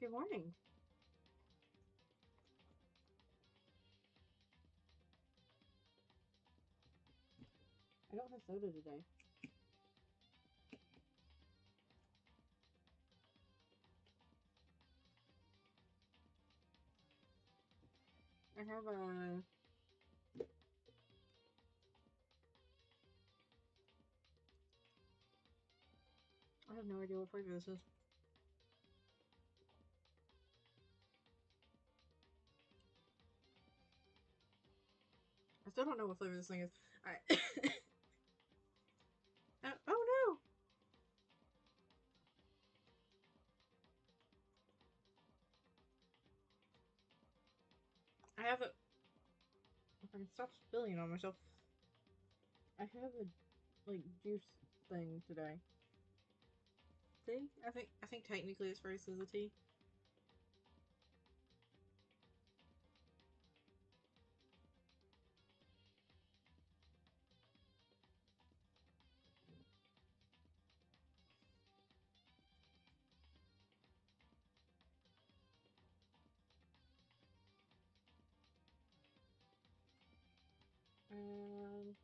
Good morning. I don't have soda today. I have a... I have no idea what flavor this is. I still don't know what flavor this thing is. Alright. Oh no! I have a... If I can stop spilling on myself. I have a, like, juice thing today. Tea? I think technically it's phrased as a tea. Um...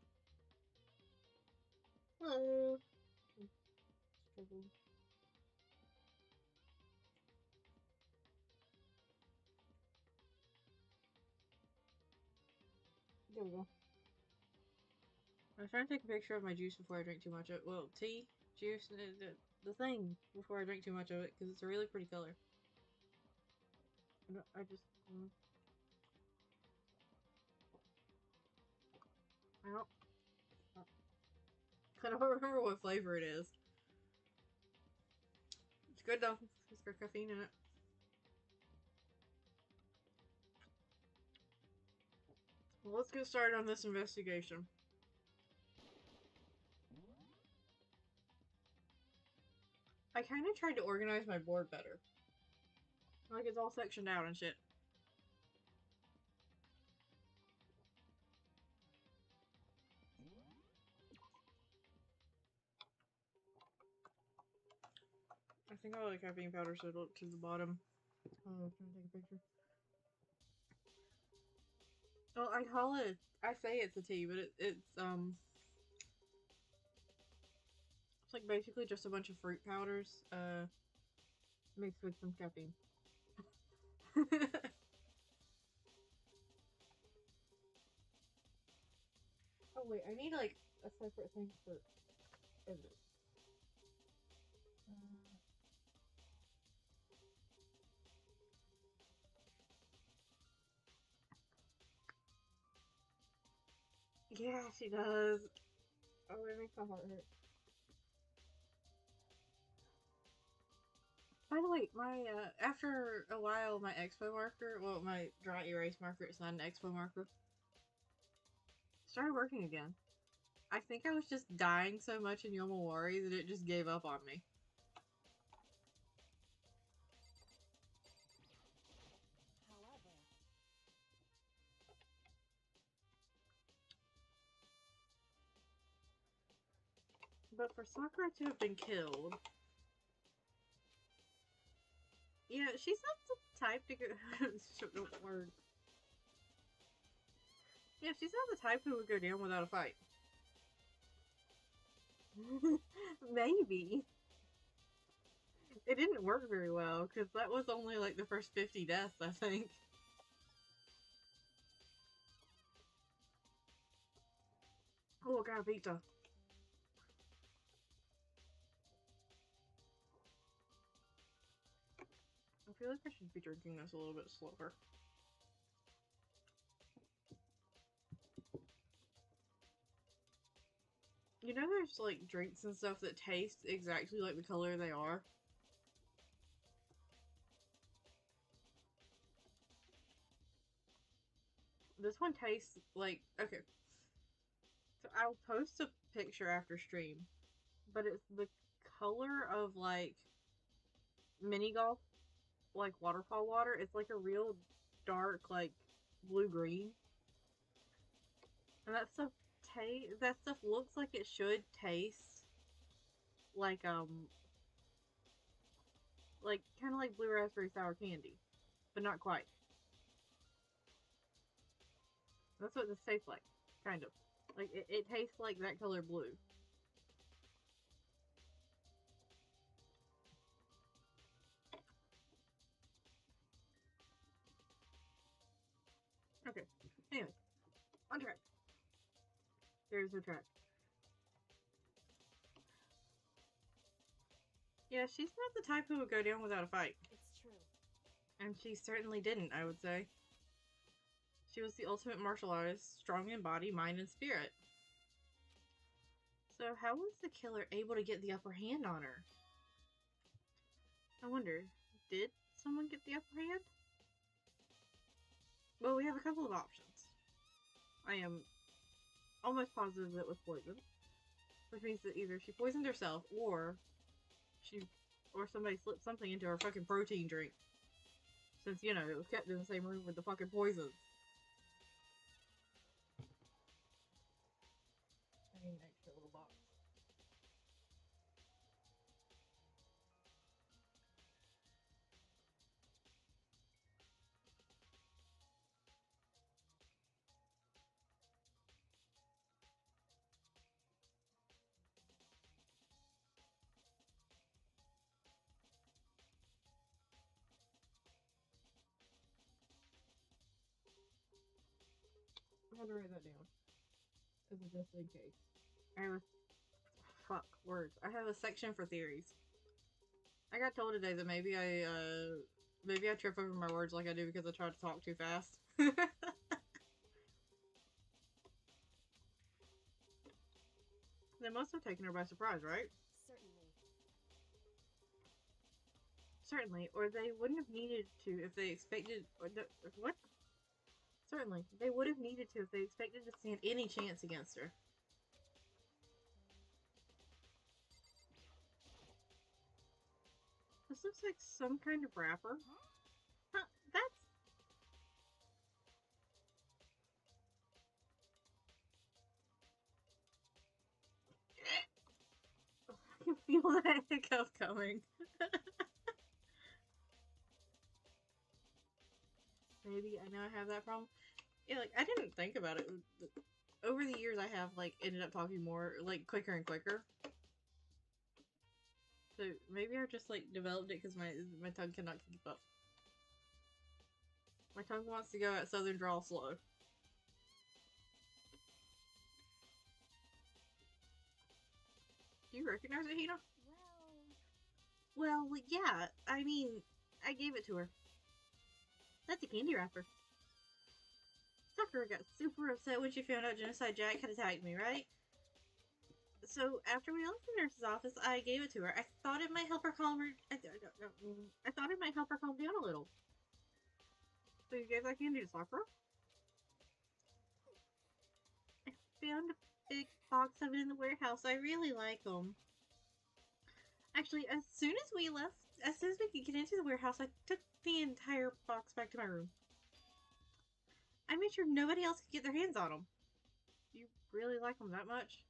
Hello! Struggling. There we go. I was trying to take a picture of my juice before I drink too much of it. Well, tea, juice, the thing before I drink too much of it, because it's a really pretty color. I just... I don't... I don't remember what flavor it is. It's good though. It's got caffeine in it. Well, let's get started on this investigation. I kind of tried to organize my board better. Like, it's all sectioned out and shit. I think I'll like caffeine powder so it'll to the bottom. Oh, I'm trying to take a picture. Well, I call it... I say it's a tea, but it's like basically just a bunch of fruit powders, mixed with some caffeine. Oh wait, I need like a separate thing for editing. Yeah, she does. Oh, it makes my heart hurt. By the way, my after a while, my expo marker, well, my dry erase marker, it's not an expo marker, started working again. I think I was just dying so much in Yomawari that it just gave up on me. But for Sakura to have been killed, yeah, she's not the type to go. Word. Yeah, she's not the type who would go down without a fight. Maybe. It didn't work very well, because that was only like the first 50 deaths, I think. Oh, God, pizza. I feel like I should be drinking this a little bit slower. You know there's like drinks and stuff that taste exactly like the color they are? This one tastes like... Okay. So I'll post a picture after stream. But it's the color of like mini golf, like waterfall water. It's like a real dark, like blue-green. And that stuff looks like it should taste like Like, kind of like blue raspberry sour candy, but not quite. That's what this tastes like, kind of. Like, it tastes like that color blue. Okay, anyway, on track. There's the track. Yeah, she's not the type who would go down without a fight. It's true. And she certainly didn't, I would say. She was the ultimate martial artist, strong in body, mind, and spirit. So how was the killer able to get the upper hand on her? I wonder, did someone get the upper hand? Well, we have a couple of options. I am almost positive it was poison, which means that either she poisoned herself or somebody slipped something into her fucking protein drink. Since, you know, it was kept in the same room with the fucking poisons. I need an extra little box. I had to write that down. As a just in case. I have a... Fuck, words. I have a section for theories. I got told today that maybe I trip over my words like I do because I try to talk too fast. They must have taken her by surprise, right? Certainly. Certainly, or they wouldn't have needed to if they expected... What? Certainly, they would have needed to if they expected to stand any chance against her. This looks like some kind of wrapper. Huh, that's... I can feel that hiccup coming. Maybe I know I have that problem. Yeah, like, I didn't think about it. Over the years, I have, like, ended up talking more, like, quicker and quicker. So, maybe I just, like, developed it because my tongue cannot keep up. My tongue wants to go at Southern drawl slow. Do you recognize it, Hina? Well, yeah. I mean, I gave it to her. That's a candy wrapper. Sakura got super upset when she found out Genocide Jack had attacked me, right? So after we left the nurse's office, I gave it to her. I thought it might help her calm her. I thought it might help her calm down a little. So you gave that candy to Sakura? I found a big box of it in the warehouse. I really like them. Actually, as soon as we could get into the warehouse, I took the entire box back to my room. I made sure nobody else could get their hands on them. You really like them that much?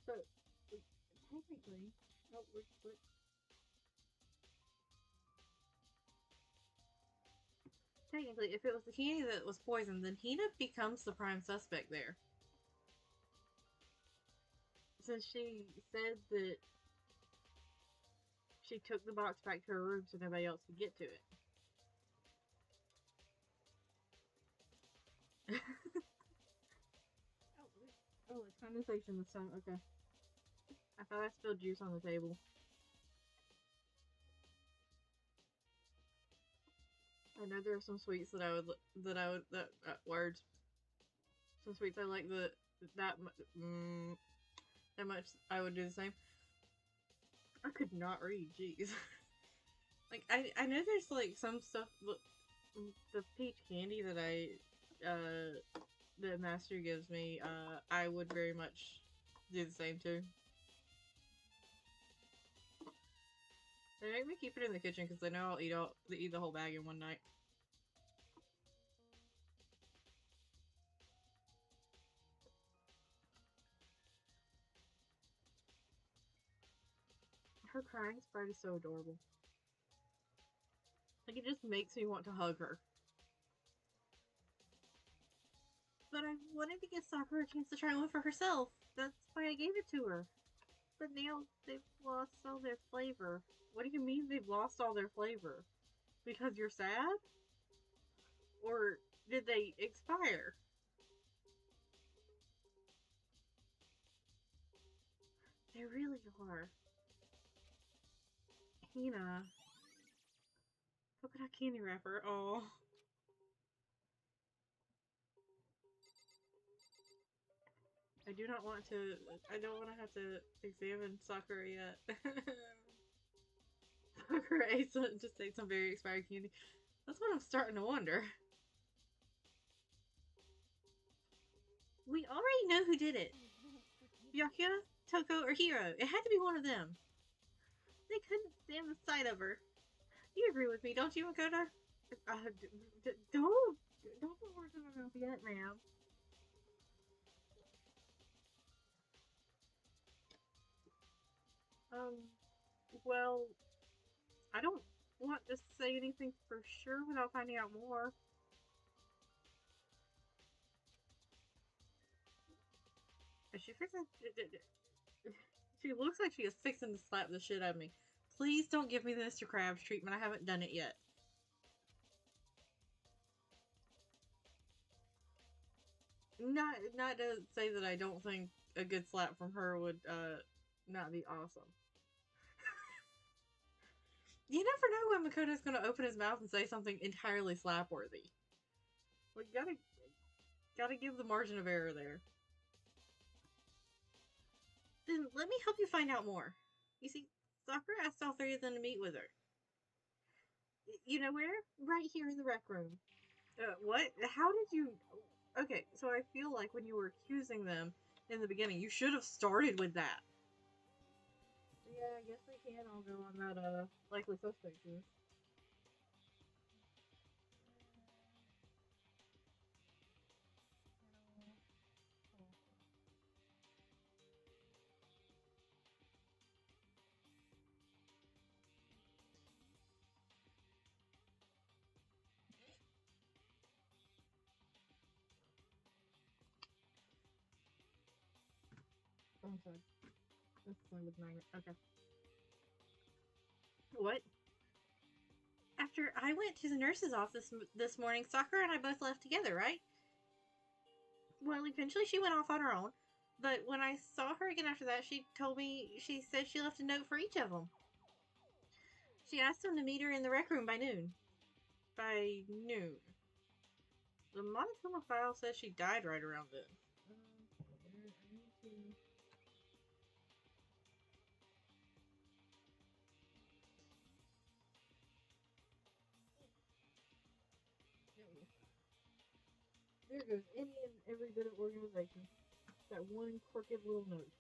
So, technically, technically, if it was the candy that was poisoned, then Hina becomes the prime suspect there. Since she said that she took the box back to her room so nobody else could get to it. Oh, it's condensation this time. Okay. I thought I spilled juice on the table. I know there are some sweets that words. Some sweets I like that much I would do the same. I could not read, jeez. Like, I know there's, like, some stuff, the peach candy that I the master gives me, I would very much do the same too. They make me keep it in the kitchen because they know I'll eat the whole bag in one night. Her crying sprite is so adorable. Like, it just makes me want to hug her. But I wanted to give Sakura a chance to try one for herself. That's why I gave it to her. But now they've lost all their flavor. What do you mean they've lost all their flavor? Because you're sad? Or did they expire? They really are. Hina. Look at that candy wrapper. Oh. I do not want to. I don't want to have to examine Sakura yet. Sakura just ate some very expired candy. That's what I'm starting to wonder. We already know who did it. Byakuya, Toko, or Hiro. It had to be one of them. They couldn't stand the sight of her. You agree with me, don't you, Makoto? Don't put words in my mouth yet, ma'am. Well, I don't want to say anything for sure without finding out more. Is she fixing? She looks like she is fixing to slap the shit out of me. Please don't give me the Mr. Krabs treatment. I haven't done it yet. Not to say that I don't think a good slap from her would not be awesome. You never know when Makoto's gonna open his mouth and say something entirely slap worthy. Like, gotta give the margin of error there. Then let me help you find out more. You see, Sakura asked all three of them to meet with her. You know where? Right here in the rec room. What? How did you... Okay, so I feel like when you were accusing them in the beginning, you should have started with that. Yeah, I guess they can all go on that, likely suspect list. Oh, I'm sorry. This one was mine. Okay. What? After I went to the nurse's office this morning, Sakura and I both left together, right? Well, eventually she went off on her own, but when I saw her again after that, she told me she said she left a note for each of them. She asked them to meet her in the rec room by noon. By noon. The Monotoma file says she died right around then. I need to... There goes any and every bit of organization. That one crooked little note.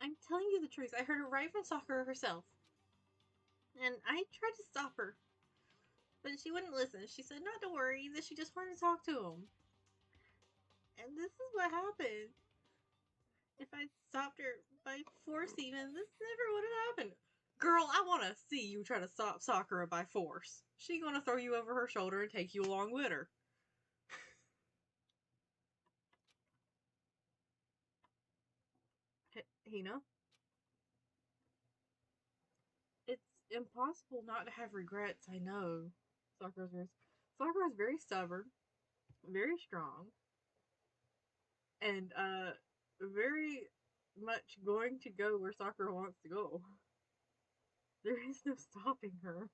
I'm telling you the truth. I heard it right from Sakura herself. And I tried to stop her. But she wouldn't listen. She said not to worry, that she just wanted to talk to him. And this is what happened. If I'd stopped her by force even, this never would have happened. Girl, I want to see you try to stop Sakura by force. She gonna throw you over her shoulder and take you along with her. Hina? It's impossible not to have regrets, I know. Sakura's very stubborn, very strong, and very much going to go where Sakura wants to go. There is no stopping her.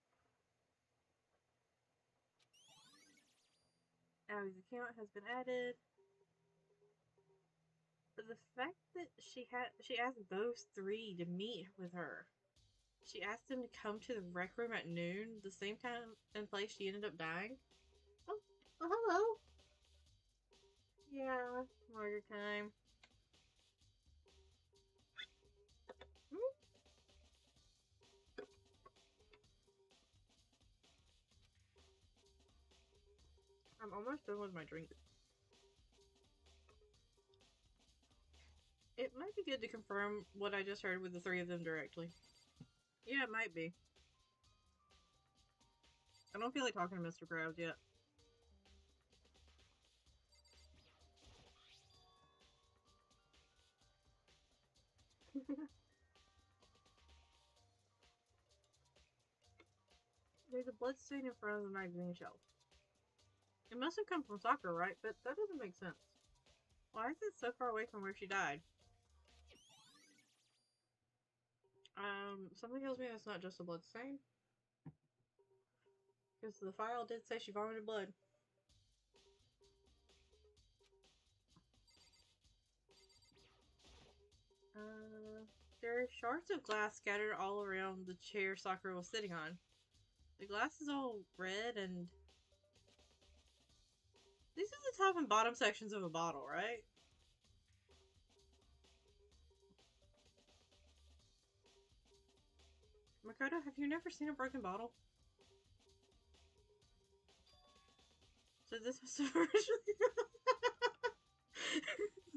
Abby's account has been added. the fact that she asked those three to meet with her. She asked them to come to the rec room at noon, the same time and place she ended up dying. Oh, oh hello. Yeah, murder time. Hmm? I'm almost done with my drink. It might be good to confirm what I just heard with the three of them directly. Yeah, it might be. I don't feel like talking to Mr. Krabs yet. There's a bloodstain in front of the magazine shelf. It must have come from Sakura, right? But that doesn't make sense. Why is it so far away from where she died? Something tells me that's not just a bloodstain. Because the file did say she vomited blood. There are shards of glass scattered all around the chair Sakura was sitting on. The glass is all red and... These are the top and bottom sections of a bottle, right? Makoto, have you never seen a broken bottle? So this was originally...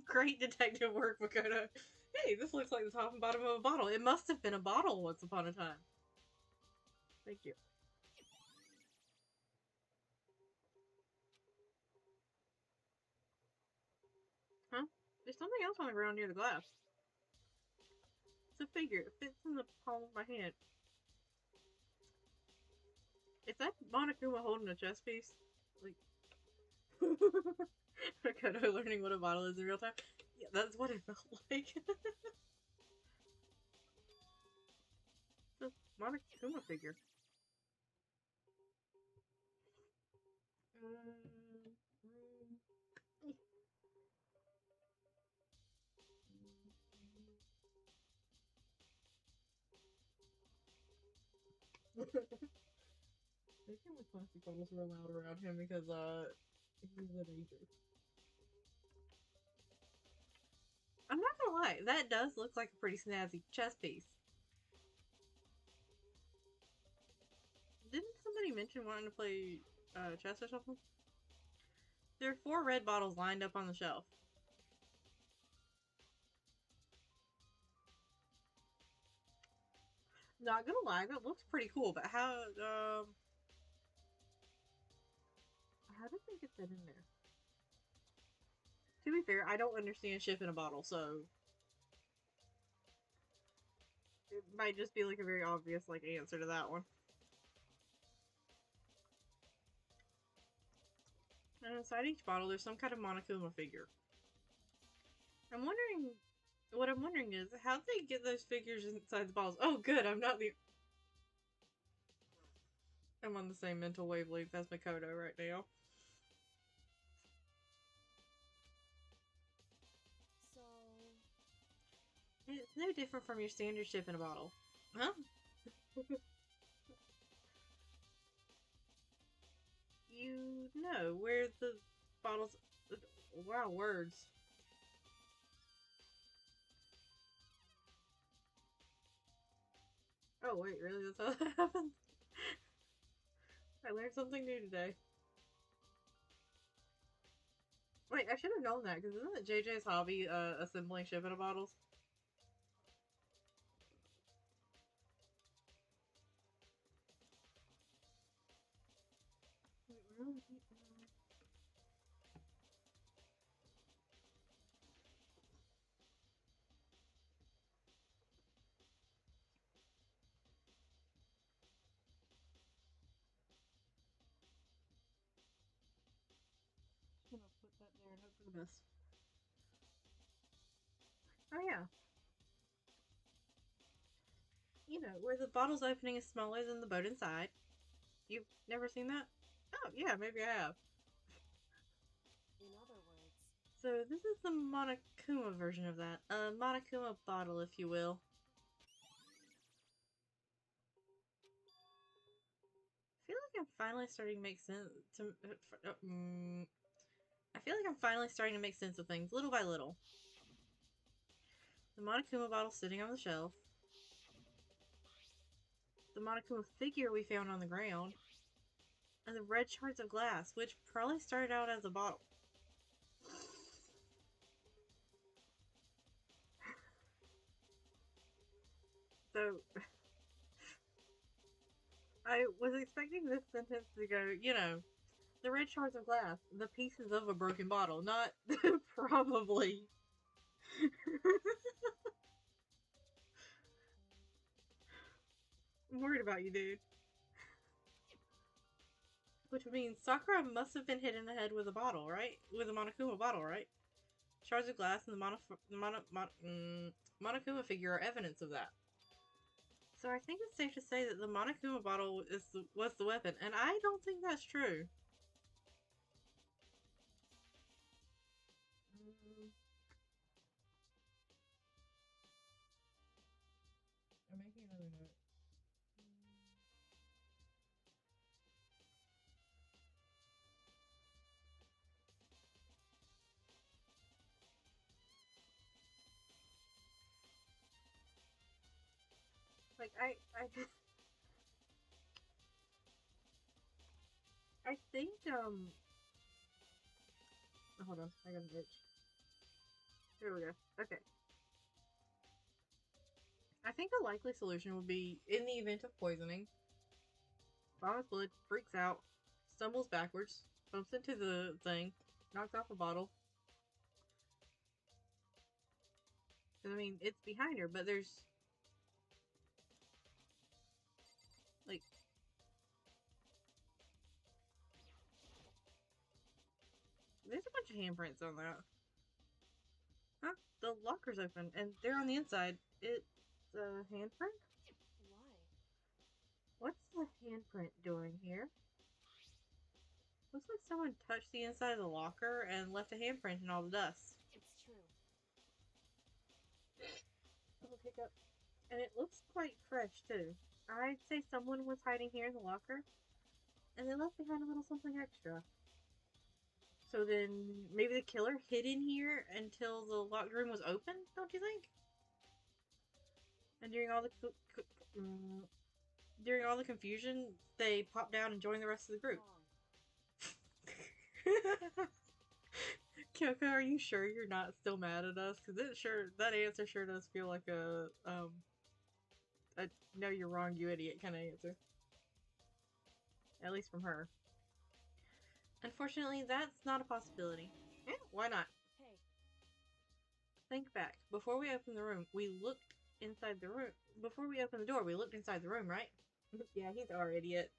Great detective work, Makoto. Hey, this looks like the top and bottom of a bottle. It must have been a bottle once upon a time. Thank you. Huh? There's something else on the ground near the glass. It's a figure. It fits in the palm of my hand. Is that Monokuma holding a chess piece? Like... Makoto learning what a bottle is in real time? Yeah, that's what it felt like. It's a Monokuma figure. They came with plastic bottles real loud around him because, he's a danger. I'm not gonna lie, that does look like a pretty snazzy chess piece. Didn't somebody mention wanting to play, chess or something? There are 4 red bottles lined up on the shelf. Not gonna lie, that looks pretty cool, but how did they get that in there? To be fair, I don't understand shipping a bottle, so it might just be like a very obvious like answer to that one. And inside each bottle, there's some kind of Monokuma figure. What I'm wondering is, how'd they get those figures inside the bottles? Oh, good, I'm on the same mental wavelength as Makoto right now. So... It's no different from your standard ship in a bottle. Huh? You know where the bottles... Wow, words. Oh, wait, really? That's how that happens? I learned something new today. Wait, I should have known that, because isn't it JJ's hobby, assembling shipping bottles? Just gonna put that there and hope for the best. Oh yeah. You know, where the bottle's opening is smaller than the boat inside. You've never seen that? Oh, yeah, maybe I have. In other words... So this is the Monokuma version of that. A Monokuma bottle, if you will. I feel like I'm finally starting to make sense to. I feel like I'm finally starting to make sense of things, little by little. The Monokuma bottle sitting on the shelf. The Monokuma figure we found on the ground. And the red shards of glass, which probably started out as a bottle. So, I was expecting this sentence to go, you know, the red shards of glass, the pieces of a broken bottle, not probably. I'm worried about you, dude. Which means Sakura must have been hit in the head with a bottle, right? With a Monokuma bottle, right? Shards of glass and the Monokuma figure are evidence of that. So I think it's safe to say that the Monokuma bottle was the weapon, and I don't think that's true. I'm making another note. Like, I think, hold on, I got an itch. Here we go. Okay. I think a likely solution would be, in the event of poisoning, vomits blood, freaks out, stumbles backwards, bumps into the thing, knocks off a bottle. I mean, it's behind her, but there's, like, there's a bunch of handprints on that. Huh? The locker's open, and they're on the inside. It's a handprint? Why? What's the handprint doing here? Looks like someone touched the inside of the locker and left a handprint in all the dust. It's true. I'll pick up. And it looks quite fresh, too. I'd say someone was hiding here in the locker, and they left behind a little something extra. So then, maybe the killer hid in here until the locked room was open, don't you think? And during all the confusion, they popped down and joined the rest of the group. Kyoko, are you sure you're not still mad at us? Because that answer sure does feel like a no, you're wrong, you idiot kind of answer. At least from her. Unfortunately, that's not a possibility. Yeah, why not? Hey. Think back. Before we opened the room, we looked inside the room. Before we opened the door, we looked inside the room, right? Yeah, he's our idiot.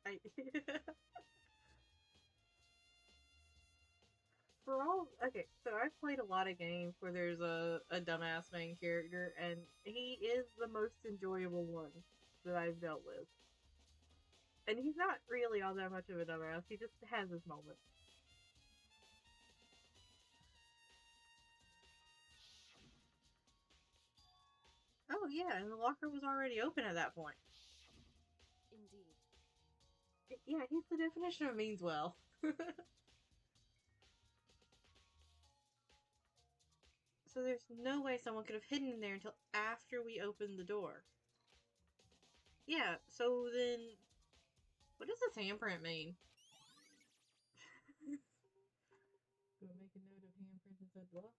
Okay, so I've played a lot of games where there's a dumbass main character, and he is the most enjoyable one that I've dealt with. And he's not really all that much of a dumbass, he just has his moments. Oh yeah, and the locker was already open at that point. Indeed. Yeah, he's the definition of means well. So there's no way someone could have hidden in there until after we opened the door. Yeah, so then... What does this handprint mean? Do I make a note of handprints inside the locker?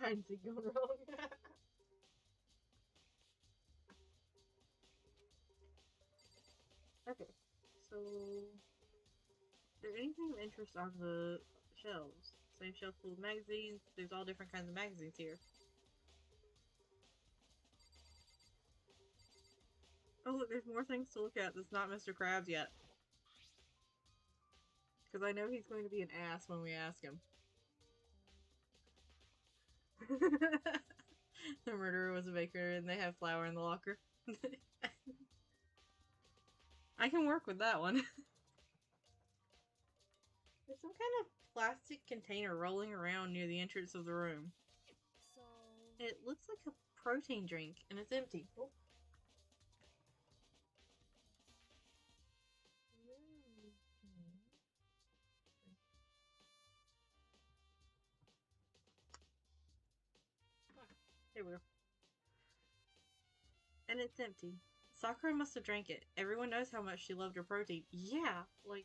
Hide and going wrong. Okay, so... Is there anything of interest on the shelves? Same shelf full of magazines. There's all different kinds of magazines here. Oh look, there's more things to look at that's not Mr. Krabs yet. Because I know he's going to be an ass when we ask him. The murderer was a baker and they have flour in the locker. I can work with that one. There's some kind of plastic container rolling around near the entrance of the room. So... It looks like a protein drink and it's empty. Oh. Here we go. And it's empty. Sakura must have drank it. Everyone knows how much she loved her protein. Yeah, like,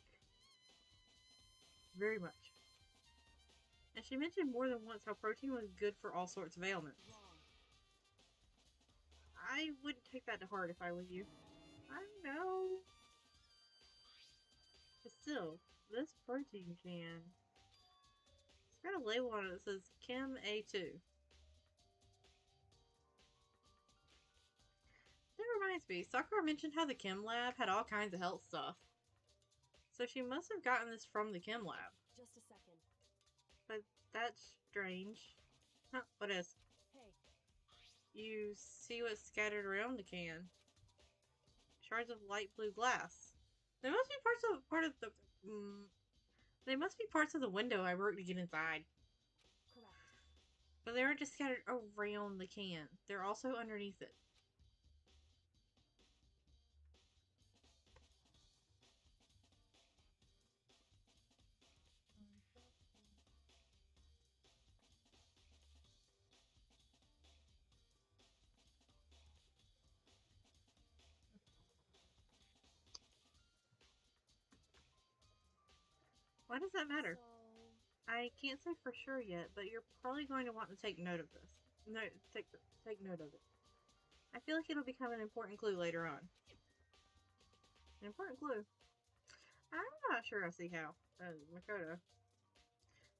very much. And she mentioned more than once how protein was good for all sorts of ailments. I wouldn't take that to heart if I were you. I know. But still, this protein can. It's got a label on it that says Chem A2. That reminds me, Sakura mentioned how the chem lab had all kinds of health stuff. So she must have gotten this from the chem lab. Just a second. But that's strange. Huh, what is? Hey. You see what's scattered around the can. Shards of light blue glass. They must be they must be parts of the window I broke to get inside. Correct. But they aren't just scattered around the can. They're also underneath it. Why does that matter? So... I can't say for sure yet, but you're probably going to want to take note of this. No, take note of it. I feel like it'll become an important clue later on. An important clue? I'm not sure I see how. Makoto.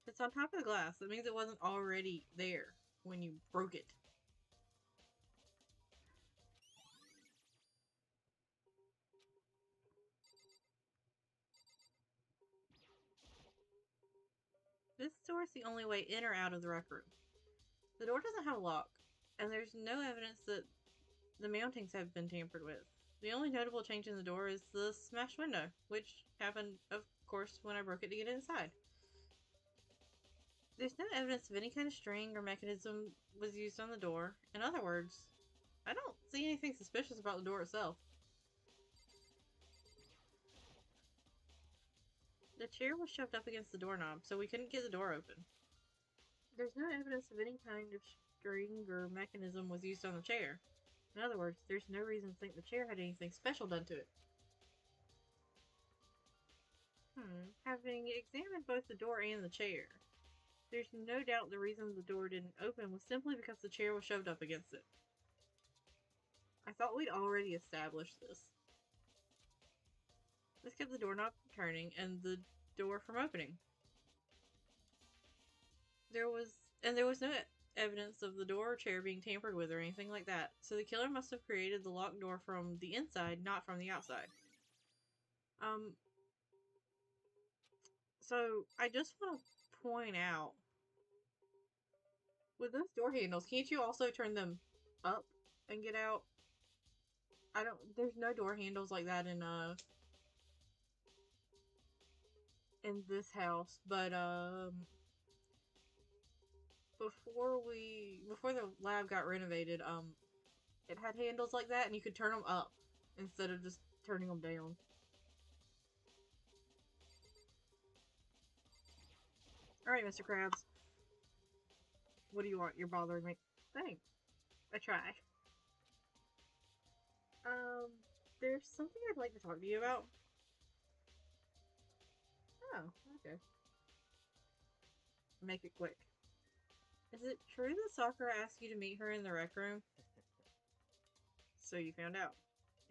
It's on top of the glass. That means it wasn't already there when you broke it. This door is the only way in or out of the rec room. The door doesn't have a lock, and there's no evidence that the mountings have been tampered with. The only notable change in the door is the smashed window, which happened, of course, when I broke it to get inside. There's no evidence of any kind of string or mechanism was used on the door. In other words, I don't see anything suspicious about the door itself. The chair was shoved up against the doorknob, so we couldn't get the door open. There's no evidence of any kind of string or mechanism was used on the chair. In other words, there's no reason to think the chair had anything special done to it. Having examined both the door and the chair, there's no doubt the reason the door didn't open was simply because the chair was shoved up against it. I thought we'd already established this. This kept the doorknob from turning and the door from opening. There was no evidence of the door or chair being tampered with or anything like that, so the killer must have created the locked door from the inside, not from the outside. So I just want to point out, with those door handles, can't you also turn them up and get out? There's no door handles like that in this house, but, before the lab got renovated, it had handles like that, and you could turn them up instead of just turning them down. Alright, Mr. Krabs. What do you want? You're bothering me. Thanks. I try. There's something I'd like to talk to you about. Oh, okay. Make it quick. Is it true that Sakura asked you to meet her in the rec room? So you found out.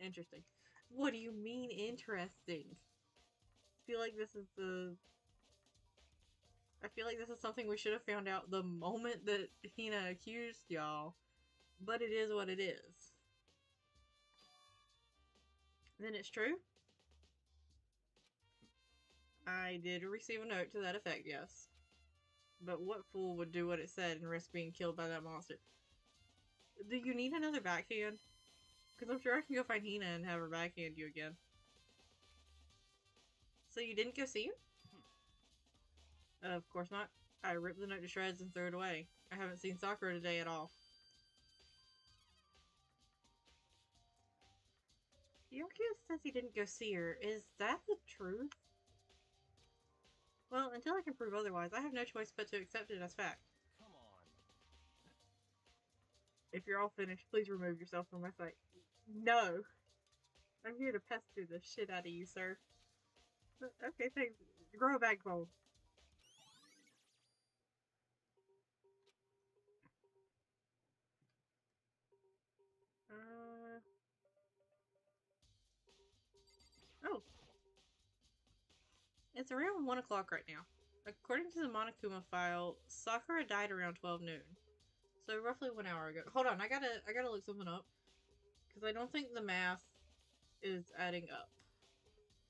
Interesting. What do you mean interesting? I feel like this is something we should have found out the moment that Hina accused y'all. But it is what it is. Then it's true? I did receive a note to that effect, yes. But what fool would do what it said and risk being killed by that monster? Do you need another backhand? Because I'm sure I can go find Hina and have her backhand you again. So you didn't go see her? Of course not. I ripped the note to shreds and threw it away. I haven't seen Sakura today at all. Yokio says he didn't go see her. Is that the truth? Well, until I can prove otherwise, I have no choice but to accept it as fact. Come on. If you're all finished, please remove yourself from my sight. No! I'm here to pester the shit out of you, sir. Okay, thanks. Grow a backbone. Oh. It's around 1 o'clock right now. According to the Monokuma file, Sakura died around 12 noon. So roughly 1 hour ago. Hold on, I gotta look something up. Because I don't think the math is adding up.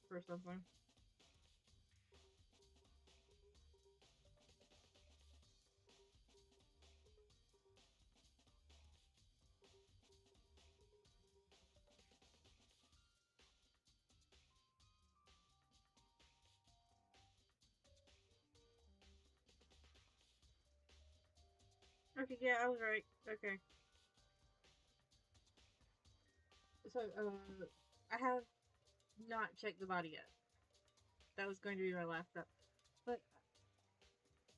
For something. Okay, yeah, I was right. Okay. So, I have not checked the body yet. That was going to be my last step. But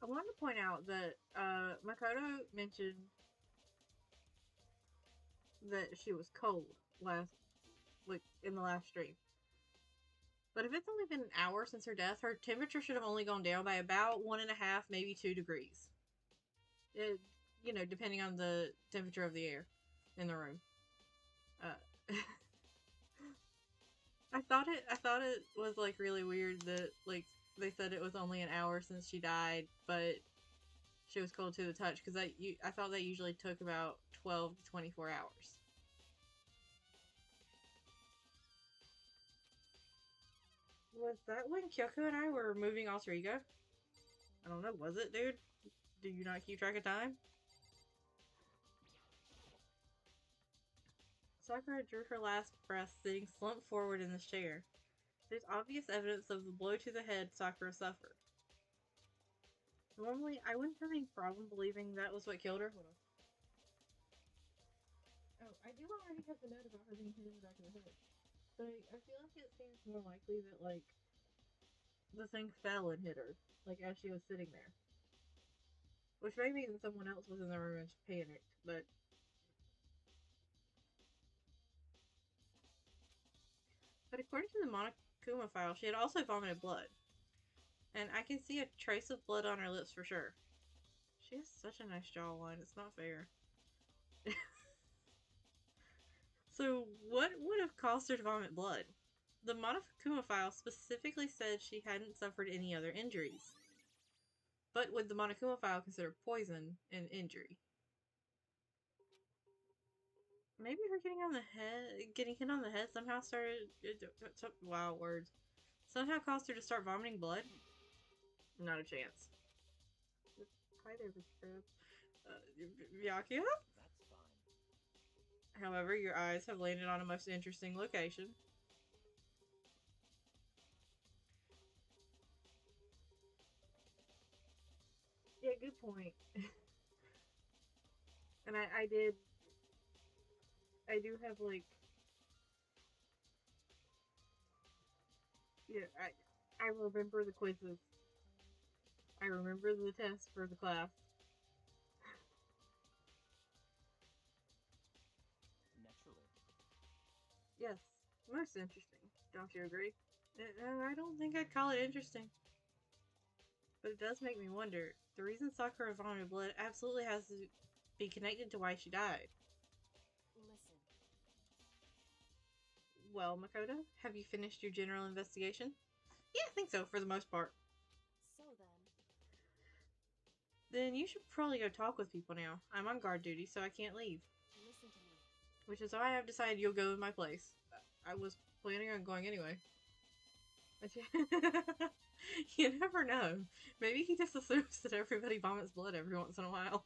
I wanted to point out that, Makoto mentioned that she was cold in the last stream. But if it's only been an hour since her death, her temperature should have only gone down by about 1.5, maybe 2 degrees. It, depending on the temperature of the air in the room. I thought it was like really weird that like they said it was only an hour since she died, but she was cold to the touch because I thought that usually took about 12 to 24 hours. Was that when Kyoko and I were moving alter ego? I don't know, was it, dude? Do you not keep track of time? Sakura drew her last breath sitting slumped forward in the chair. There's obvious evidence of the blow to the head Sakura suffered. Normally, I wouldn't have any problem believing that was what killed her. Hold on. Oh, I do already have the note about her being hit in the back of the head. But I feel like it seems more likely that, like, the thing fell and hit her, like, as she was sitting there. Which may mean that someone else was in the room and she panicked, but... But according to the Monokuma file, she had also vomited blood. And I can see a trace of blood on her lips for sure. She has such a nice jawline, it's not fair. So, what would have caused her to vomit blood? The Monokuma file specifically said she hadn't suffered any other injuries. But would the Monokuma file consider poison an injury? Maybe her getting hit on the head somehow started. Wow, words. Somehow caused her to start vomiting blood? Not a chance. Hi there, Mr. Crab. Byakuya? That's fine. However, your eyes have landed on a most interesting location. Yeah, good point. And I do have, like, yeah, I remember the quizzes. I remember the tests for the class. Naturally. Yes, most interesting. Don't you agree? I don't think I'd call it interesting. But it does make me wonder. The reason Sakura vomited blood absolutely has to be connected to why she died. Listen. Well, Makoto, have you finished your general investigation? Yeah, I think so, for the most part. So then. Then you should probably go talk with people now. I'm on guard duty, so I can't leave. Listen to me. Which is why I've decided you'll go in my place. I was planning on going anyway. You never know. Maybe he just assumes that everybody vomits blood every once in a while.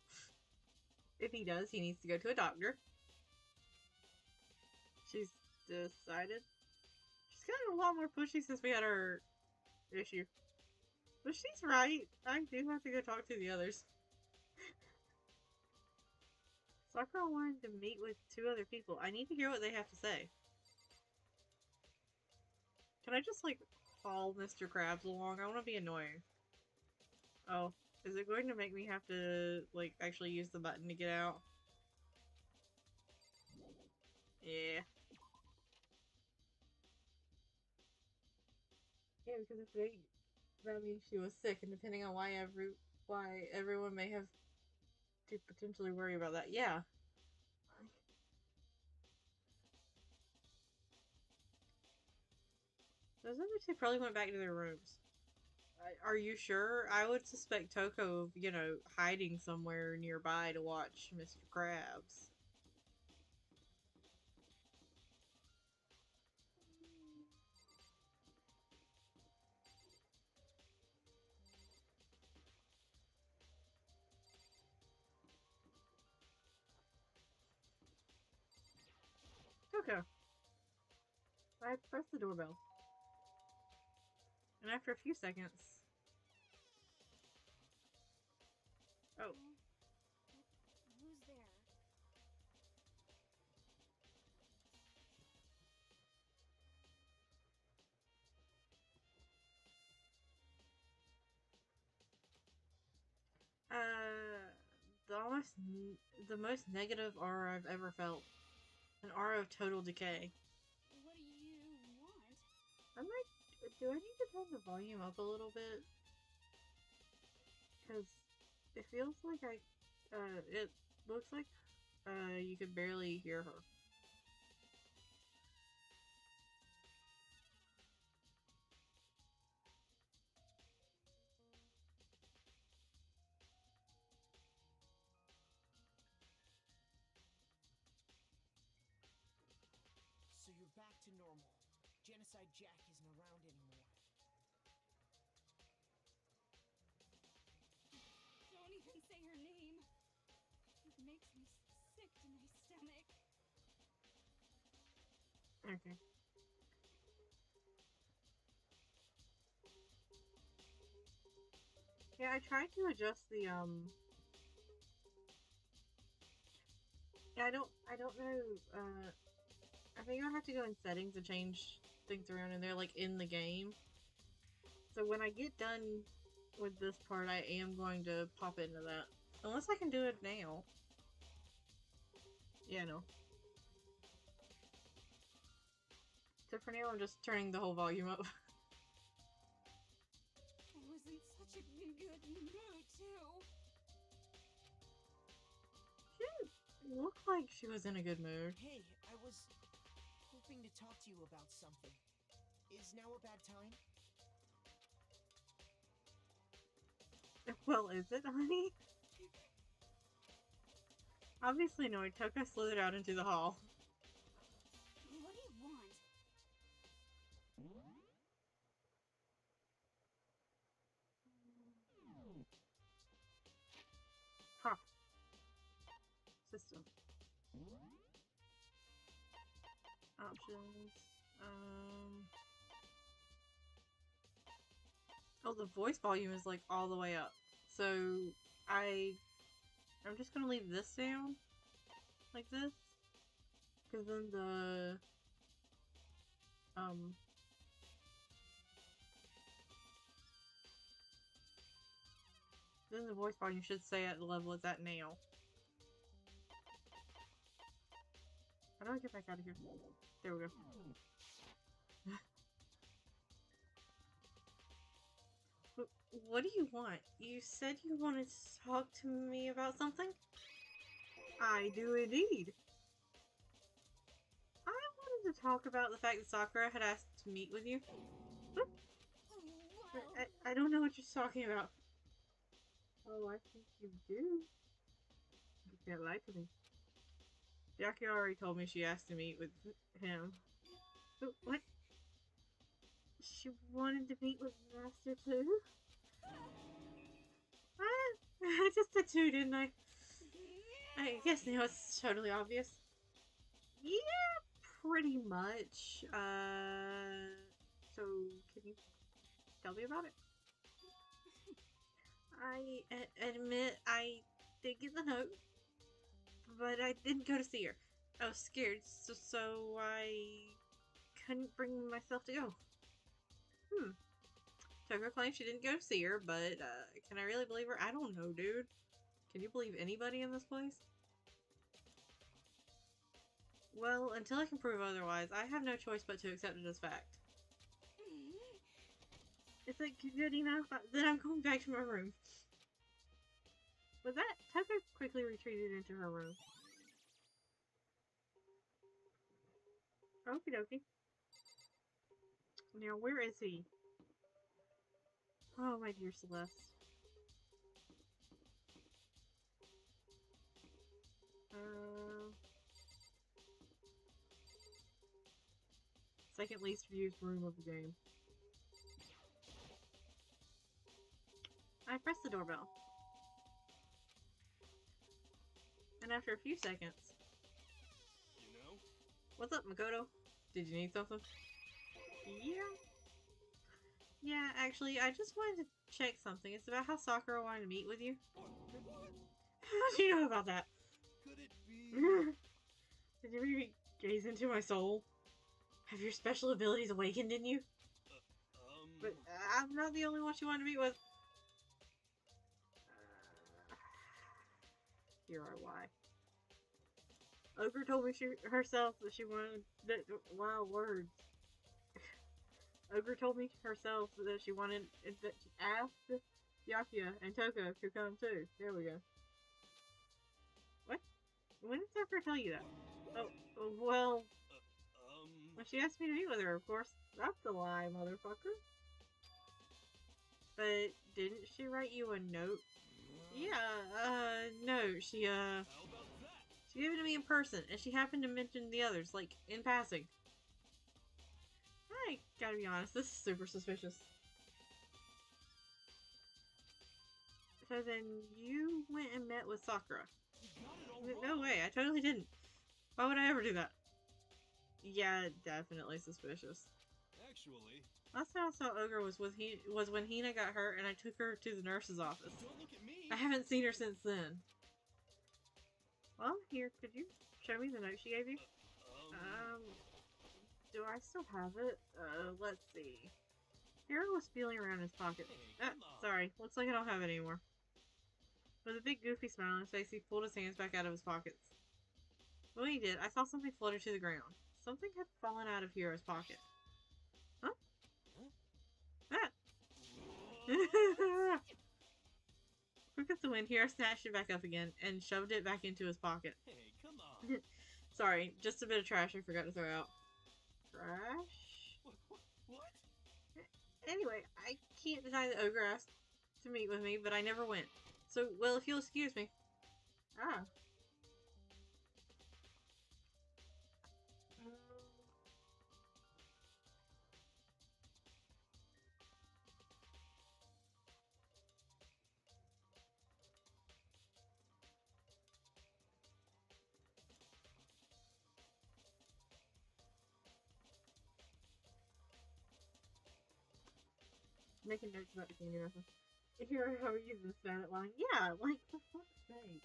if he does, he needs to go to a doctor. She's decided. She's gotten a lot more pushy since we had our issue. But she's right. I do have to go talk to the others. Sakura wanted to meet with 2 other people. I need to hear what they have to say. Can I just, like, haul Mr. Krabs along? I want to be annoying. Oh, is it going to make me have to, like, actually use the button to get out? Yeah. Yeah, because if they, that means she was sick, and depending on why everyone may have to potentially worry about that. Yeah. Those other 2 probably went back to their rooms. Are you sure? I would suspect Toko of, you know, hiding somewhere nearby to watch Mr. Krabs. Toko. I pressed the doorbell. And after a few seconds... Oh. Who's there? The most negative aura I've ever felt. An aura of total decay. What do you want? Do I need to turn the volume up a little bit? Because it feels like it looks like, you could barely hear her. So you're back to normal. Genocide Jack isn't around anymore. Don't even say her name. It makes me sick to my stomach. Okay. Yeah, I tried to adjust the, yeah, I don't know, I think I'll have to go in settings and change things around in there, like, in the game. So when I get done with this part, I am going to pop into that. Unless I can do it now. Yeah, no. So for now, I'm just turning the whole volume up. I was in such a good mood, too. She didn't look like she was in a good mood. Hey, I was hoping to talk to you about something. Is now a bad time? Well, is it, honey? Obviously no, Toko slithered out into the hall. What do you want? Huh. System. Options. Oh, the voice volume is like all the way up. So I'm just gonna leave this down like this, because then the voice volume should stay at the level it's at now. How do I get back out of here? There we go. What do you want? You said you wanted to talk to me about something? I do indeed. I wanted to talk about the fact that Sakura had asked to meet with you. Well, I don't know what you're talking about. Oh, I think you do. You can't lie to me. Jackie already told me she asked to meet with him. But what? She wanted to meet with Master too? I just did too, didn't I? I guess now it's totally obvious. Yeah, pretty much. So can you tell me about it? I admit I did get the note, but I didn't go to see her. I was scared, so I couldn't bring myself to go. Toko claims she didn't go to see her, but can I really believe her? I don't know, dude. Can you believe anybody in this place? Well, until I can prove otherwise, I have no choice but to accept it as fact. Is it good enough? Then I'm going back to my room. With that, Toko quickly retreated into her room. Okie dokie. Now, where is he? Oh, my dear Celeste. Second least used room of the game. I pressed the doorbell. And after a few seconds... You know? What's up, Makoto? Did you need something? Yeah. Yeah, actually, I just wanted to check something. It's about how Sakura wanted to meet with you. What? How do you know about that? Could it be? Did you maybe gaze into my soul? Have your special abilities awakened in you? But I'm not the only one she wanted to meet with. Here are why. Ogre told me herself that she wanted that. Wow, words. Ogre told me herself that she wanted that she asked Yakuya and Toko to come too. There we go. What? When did Sakura tell you that? Oh, well. Well, she asked me to meet with her, of course. That's a lie, motherfucker. But didn't she write you a note? Yeah, no, she How about that? she gave it to me in person, and she happened to mention the others, like, in passing. I gotta be honest, this is super suspicious. So then, you went and met with Sakura? You got it all No wrong. way, I totally didn't. Why would I ever do that? Yeah, definitely suspicious. Actually, Last time I saw Ogre was when Hina got hurt and I took her to the nurse's office. don't look at me. I haven't seen her since then. Well, here, could you show me the note she gave you? Do I still have it? Let's see. Hiro was feeling around his pocket. Hey, come on. Sorry, looks like I don't have it anymore. With a big goofy smile on his face, he pulled his hands back out of his pockets. When he did, I saw something flutter to the ground. Something had fallen out of Hiro's pocket. Huh? Ah! Quick as the wind, Hiro snatched it back up again and shoved it back into his pocket. Hey, come on. Sorry, just a bit of trash I forgot to throw out. Trash? What? Anyway, I can't deny that Ogre asked to meet with me, but I never went. So, well, if you'll excuse me. Ah. Making notes about the candy reference. Here, how are you this bad at lying? Yeah, like, for fuck's sake.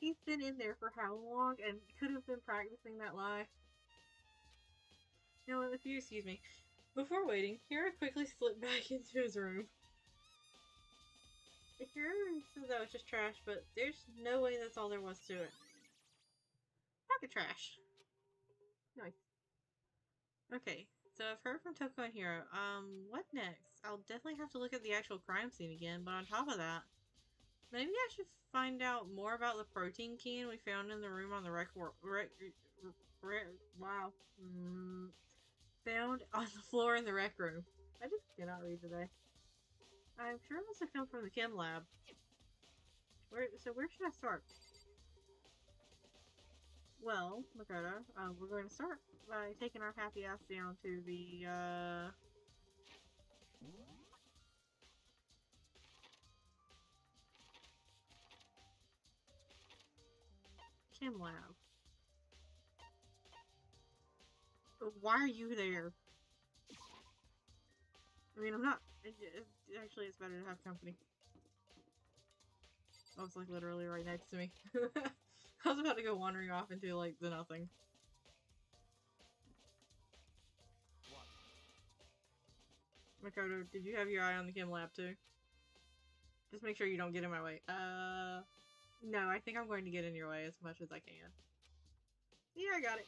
He's been in there for how long and could have been practicing that lie. Now, if you excuse me. Before waiting, Hiro quickly slipped back into his room. Hiro said that was just trash, but there's no way that's all there was to it. Pocket trash. Nice. Okay, so I've heard from Toko and Hiro. What next? I'll definitely have to look at the actual crime scene again, but on top of that, maybe I should find out more about the protein can we found in the room on the found on the floor in the rec room. I just cannot read today. I'm sure it must have come from the chem lab. Where should I start? Well, Makoto, we're going to start by taking our happy ass down to the, chem lab. Why are you there? I mean, I'm not. Actually, it's better to have company. I was like literally right next to me. I was about to go wandering off into like the nothing. What? Makoto, did you have your eye on the chem lab too? Just make sure you don't get in my way. No, I think I'm going to get in your way as much as I can. Yeah, I got it.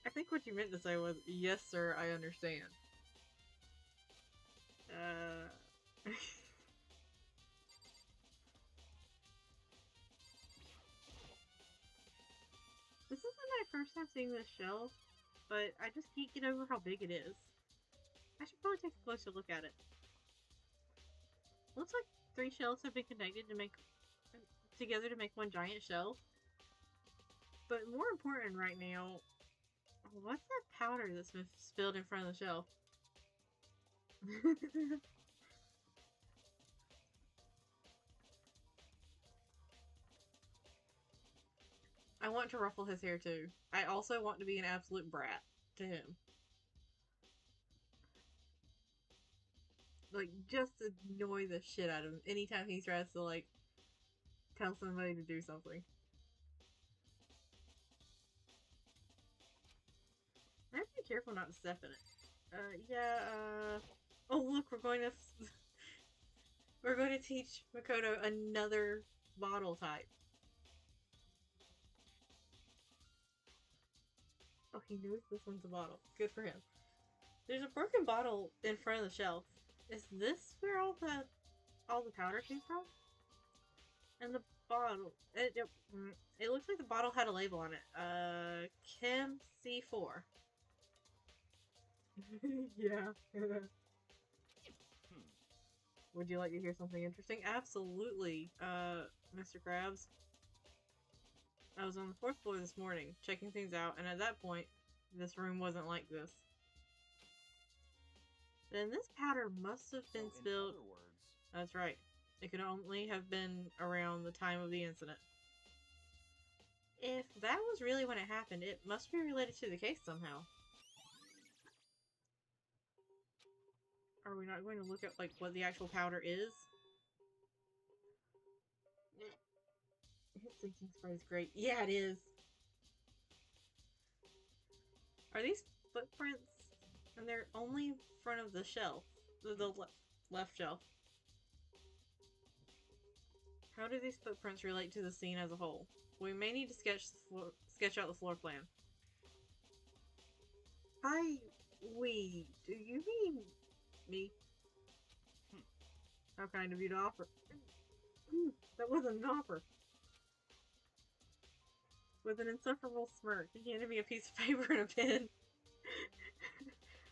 I think what you meant to say was, yes, sir, I understand. This isn't my first time seeing this shelf, but I just can't get over how big it is. I should probably take a closer look at it. Looks like 3 shelves have been connected together to make one giant shelf. But more important right now, what's that powder that's been spilled in front of the shelf? I want to ruffle his hair too. I also want to be an absolute brat to him. Like, just annoy the shit out of him anytime he tries to, like, tell somebody to do something. I have to be careful not to step in it. Oh look, we're going to teach Makoto another bottle type. Oh, he knows this one's a bottle. Good for him. There's a broken bottle in front of the shelf. Is this where all the powder came from? And the bottle, it looks like the bottle had a label on it. Chem C4. Yeah. Would you like to hear something interesting? Absolutely, Mr. Krabs. I was on the 4th floor this morning, checking things out, and at that point, this room wasn't like this. Then this powder must have been spilled. In other words, That's right. It could only have been around the time of the incident. If that was really when it happened, it must be related to the case somehow. Are we not going to look at, like, what the actual powder is? His thinking spray is great. Yeah, it is. Are these footprints? And they're only in front of the shelf. The left shelf. How do these footprints relate to the scene as a whole? We may need to sketch out the floor plan. Do you mean me? How kind of you to offer. That wasn't an offer. With an insufferable smirk, he handed me a piece of paper and a pen.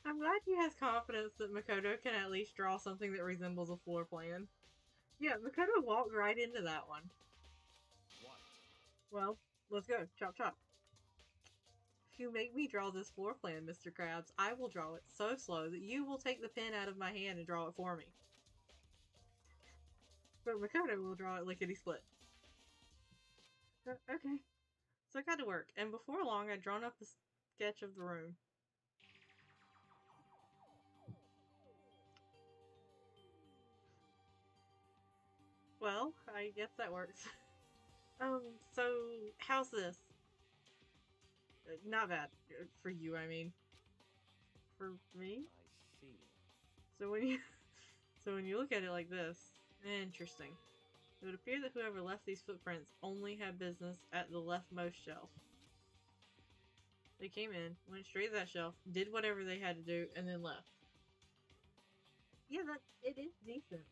I'm glad he has confidence that Makoto can at least draw something that resembles a floor plan. Yeah, Makoto walked right into that one. what? Well, let's go. Chop chop. If you make me draw this floor plan, Mr. Krabs, I will draw it so slow that you will take the pen out of my hand and draw it for me. But Makoto will draw it lickety-split. Okay. So I got to work, and before long I'd drawn up a sketch of the room. Well, I guess that works. So, how's this? Not bad. For you, I mean. For me? I see. So when you look at it like this, interesting. It would appear that whoever left these footprints only had business at the leftmost shelf. They came in, went straight to that shelf, did whatever they had to do, and then left. Yeah, it is decent.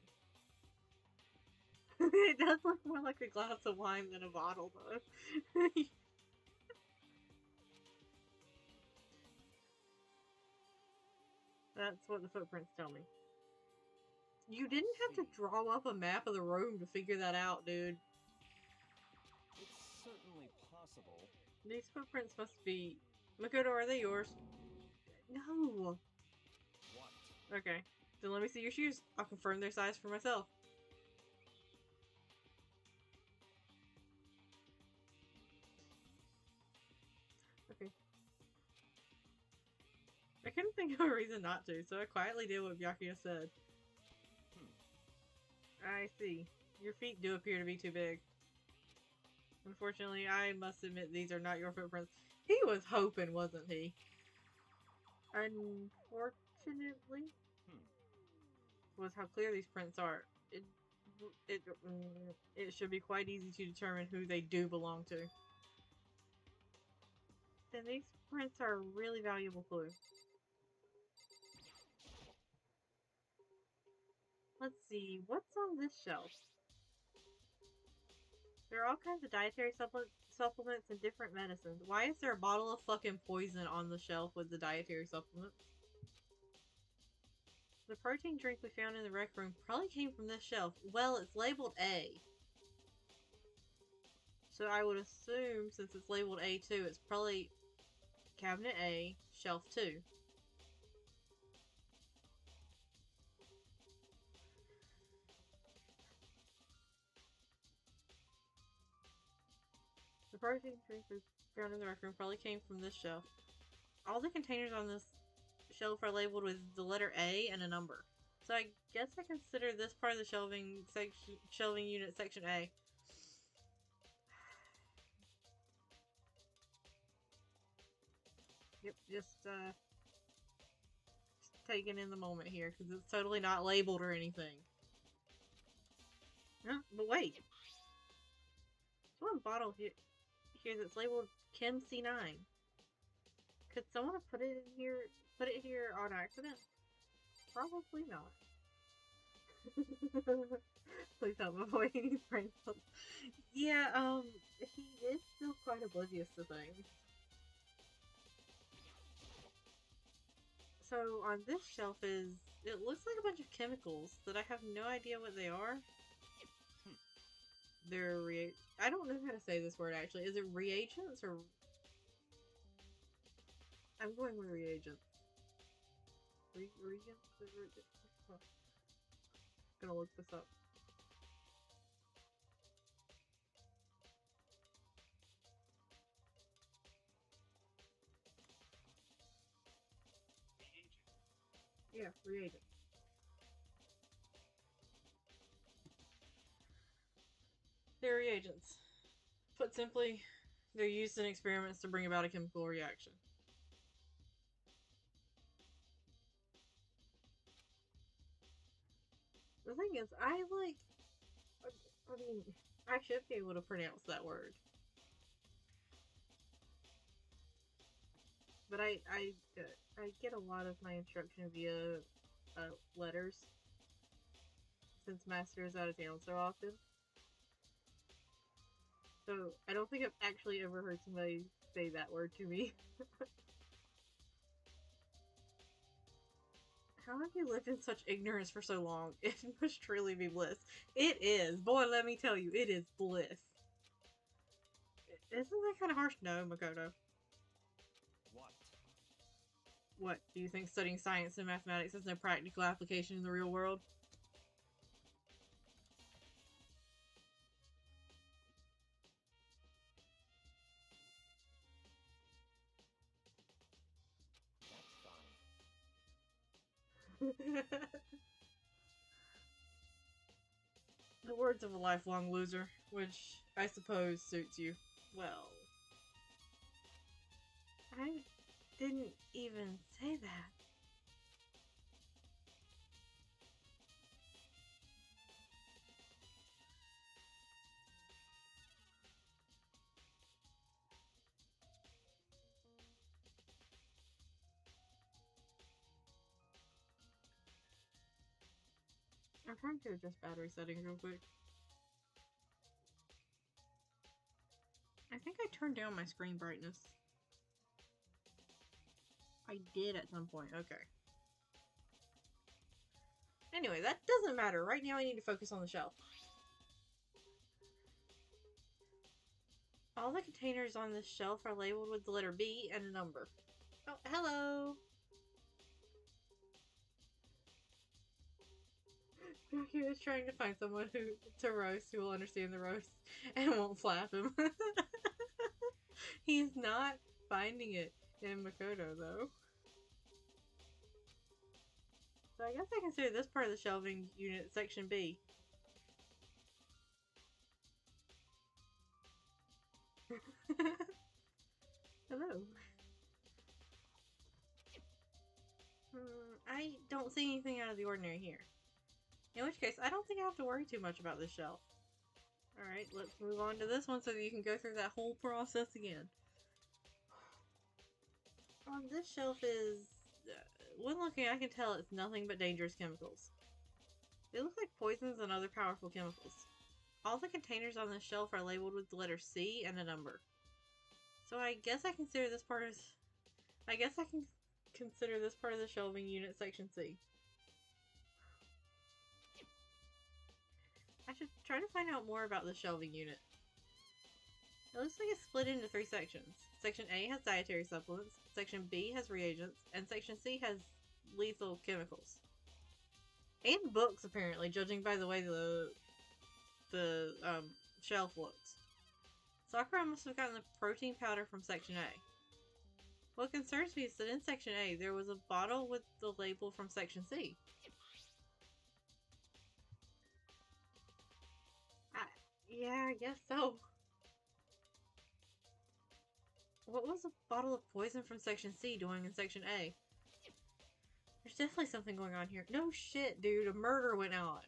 It does look more like a glass of wine than a bottle, though. That's what the footprints tell me. You didn't have to draw up a map of the room to figure that out, dude. It's certainly possible. These footprints must be... Makoto, are they yours? No. What? Okay. Then let me see your shoes. I'll confirm their size for myself. Okay. I couldn't think of a reason not to, so I quietly did what Byakuya said. I see. Your feet do appear to be too big. Unfortunately, I must admit these are not your footprints. He was hoping, wasn't he? Unfortunately, was how clear these prints are. It should be quite easy to determine who they do belong to. Then these prints are a really valuable clue. Let's see, what's on this shelf? There are all kinds of dietary supplements and different medicines. Why is there a bottle of fucking poison on the shelf with the dietary supplements? The protein drink we found in the rec room probably came from this shelf. Well, it's labeled A. So I would assume, since it's labeled A2, it's probably cabinet A, shelf 2. The protein drink we found in the rec room probably came from this shelf. All the containers on this shelf are labeled with the letter A and a number. So I guess I consider this part of the shelving unit section A. Yep, just taking in the moment here because it's totally not labeled or anything. Huh? But wait, there's one bottle here that's labeled Chem C9. Could someone have put it here on accident? Probably not. Please don't avoid any brain cells. Yeah, he is still quite oblivious to things. So on this shelf it looks like a bunch of chemicals that I have no idea what they are. They're I don't know how to say this word actually. Is it reagents or? I'm going with reagents. Reagents? Huh. Gonna look this up. Yeah, reagents. They're reagents. Put simply, they're used in experiments to bring about a chemical reaction. The thing is, I mean, I should be able to pronounce that word. But I get a lot of my instruction via letters, since Master is out of town so often. So I don't think I've actually ever heard somebody say that word to me. How have you lived in such ignorance for so long? It must truly be bliss. It is. Boy, let me tell you, it is bliss. Isn't that kind of harsh? No, Makoto. What? Do you think studying science and mathematics has no practical application in the real world? The words of a lifelong loser, which I suppose suits you. Well, I didn't even say that. I'm trying to adjust battery settings real quick. I think I turned down my screen brightness. I did at some point, okay. Anyway, that doesn't matter. Right now I need to focus on the shelf. All the containers on this shelf are labeled with the letter B and a number. Oh, hello! He was trying to find someone to roast who will understand the roast and won't slap him. He's not finding it in Makoto though. So I guess I consider this part of the shelving unit section B. Hello. I don't see anything out of the ordinary here. In which case, I don't think I have to worry too much about this shelf. Alright, let's move on to this one so that you can go through that whole process again. On this shelf is... when looking, I can tell it's nothing but dangerous chemicals. They look like poisons and other powerful chemicals. All the containers on this shelf are labeled with the letter C and a number. So I guess I consider this part as... I guess I can consider this part of the shelving unit section C. I should try to find out more about the shelving unit. It looks like it's split into 3 sections. Section A has dietary supplements, Section B has reagents, and Section C has lethal chemicals. And books, apparently, judging by the way the shelf looks. Sakura must have gotten the protein powder from Section A. What concerns me is that in Section A, there was a bottle with the label from Section C. Yeah, I guess so. What was a bottle of poison from Section C doing in Section A? There's definitely something going on here. No shit, dude. A murder went on.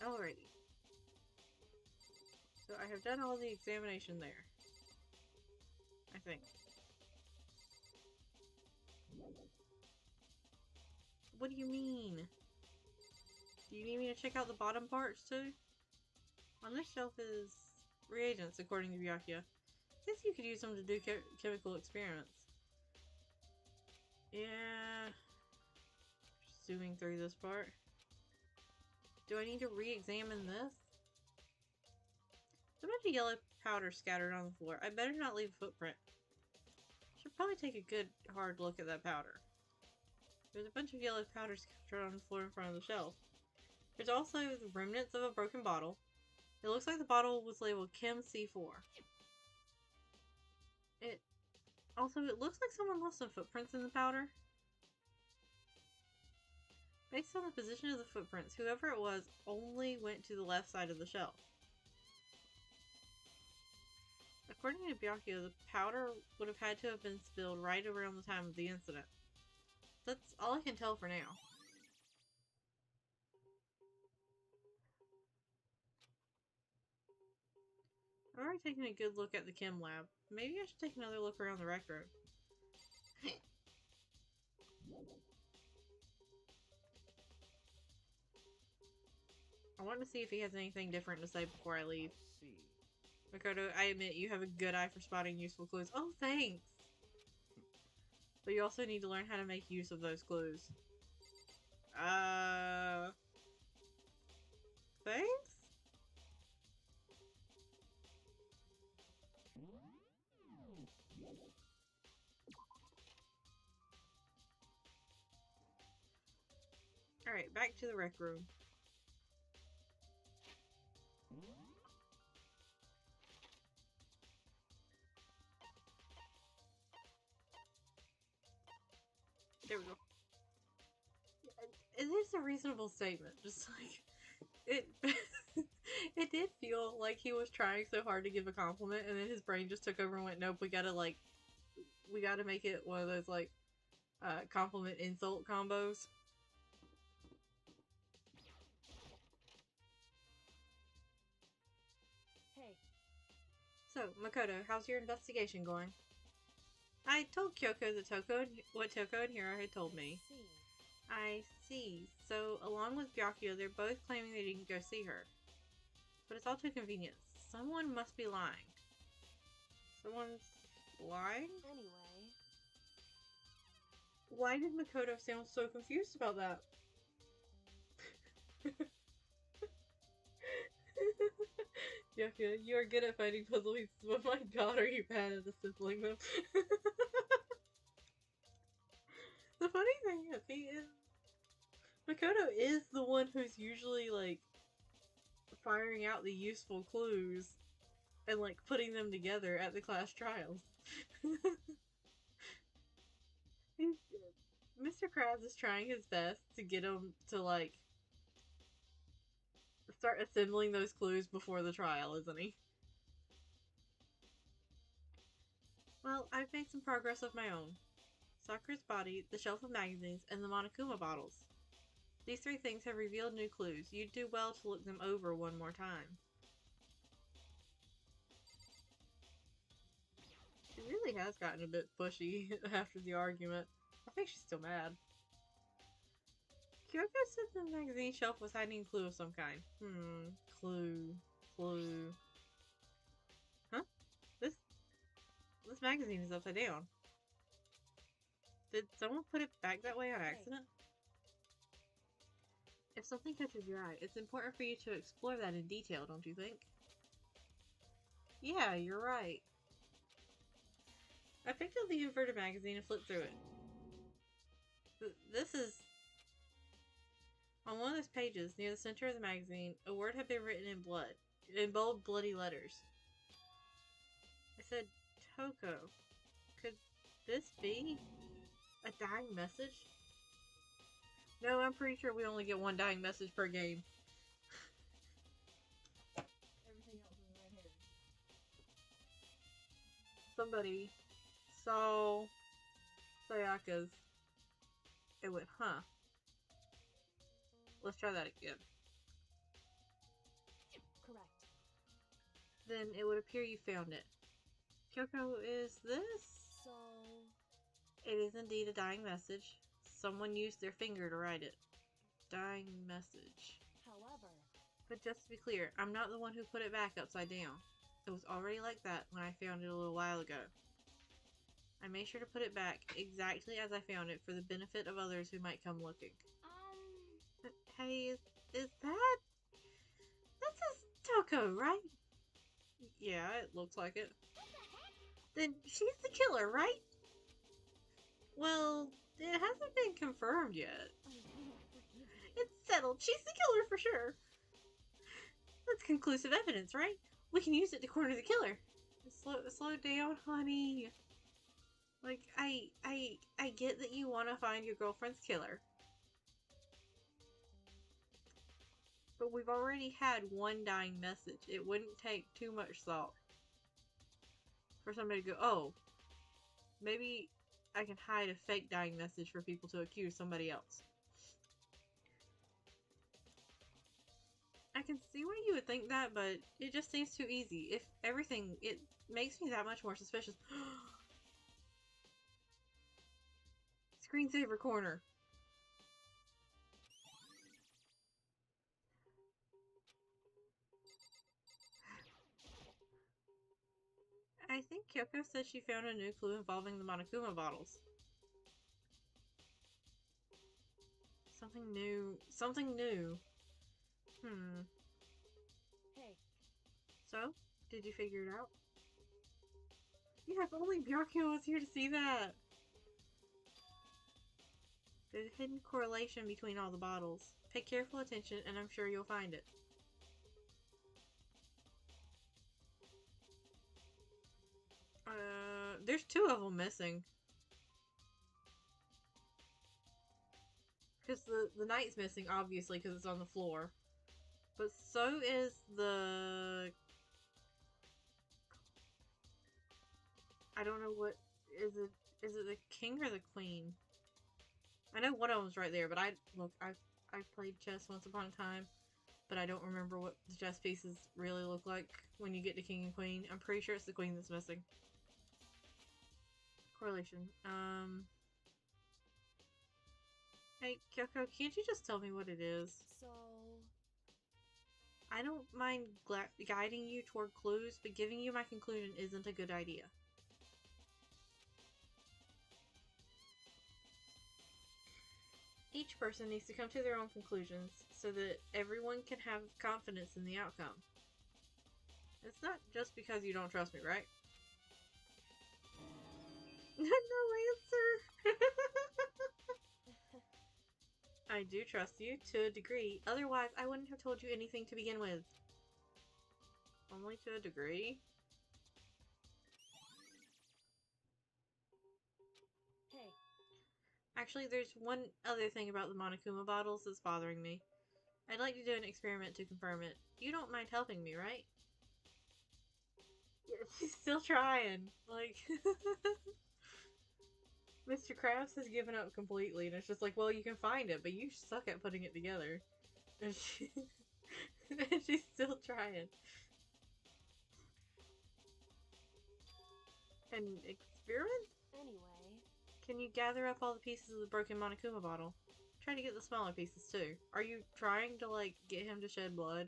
Alrighty. So I have done all the examination there. I think. What do you mean? Do you need me to check out the bottom parts too? On this shelf is reagents, according to Byakuya. Guess you could use them to do chemical experiments. Yeah. Zooming through this part. Do I need to re-examine this? There's a bunch of yellow powder scattered on the floor. I better not leave a footprint. Should probably take a good hard look at that powder. There's a bunch of yellow powder scattered on the floor in front of the shelf. There's also the remnants of a broken bottle. It looks like the bottle was labeled Chem C4. It looks like someone left some footprints in the powder. Based on the position of the footprints, whoever it was only went to the left side of the shelf. According to Byakuya, the powder would have had to have been spilled right around the time of the incident. That's all I can tell for now. I've already taken a good look at the chem lab. Maybe I should take another look around the rec room. I want to see if he has anything different to say before I leave. Makoto, I admit you have a good eye for spotting useful clues. Oh, thanks! But you also need to learn how to make use of those clues. Thanks? Alright, back to the rec room. There we go. It is a reasonable statement. Just like it, it did feel like he was trying so hard to give a compliment, and then his brain just took over and went, "Nope, we gotta make it one of those like compliment insult combos." Hey. So, Makoto, how's your investigation going? I told Kyoko what Toko and Hiro had told me. I see. So, along with Byakuya, they're both claiming they didn't go see her. But it's all too convenient. Someone must be lying. Someone's lying? Anyway, Why did Makoto sound so confused about that? Yucca, you are good at finding puzzle pieces, but my god, are you bad at assembling them? The funny thing is, Makoto is the one who's usually, like, firing out the useful clues and, like, putting them together at the class trials. Mr. Krabs is trying his best to get him to, like, start assembling those clues before the trial, isn't he? Well, I've made some progress of my own. Sakura's body, the shelf of magazines, and the Monokuma bottles. These 3 things have revealed new clues. You'd do well to look them over one more time. She really has gotten a bit pushy after the argument. I think she's still mad. Kyoko said the magazine shelf was hiding a clue of some kind. Clue. Huh? This magazine is upside down. Did someone put it back that way on accident? If something catches your eye, it's important for you to explore that in detail, don't you think? Yeah, you're right. I picked up the inverted magazine and flipped through it. This is... On one of those pages, near the center of the magazine, a word had been written in blood. In bold, bloody letters. I said, Toko. Could this be a dying message? No, I'm pretty sure we only get one dying message per game. Everything else is red herring. Somebody saw Sayaka's. It went, huh. Let's try that again. correct. Then it would appear you found it. Kyoko, is this? So, It is indeed a dying message. Someone used their finger to write it. Dying message. however, But just to be clear, I'm not the one who put it back upside down. It was already like that when I found it a little while ago. I made sure to put it back exactly as I found it for the benefit of others who might come looking. But hey, is that... That's a Toko, right? Yeah, it looks like it. Then she's the killer, right? Well, it hasn't been confirmed yet. It's settled. She's the killer for sure. That's conclusive evidence, right? We can use it to corner the killer. Slow down, honey. Like, I get that you want to find your girlfriend's killer. But we've already had one dying message. It wouldn't take too much thought for somebody to go, oh, maybe I can hide a fake dying message for people to accuse somebody else. I can see why you would think that, but it just seems too easy. If everything, it makes me that much more suspicious. Screensaver corner. I think Kyoko said she found a new clue involving the Monokuma bottles. Something new. Something new. hey, So, did you figure it out? Yeah, if only Byakuya was here to see that! There's a hidden correlation between all the bottles. Pay careful attention and I'm sure you'll find it. There's 2 of them missing. Because the knight's missing, obviously, because it's on the floor. But so is the... I don't know what... Is it the king or the queen? I know one of them's right there, but I played chess once upon a time. But I don't remember what the chess pieces really look like when you get to king and queen. I'm pretty sure it's the queen that's missing. Correlation. Hey, Kyoko, can't you just tell me what it is? so, I don't mind guiding you toward clues, but giving you my conclusion isn't a good idea. Each person needs to come to their own conclusions so that everyone can have confidence in the outcome. It's not just because you don't trust me, right? No answer! I do trust you to a degree, otherwise I wouldn't have told you anything to begin with. Only to a degree? Hey, Actually, there's one other thing about the Monokuma bottles that's bothering me. I'd like to do an experiment to confirm it. You don't mind helping me, right? Yeah, she's still trying. Like, Mr. Krabs has given up completely, and it's just like, well, you can find it, but you suck at putting it together. And and she's still trying. An experiment? anyway, Can you gather up all the pieces of the broken Monokuma bottle? Try to get the smaller pieces too. Are you trying to, like, get him to shed blood?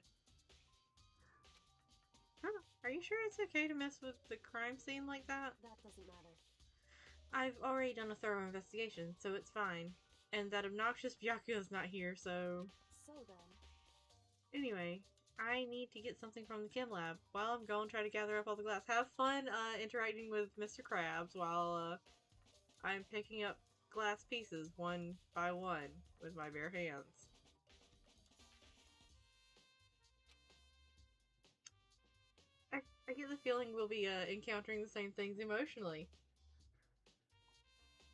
Huh. Are you sure it's okay to mess with the crime scene like that? that doesn't matter. I've already done a thorough investigation, so it's fine. And that obnoxious Byakuya's not here, so... So then, Anyway, I need to get something from the chem lab. While I'm going, try to gather up all the glass. Have fun interacting with Mr. Krabs while I'm picking up glass pieces one by one with my bare hands. I get the feeling we'll be encountering the same things emotionally.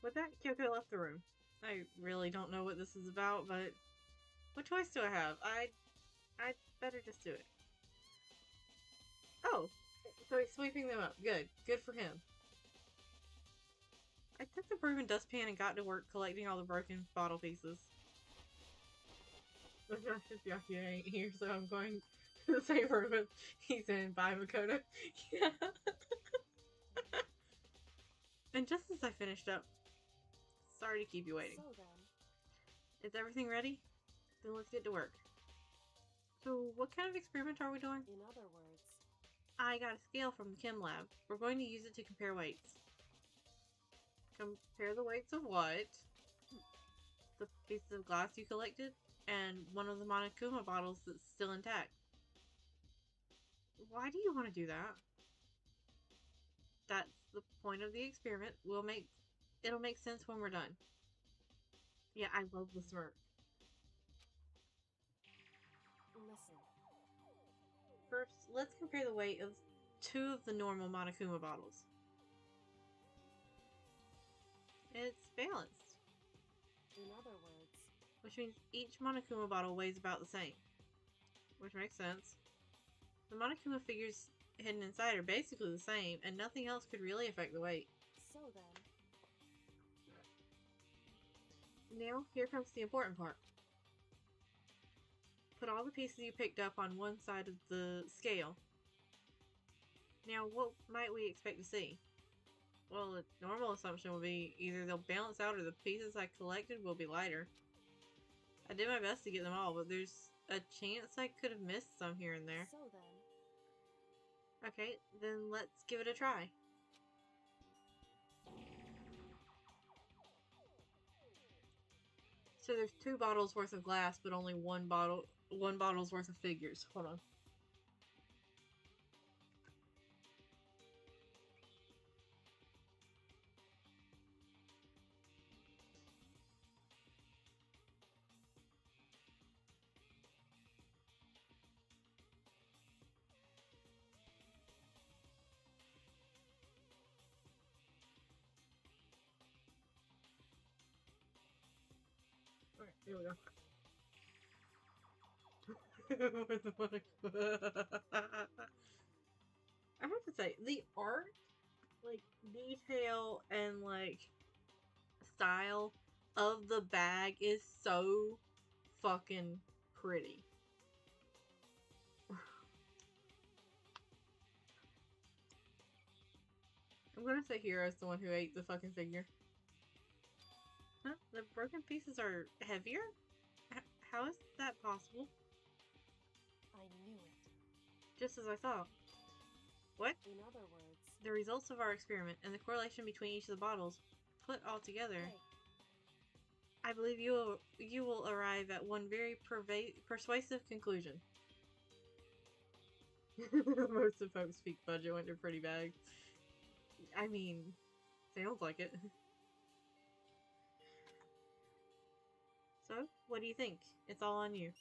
With that, Kyoko left the room. I really don't know what this is about, but what choice do I have? I'd better just do it. Oh, so he's sweeping them up. Good. Good for him. I took the broom and dustpan and got to work collecting all the broken bottle pieces. But Byakuya ain't here, so I'm going to the same room he's in. Bye, Makoto. Yeah. And just as I finished up, sorry to keep you waiting. so then, Is everything ready? Then let's get to work. So, what kind of experiment are we doing? in other words, I got a scale from the chem lab. We're going to use it to compare weights. Compare the weights of what? The pieces of glass you collected, and one of the Monokuma bottles that's still intact. Why do you want to do that? That's the point of the experiment. It'll make sense when we're done. Yeah, I love the smirk. listen, First, let's compare the weight of two of the normal Monokuma bottles. It's balanced, in other words, which means each Monokuma bottle weighs about the same. Which makes sense. The Monokuma figures hidden inside are basically the same, and nothing else could really affect the weight. so then, Now, here comes the important part. Put all the pieces you picked up on one side of the scale. Now, what might we expect to see? Well, a normal assumption will be either they'll balance out or the pieces I collected will be lighter. I did my best to get them all, but there's a chance I could have missed some here and there. so then, Okay, then let's give it a try. So there's 2 bottles worth of glass, but only one bottle's worth of figures. Hold on. Okay, here we go. I have to say, the art, like, detail and, like, style of the bag is so fucking pretty. I'm gonna say Hero's the one who ate the fucking figure. Huh? The broken pieces are heavier? How is that possible? I knew Just as I thought. What? In other words... The results of our experiment and the correlation between each of the bottles, put all together, Hey, I believe you will arrive at one very persuasive conclusion. Most of Hope's peak budget went to pretty bad. I mean, sounds like it. So, what do you think? It's all on you.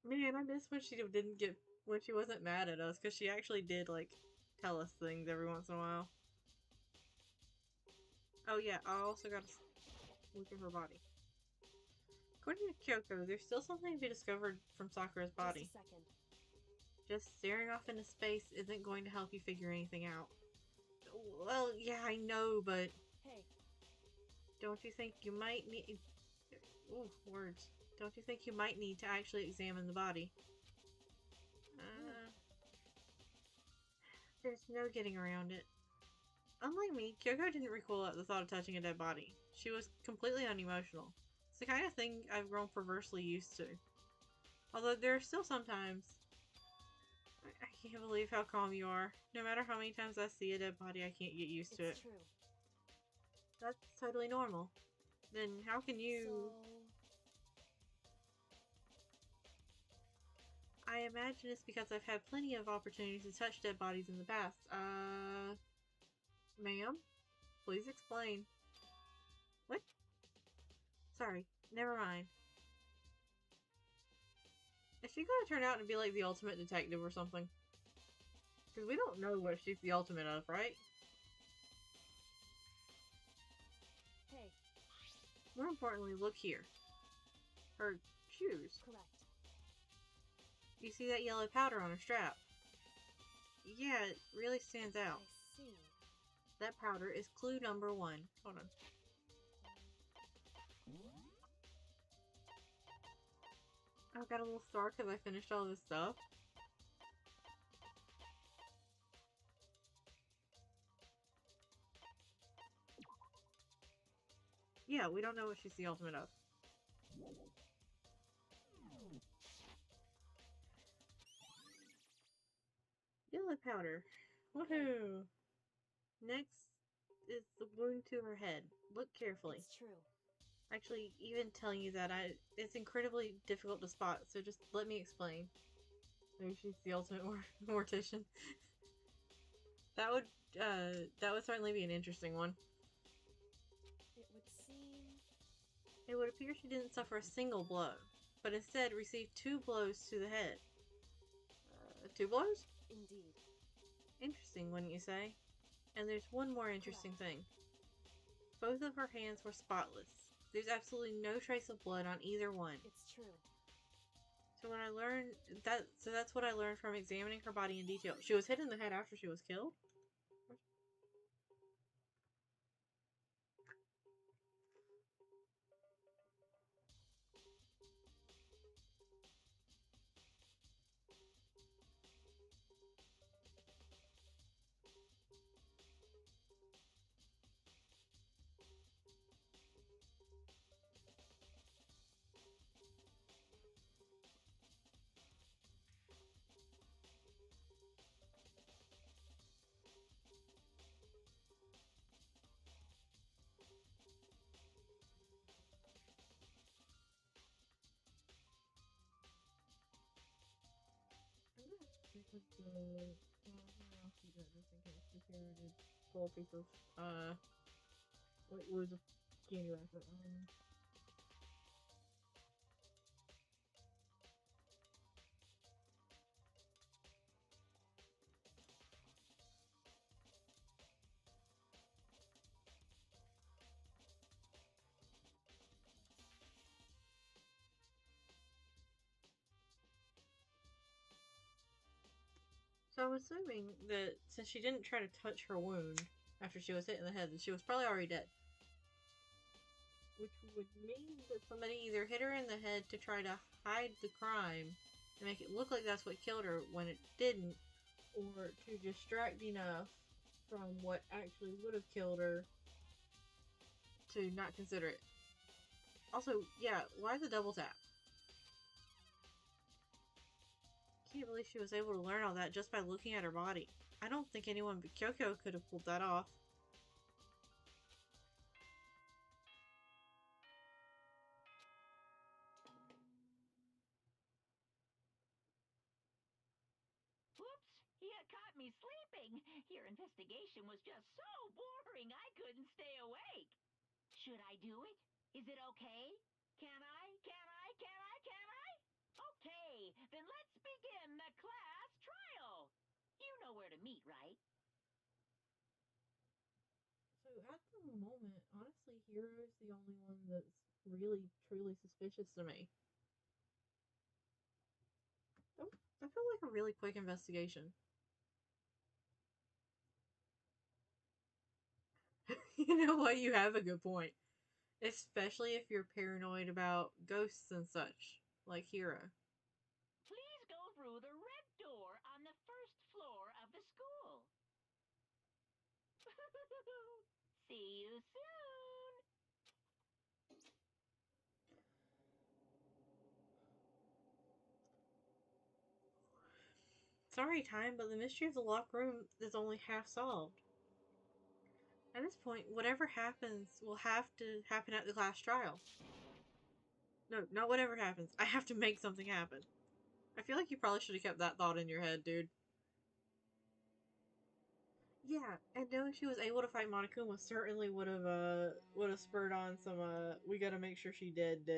Man, I miss when she didn't get when she wasn't mad at us, because she actually did like tell us things every once in a while. Oh yeah, I also got to look at her body. According to Kyoko, there's still something to be discovered from Sakura's body. just a second. Just staring off into space isn't going to help you figure anything out. Well, yeah, I know, but Hey, don't you think you might need... Ooh, words. Don't you think you might need to actually examine the body? There's no getting around it. Unlike me, Kyoko didn't recoil at the thought of touching a dead body. She was completely unemotional. It's the kind of thing I've grown perversely used to. Although there are still sometimes... I can't believe how calm you are. No matter how many times I see a dead body, I can't get used to it. it's true. That's totally normal. Then how can you... So... I imagine it's because I've had plenty of opportunities to touch dead bodies in the past. Ma'am? Please explain. What? Sorry, never mind. Is she gonna turn out to be like the ultimate detective or something? Because we don't know what she's the ultimate of, right? Hey, More importantly, look here. Her shoes. correct. You see that yellow powder on her strap? Yeah, it really stands out. I see. That powder is clue number 1. Hold on. I got a little star because I finished all this stuff. Yeah, we don't know what she's the ultimate of. Yellow powder. Woohoo! Next is the wound to her head. Look carefully. It's true. Actually, even telling you that, it's incredibly difficult to spot, so just let me explain. Maybe she's the ultimate mortician. That would certainly be an interesting one. It would seem... It would appear she didn't suffer a single blow, but instead received 2 blows to the head. 2 blows? Indeed. Interesting, wouldn't you say? And there's one more interesting thing. Both of her hands were spotless. There's absolutely no trace of blood on either one. It's true. So when I learned that, that's what I learned from examining her body in detail. She was hit in the head after she was killed? Pull a piece of what was a candy wrapper. So I'm assuming that since she didn't try to touch her wound after she was hit in the head, that she was probably already dead. Which would mean that somebody either hit her in the head to try to hide the crime and make it look like that's what killed her when it didn't, or to distract enough from what actually would have killed her to not consider it. Also, yeah, why the double tap? Can't believe she was able to learn all that just by looking at her body. I don't think anyone but Kyoko could have pulled that off. Whoops! You caught me sleeping. Your investigation was just so boring I couldn't stay awake. Should I do it? Is it okay? Can I? Can I? Can I? Can I? Okay, then let's begin the class trial. You know where to meet, right? So at the moment, honestly, Hero's the only one that's really, truly suspicious to me. Oh, that felt like a really quick investigation. You know what? You have a good point. Especially if you're paranoid about ghosts and such, like Hero. Please go through the red door on the first floor of the school. See you soon. Sorry, Time, but the mystery of the locked room is only half solved. At this point, whatever happens will have to happen at the class trial. No, not whatever happens. I have to make something happen. I feel like you probably should have kept that thought in your head, dude. Yeah, and knowing she was able to fight Monokuma certainly would have spurred on some we gotta make sure she did.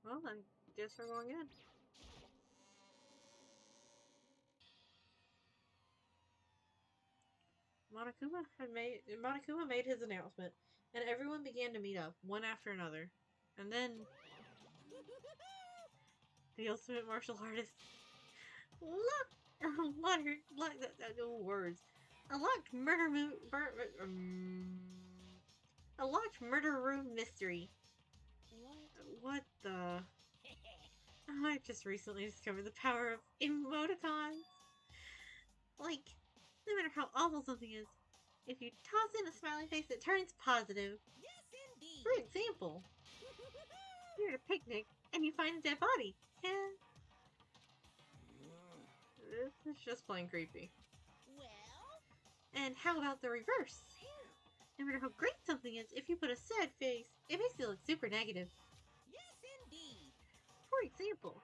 Well, I guess we're going in. Monokuma made his announcement, and everyone began to meet up, one after another. And then the ultimate martial artist. Look, words. A locked a locked murder room mystery. What the? I just recently discovered the power of emoticons. Like, no matter how awful something is, if you toss in a smiley face, it turns positive. Yes, indeed. For example, you're at a picnic and you find a dead body. And this is just plain creepy. Well? And how about the reverse? No matter how great something is, if you put a sad face, it makes it look super negative. Yes, indeed. For example,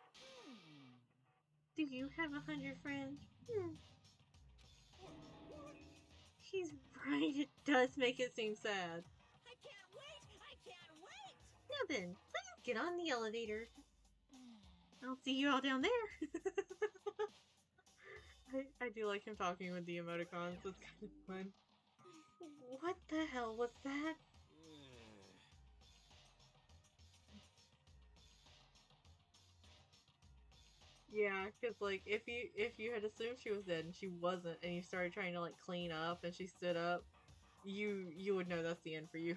do you have 100 friends? He's right, it does make it seem sad. I can't wait! I can't wait! Now then, please get on the elevator. I'll see you all down there. I do like him talking with the emoticons. It's kind of fun. What the hell was that? Yeah, because like if you had assumed she was dead and she wasn't, and you started trying to like clean up and she stood up, you would know that's the end for you.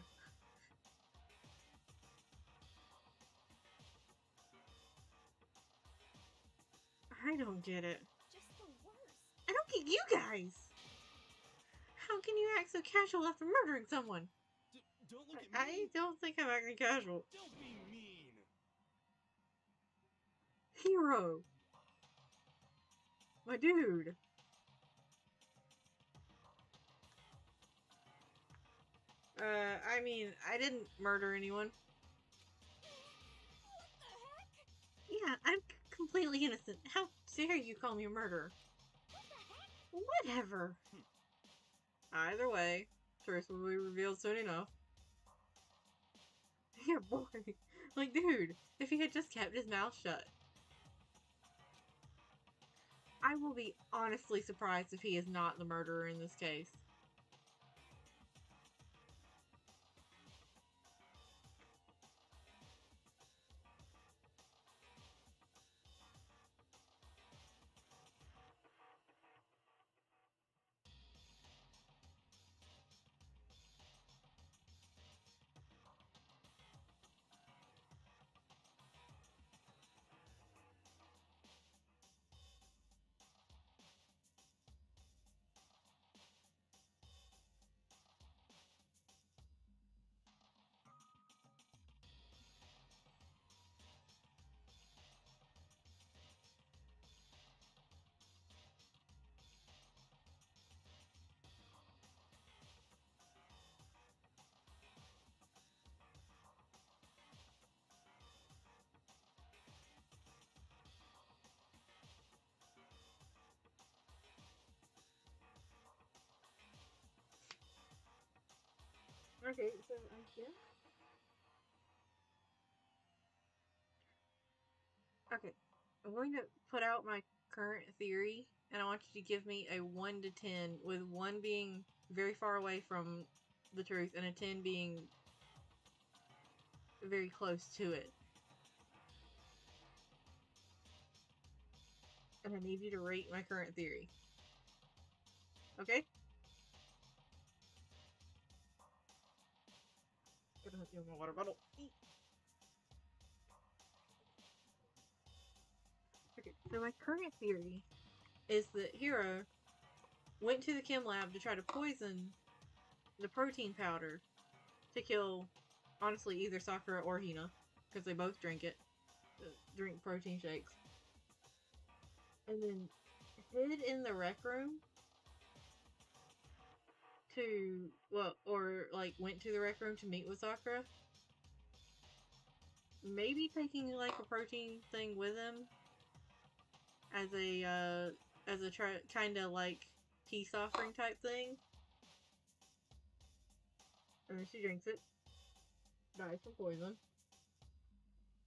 I don't get it. Just the worst. I don't get you guys. How can you act so casual after murdering someone? Don't look at me! I don't think I'm acting casual. Don't be mean! Hero! My dude! I mean, I didn't murder anyone. What the heck? Yeah, I'm completely innocent. How dare you call me a murderer? What the heck? Whatever. Either way, truth will be revealed soon enough. Yeah, boy. Like, dude, if he had just kept his mouth shut. I will be honestly surprised if he is not the murderer in this case. Okay, so I guess. Okay, I'm going to put out my current theory, and I want you to give me a 1 to 10, with 1 being very far away from the truth, and a 10 being very close to it. And I need you to rate my current theory. Okay? Gonna help you with my water bottle. Eat. Okay, so my current theory is that Hiro went to the chem lab to try to poison the protein powder to kill, honestly, either Sakura or Hina, because they both drink it. Drink protein shakes. And then hid in the rec room to, well, or like went to the rec room to meet with Sakura. Maybe taking like a protein thing with him as a kind of like peace offering type thing. And then she drinks it, dies from poison,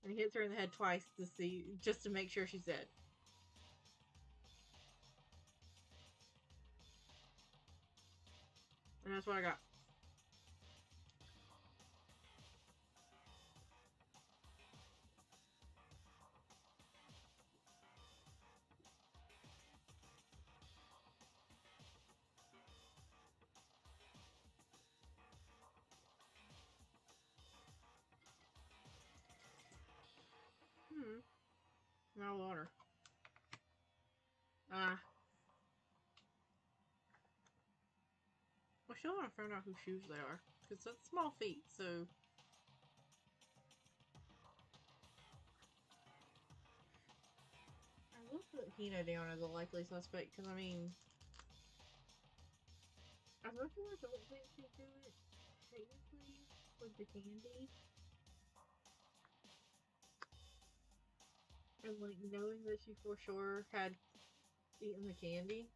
and he hits her in the head twice just to make sure she's dead. And that's what I got. No water. Ah. I still want to find out whose shoes they are. Because that's small feet, so... I will put Hina down as a likely suspect, because I mean... As much as I don't think she'd do it, technically, with the candy... And like, knowing that she for sure had eaten the candy,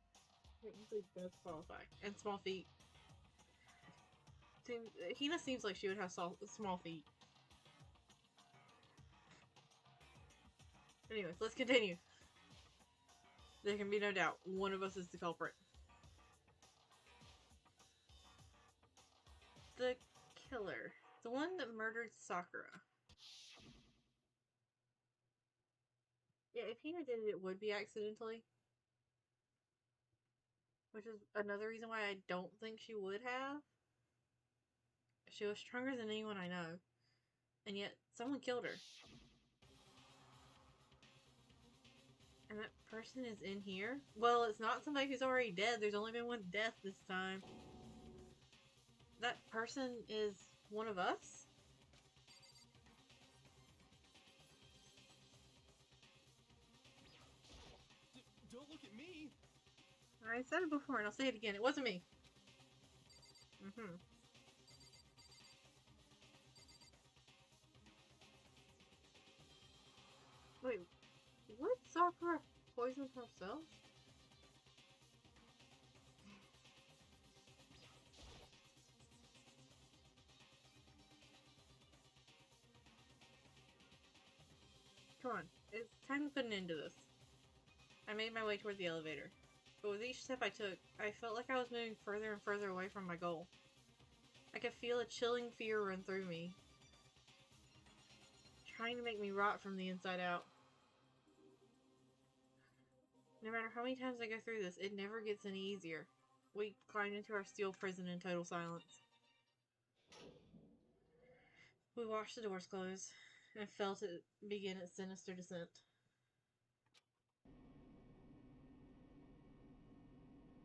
technically does qualify. And small feet. Hina seems like she would have small feet. Anyways, let's continue. There can be no doubt, one of us is the culprit. The killer. The one that murdered Sakura. Yeah, if Hina did it, it would be accidentally. Which is another reason why I don't think she would have. She was stronger than anyone I know. And yet, someone killed her. And that person is in here? Well, it's not somebody who's already dead. There's only been one death this time. That person is one of us? Don't look at me! I said it before and I'll say it again. It wasn't me. Wait, what? Sakura poisoned herself? Come on, it's time to put an end to this. I made my way toward the elevator. But with each step I took, I felt like I was moving further and further away from my goal. I could feel a chilling fear run through me, trying to make me rot from the inside out. No matter how many times I go through this, it never gets any easier. We climbed into our steel prison in total silence. We watched the doors close, and felt it begin its sinister descent.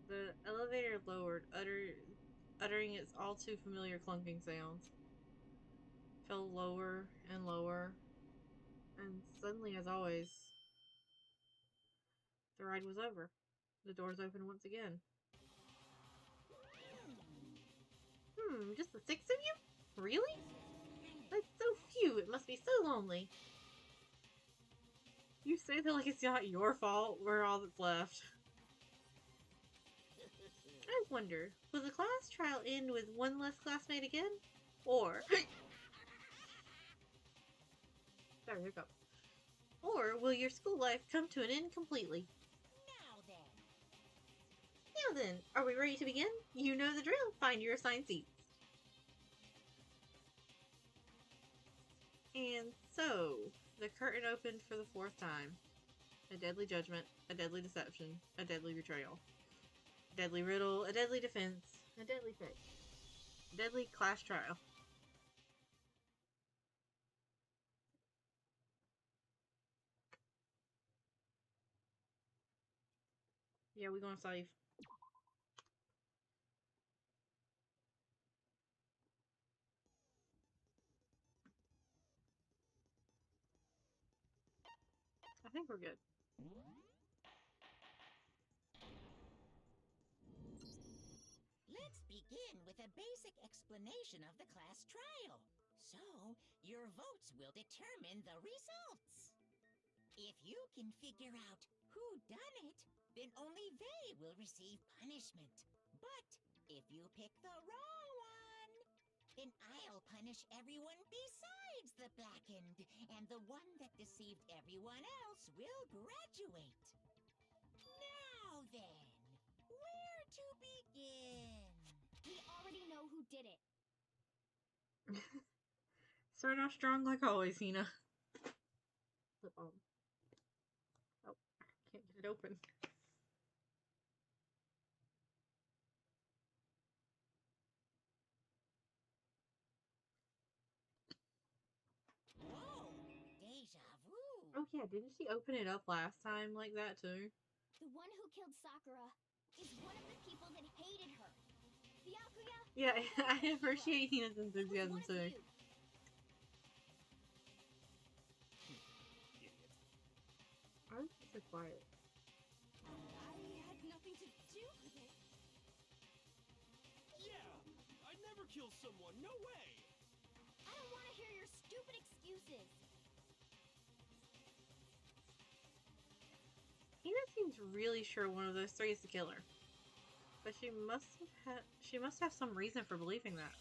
The elevator lowered, uttering its all too familiar clunking sounds. Fell lower and lower, and suddenly, as always, the ride was over. The doors opened once again. Just the 6 of you? Really? That's so few, it must be so lonely. You say that like it's not your fault, we're all that's left. I wonder, will the class trial end with one less classmate again? Or... Sorry, hiccup. Or will your school life come to an end completely? Now then, are we ready to begin? You know the drill. Find your assigned seats. And so, the curtain opened for the 4th time. A deadly judgment, a deadly deception, a deadly betrayal. A deadly riddle, a deadly defense, a deadly fate. A deadly class trial. Yeah, we're gonna save. I think we're good. Let's begin with a basic explanation of the class trial. So, your votes will determine the results. If you can figure out who done it, then only they will receive punishment. But if you pick the wrong one, then I'll punish everyone besides the blackened, and the one that deceived everyone else will graduate. Now then, where to begin? We already know who did it. Start off strong like always, Hina. Lip balm. Oh, can't get it open. Whoa, deja vu. Oh yeah, didn't she open it up last time like that too? The one who killed Sakura is one of the people that hated her. Byakuya? Yeah, I appreciate Hina's enthusiasm One of too. you. Why is it so quiet? I had nothing to do with it. Yeah! I'd never kill someone, no way! I don't want to hear your stupid excuses. Hina seems really sure one of those 3 is the killer. But she must have some reason for believing that.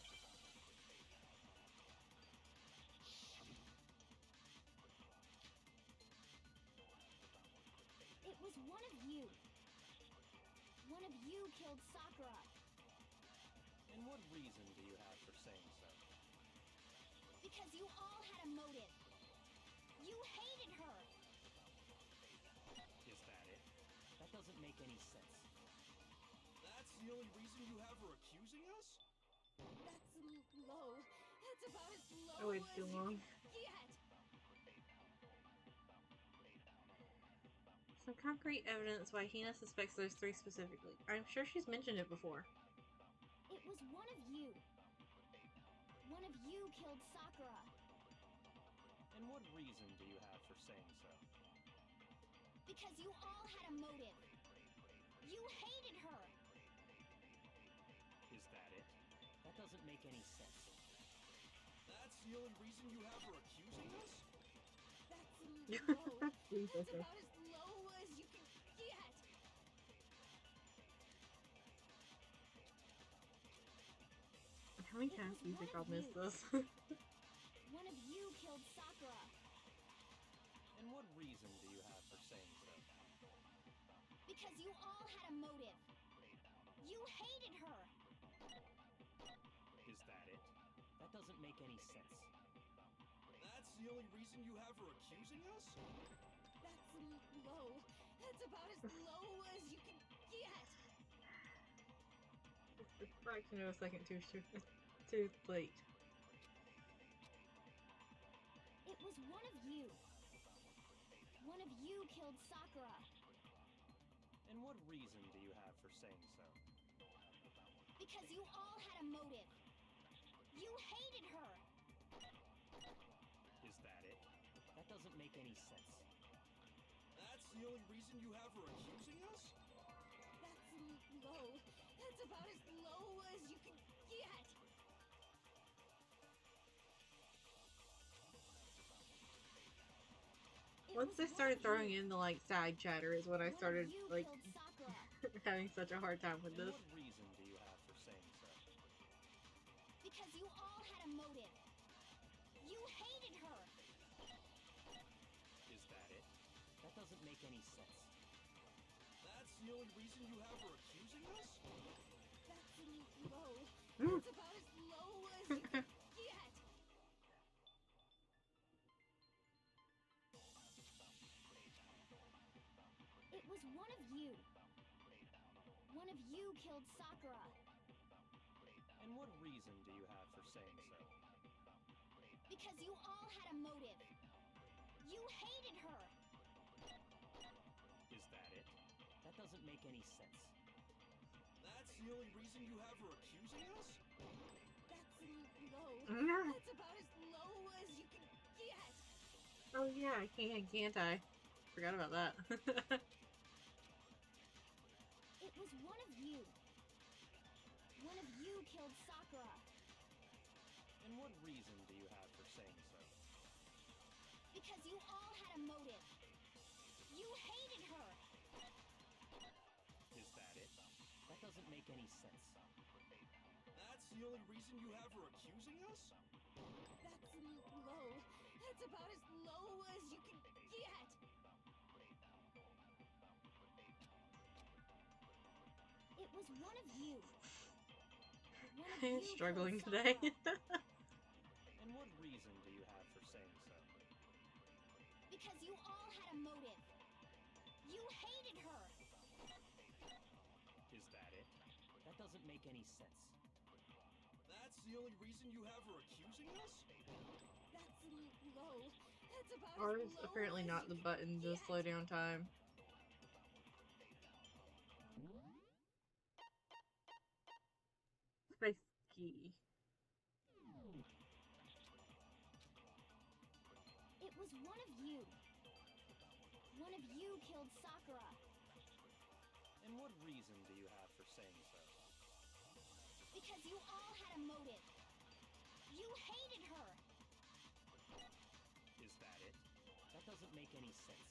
It was one of you. One of you killed Sakura. And what reason do you have for saying so? Because you all had a motive. You hated her. Is that it? That doesn't make any sense. That's the only reason you have her accusing us? That's low. That's about as low Oh, it's as too you long. can get. Some concrete evidence why Hina suspects those 3 specifically. I'm sure she's mentioned it before. It was one of you. One of you killed Sakura. And what reason do you have for saying so? Because you all had a motive. You hated her. Is that it? That doesn't make any sense. That's the only reason you have her accusing us? That's low. Please, That's okay. about as low as you can get. How many It times was do you think one I'll of miss you. this? One of you killed Sakura. And what reason do you have for saying so? Because you all had a motive. You hated her. Is that it? That doesn't make any sense. That's the only reason you have her accusing us? That's low. That's about as low as you can get. It's a fraction of a second too late. It was one of you. One of you killed Sakura. And what reason do you have for saying so? Because you all had a motive. You hated her. Is that it? That doesn't make any sense. That's the only reason you have her accusing us? That's low. That's about as low as you can get. It Once was they one started of throwing you. in the like side chatter is when I One of started you like killed Sakura. having such a hard time with And this. what reason had a motive. You hated her. Is that it? That doesn't make any sense. That's the only reason you have her accusing us? That's low. Mm. That's about as low as you can get. It was one of you. One of you killed Sakura. And what reason do you have for saying so? Because you all had a motive. You hated her. Is that it? That doesn't make any sense. That's the only reason you have her accusing us? That's low. Mm. That's about as low as you can get. Oh yeah, I can't I? Forgot about that. It was one of you. One of you killed Sakura. And what reason do you have for saying so? Because you all had a motive. You hated her. Is that it? That doesn't make any sense. That's the only reason you have her accusing us? That's low. That's about as low as you can get. It was one of you. One of I'm you struggling killed today. Sakura. And what reason do you have for saying so? Because you all had a motive. You hated her. Is that it? That doesn't make any sense. That's the only reason you have her accusing us? That's low. That's about Or as is low apparently as not you the can button to get. slow down time. Space key. It was one of you. One of you killed Sakura. And what reason do you have for saying so? Because you all had a motive. You hated her. Is that it? That doesn't make any sense.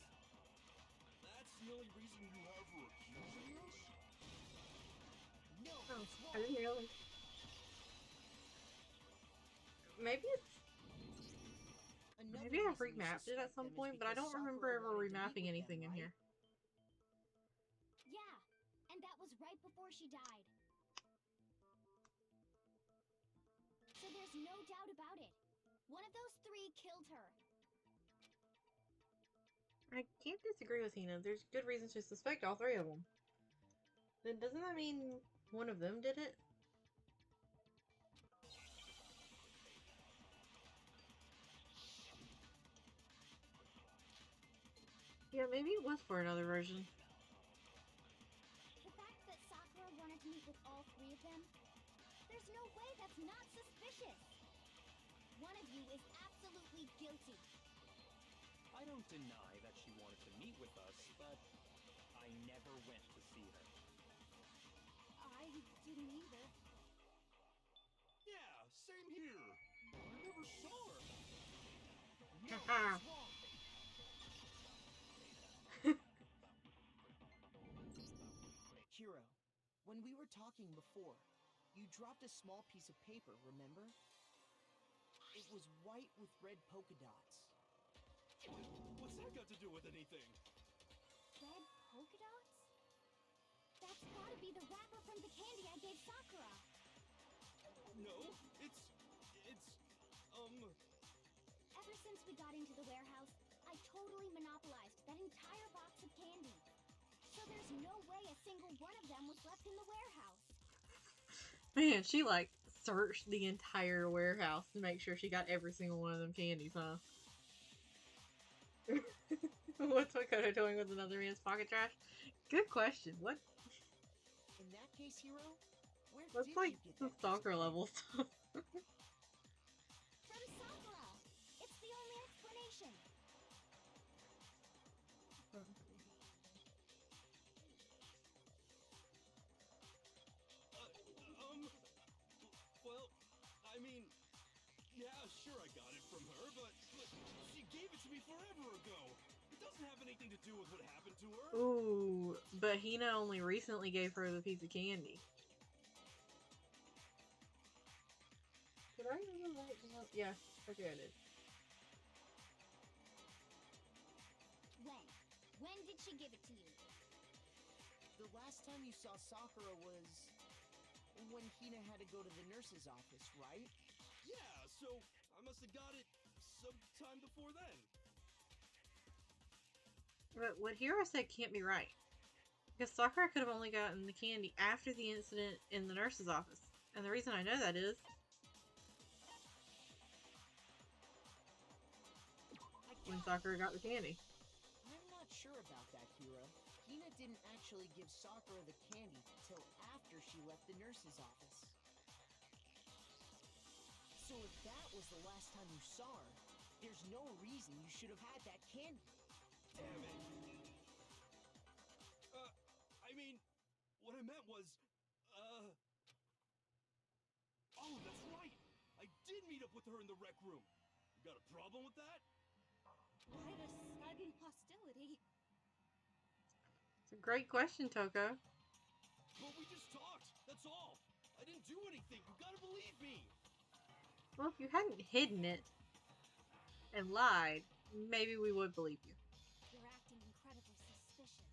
That's the only reason you have her accusing us? No, Oh, it's I didn't wrong. really. Maybe it's Another maybe I've reason you remapped it at suspect some them is point, but I because don't Sakura remember ever wanted to meet remapping with anything them, in right? here. Yeah, and that was right before she died. So there's no doubt about it. One of those three killed her. I can't disagree with Hina. There's good reasons to suspect all three of them. Then doesn't that mean one of them did it? Yeah, maybe it was for another version. The fact that Sakura wanted to meet with all three of them, there's no way that's not suspicious. One of you is absolutely guilty. I don't deny that she wanted to meet with us, but I never went to see her. I didn't either. Yeah, same here. I never saw her. No, it's wrong. Hiro, when we were talking before, you dropped a small piece of paper, remember? It was white with red polka dots. What's that got to do with anything? Red polka dots? That's gotta be the wrapper from the candy I gave Sakura. No, it's Ever since we got into the warehouse, I totally monopolized that entire box of candy. So there's no way a single one of them was left in the warehouse. Man, she like searched the entire warehouse to make sure she got every single one of them candies, huh? What's Makoto doing with another man's pocket trash? Good question. What? In that case, Hiro, where That's did like you get the that piece of stalker paper? level stuff. From Sakura! It's the only explanation. well, I mean, yeah, sure I got it from her, but she gave it to me forever ago. It doesn't have anything to do with what happened to her. Ooh, but Hina only recently gave her the piece of candy. Could I remember right now? Yeah, okay, I did. When did she give it to you? The last time you saw Sakura was when Hina had to go to the nurse's office, right? Yeah, so I must have got it sometime before then. But what Hiro said can't be right. Because Sakura could have only gotten the candy after the incident in the nurse's office. And the reason I know that is when Sakura got the candy. I'm not sure about that, Hiro. Hina didn't actually give Sakura the candy till after she left the nurse's office. So if that was the last time you saw her, there's no reason you should have had that candy. Damn it. I mean, what I meant was, oh, that's right. I did meet up with her in the rec room. You got a problem with that? Why the sudden hostility? It's a great question, Toko. Well, we just talked. That's all. I didn't do anything. You gotta believe me. Well, if you hadn't hidden it and lied, maybe we would believe you. You're acting incredibly suspicious.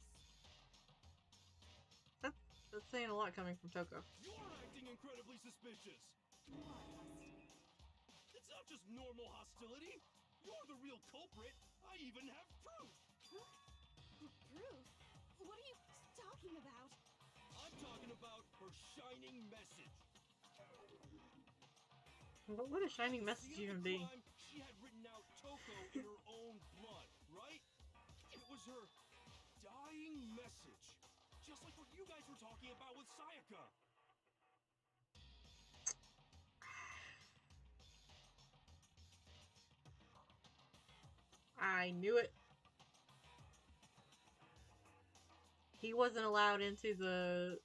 That's saying a lot coming from Toko. You're acting incredibly suspicious. You are hostile. It's not just normal hostility. You're the real culprit. I even have proof. Proof? What are you talking about? I'm talking about her shining message. What would a shining message See, at even the be? crime, she had written out Toko in her own blood, right? It was her dying message. Just like what you guys were talking about with Sayaka. I knew it. He wasn't allowed into the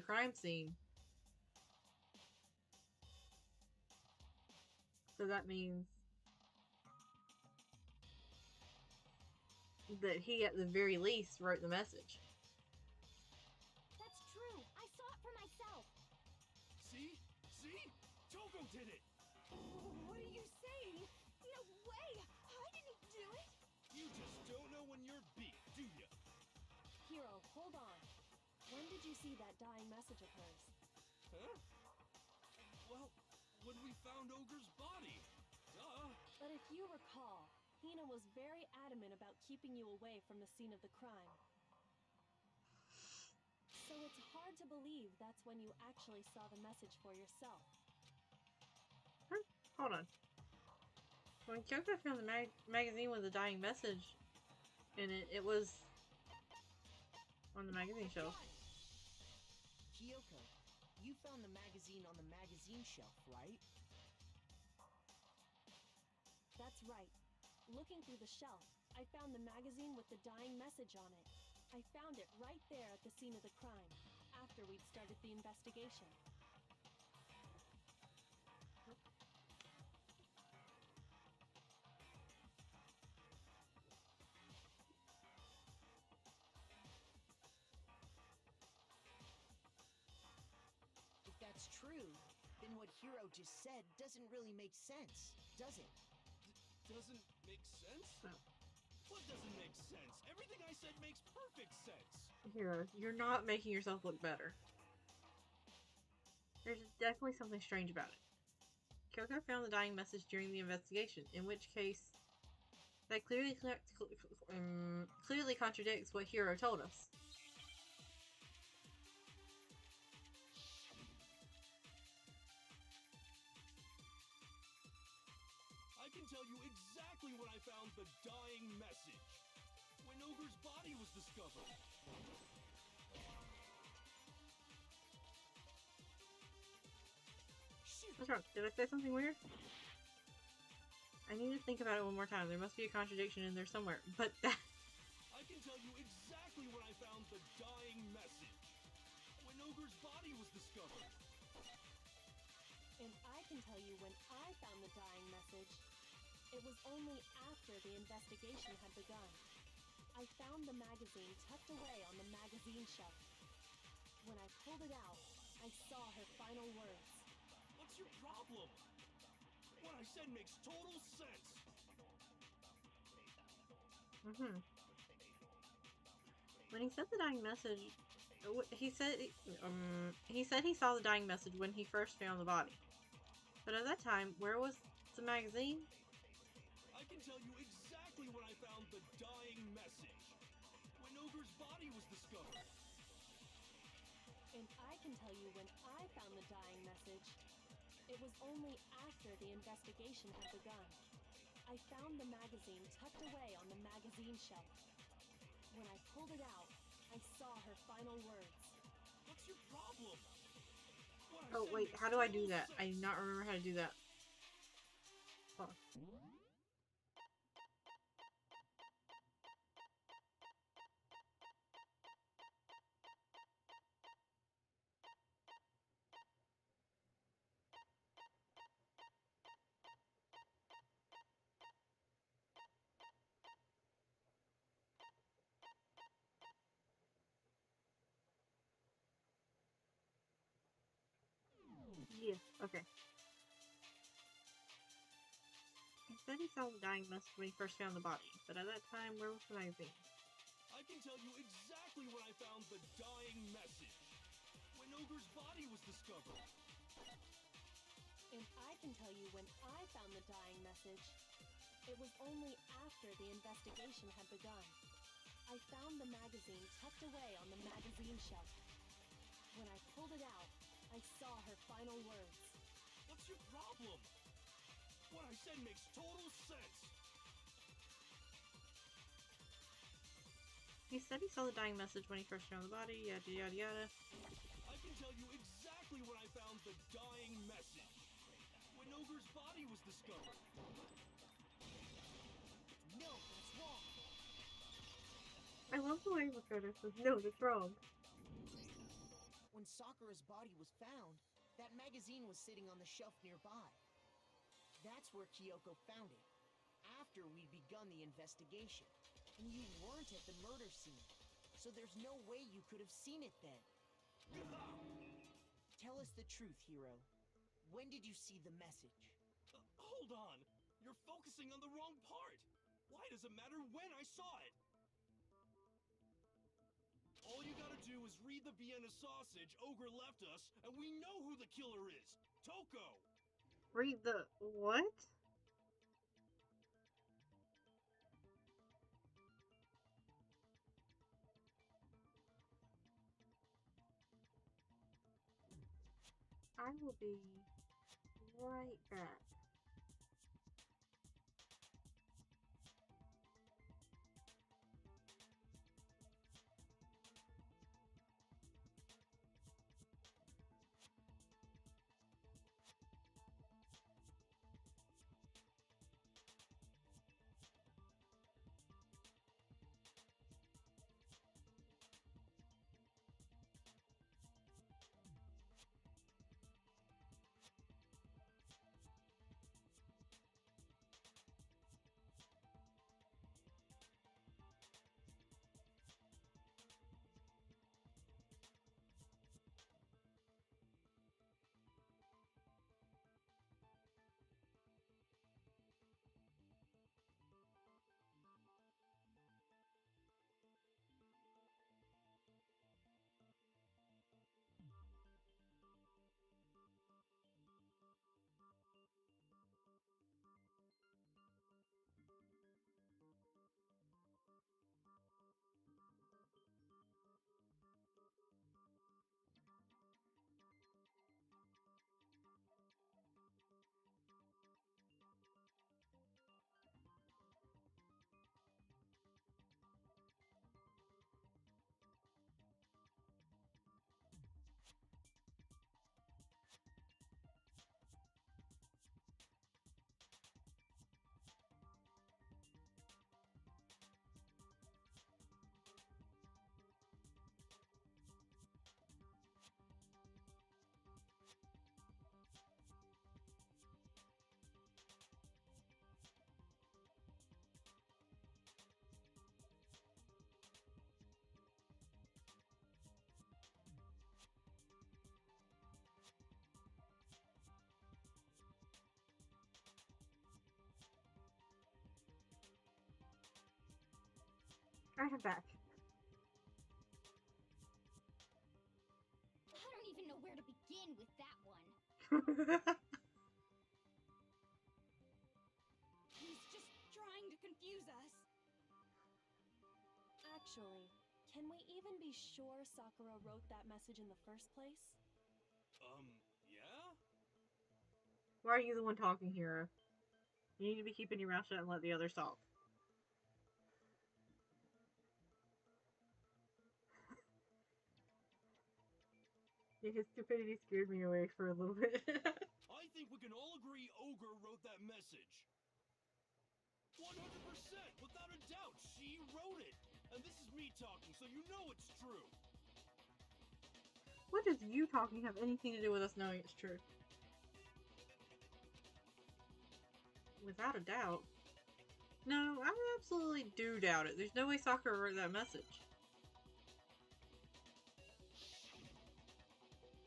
crime scene. So that means that he at the very least wrote the message. That's true. I saw it for myself. See? See? Toko did it. What are you saying? No way! I didn't do it! You just don't know when you're beat, do ya? Hiro, hold on. When did you see that dying message of hers? Huh? Well, when we found Ogre's body. Duh. But if you recall, Hina was very adamant about keeping you away from the scene of the crime. So it's hard to believe that's when you actually saw the message for yourself. Hold on. When Kyoko found the magazine with the dying message in it, it was on the magazine shelf. Kyoko, you found the magazine on the magazine shelf, right? That's right. Looking through the shelf, I found the magazine with the dying message on it. I found it right there at the scene of the crime, after we'd started the investigation. If that's true, then what Hiro just said doesn't really make sense, does it? Doesn't make sense? No. What doesn't make sense? Everything I said makes perfect sense. Hiro, you're not making yourself look better. There's definitely something strange about it. Kyoko found the dying message during the investigation, in which case that clearly contradicts what Hiro told us. I can tell you exactly when I found the dying message. When Ogre's body was discovered. What's wrong? Did I say something weird? I need to think about it one more time. There must be a contradiction in there somewhere. But that... I can tell you exactly when I found the dying message. When Ogre's body was discovered. And I can tell you when I found the dying message. It was only after the investigation had begun. I found the magazine tucked away on the magazine shelf. When I pulled it out, I saw her final words. What's your problem? I said makes total sense. When he said the dying message, he said he saw the dying message when he first found the body. But at that time, where was the magazine? I can tell you exactly when I found the dying message. When Ogre's body was discovered. And I can tell you when I found the dying message. It was only after the investigation had begun. I found the magazine tucked away on the magazine shelf. When I pulled it out, I saw her final words. What's your problem? What I Oh said wait, makes how do I total do that? sense. I do not remember how to do that. Hold on. Yeah, okay. He said he saw the dying message when he first found the body, but at that time, where was the magazine? I can tell you exactly when I found the dying message. When Ogre's body was discovered. And I can tell you when I found the dying message. It was only after the investigation had begun. I found the magazine tucked away on the magazine shelf. When I pulled it out, I saw her final words. What's your problem? What I said makes total sense. He said he saw the dying message when he first found the body, yada yada yada. I can tell you exactly when I found the dying message. When Ogre's body was discovered. No, that's wrong. I love the way Makoto says, no, that's wrong. When Sakura's body was found, that magazine was sitting on the shelf nearby. That's where Kyoko found it, after we'd begun the investigation. And you weren't at the murder scene, so there's no way you could have seen it then. Tell us the truth, Hiro. When did you see the message? Hold on. You're focusing on the wrong part. Why does it matter when I saw it? All you gotta do is read the Vienna sausage Ogre left us, and we know who the killer is. Toko! Read the what? I will be right back. Alright, I'm back. I don't even know where to begin with that one. He's just trying to confuse us. Actually, can we even be sure Sakura wrote that message in the first place? Yeah? Why are you the one talking, Hero? You need to be keeping your mouth shut and let the others talk. Yeah, his stupidity scared me away for a little bit. I think we can all agree Ogre wrote that message. 100%, without a doubt, she wrote it. And this is me talking, so you know it's true. What does you talking have anything to do with us knowing it's true? Without a doubt. No, I absolutely do doubt it. There's no way Sakura wrote that message.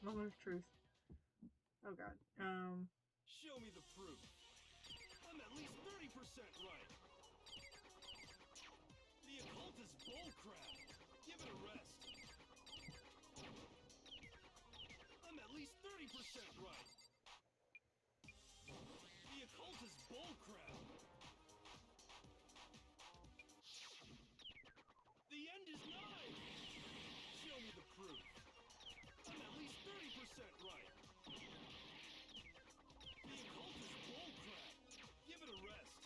Moment of truth. Oh god. Show me the proof. I'm at least 30% right. The occult is bullcrap. Give it a rest. I'm at least 30% right. The occult is bullcrap. The end is nigh. Show me the proof. I'm at least 30% right. The occult is bullcrap. Give it a rest.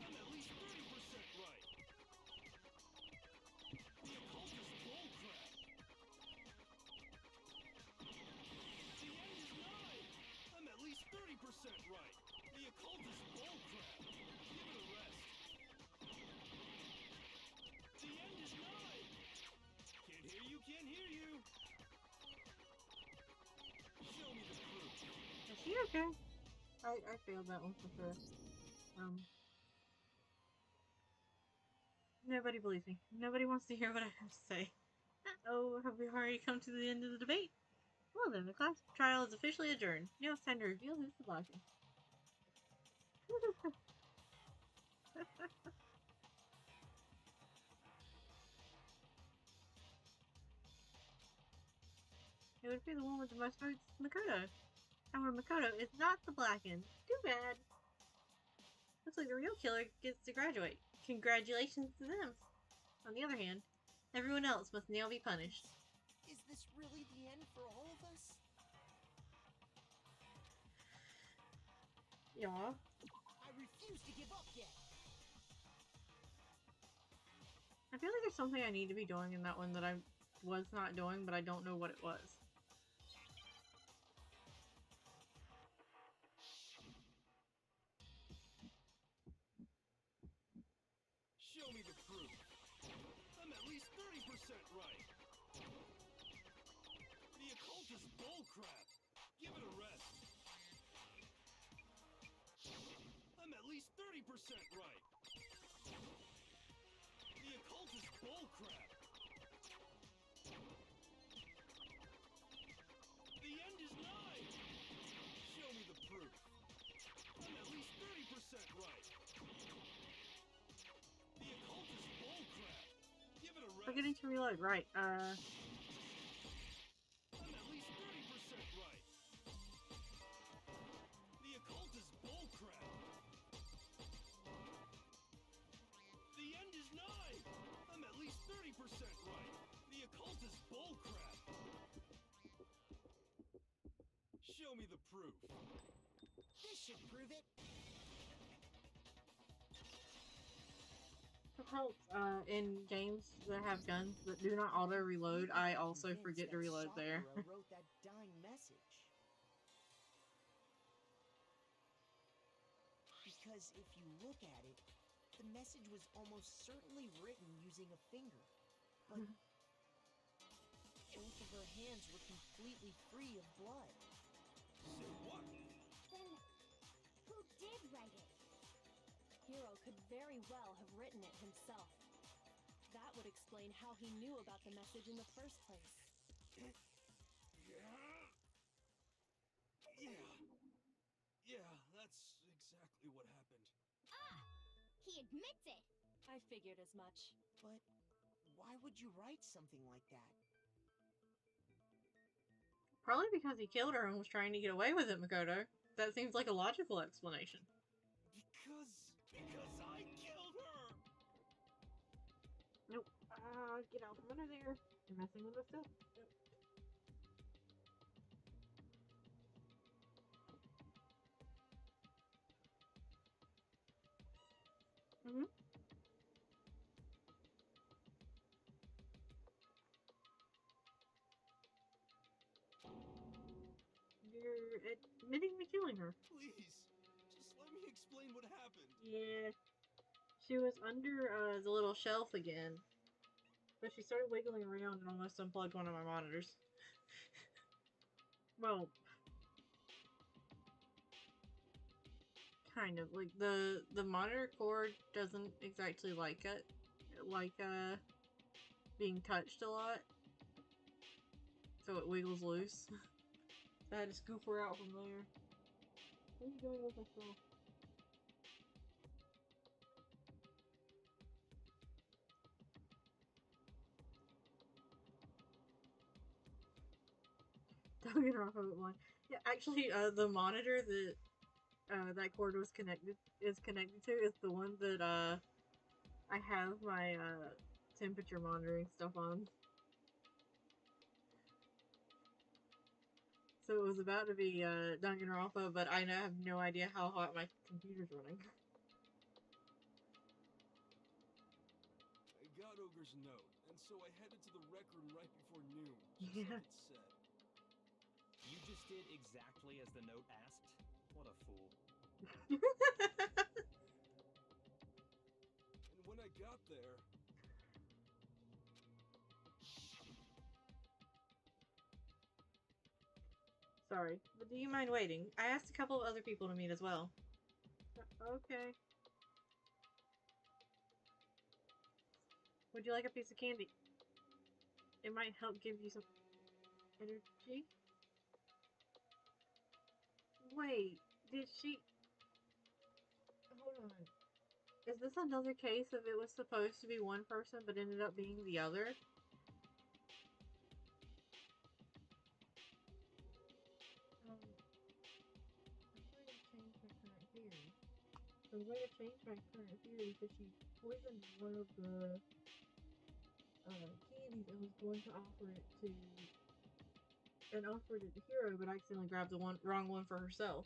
I'm at least 30% right. The occult is bullcrap. The end is nigh. I'm at least 30% right. The occult is bullcrap. Give it a rest. The end is nigh. Can't hear you, can't hear you. Show me the proof. Is she okay? I failed that one for sure. Nobody believes me. Nobody wants to hear what I have to say. Oh, have we already come to the end of the debate? Well then, the class trial is officially adjourned. Now it's time to reveal who's the blacken. It would be the one with the most votes, Makoto. However, Makoto is not the blacken. Too bad. Looks like the real killer gets to graduate. Congratulations to them. On the other hand, everyone else must now be punished. Is this really the end for all of us? Yeah. I refuse to give up yet. I feel like there's something I need to be doing in that one that I was not doing, but I don't know what it was. Show me the proof. I'm at least 30% right. The occult is bullcrap. Give it a rest. I'm at least 30% right. The occult is bullcrap. The end is nigh. Show me the proof. I'm at least 30% right. The occult is bullcrap. Give it a rest. Forgetting to reload, right, I'm at least 30% right. The occult is bullcrap. The end is nigh. I'm at least 30% right. The occult is bullcrap. Show me the proof. This should prove it. it helps, in games that have guns that do not auto-reload, I also forget to reload there. Sakura wrote that dying message. Because if you look at it, the message was almost certainly written using a finger. But both of her hands were completely free of blood. Say what? Then, who did write it? Hiro could very well have written it himself. That would explain how he knew about the message in the first place. Yeah. Yeah, that's exactly what happened. Ah! He admits it. I figured as much. But why would you write something like that? Probably because he killed her and was trying to get away with it, Makoto. That seems like a logical explanation. Because I killed her! Nope. Get out from under there. You're messing with my stuff. Nope. Mm-hmm. You're admitting to killing her. Please, just let me explain what happened. Yeah. She was under the little shelf again. But she started wiggling around and almost unplugged one of my monitors. Well, kind of. Like, the monitor cord doesn't exactly like it. Like, being touched a lot. So it wiggles loose. I had to scoop her out from there. What are you doing with my stuff? Danganronpa one. Yeah, actually, the monitor that that cord was connected to is the one that I have my temperature monitoring stuff on. So it was about to be Danganronpa, but I now have no idea how hot my computer's running. I got Ogre's note, and so I headed to the rec room right before noon, just Yeah. like it said. You just did exactly as the note asked? What a fool. And when I got there, Sorry, but do you mind waiting? I asked a couple of other people to meet as well. Okay. Would you like a piece of candy? It might help give you some energy. Wait, did she... Hold on. Is this another case of it was supposed to be one person but ended up being the other? I'm going to change my current theory. I'm going to change my current theory because she poisoned one of the candies and was going to offer it to... and offered it to Hero, but accidentally grabbed the wrong one for herself.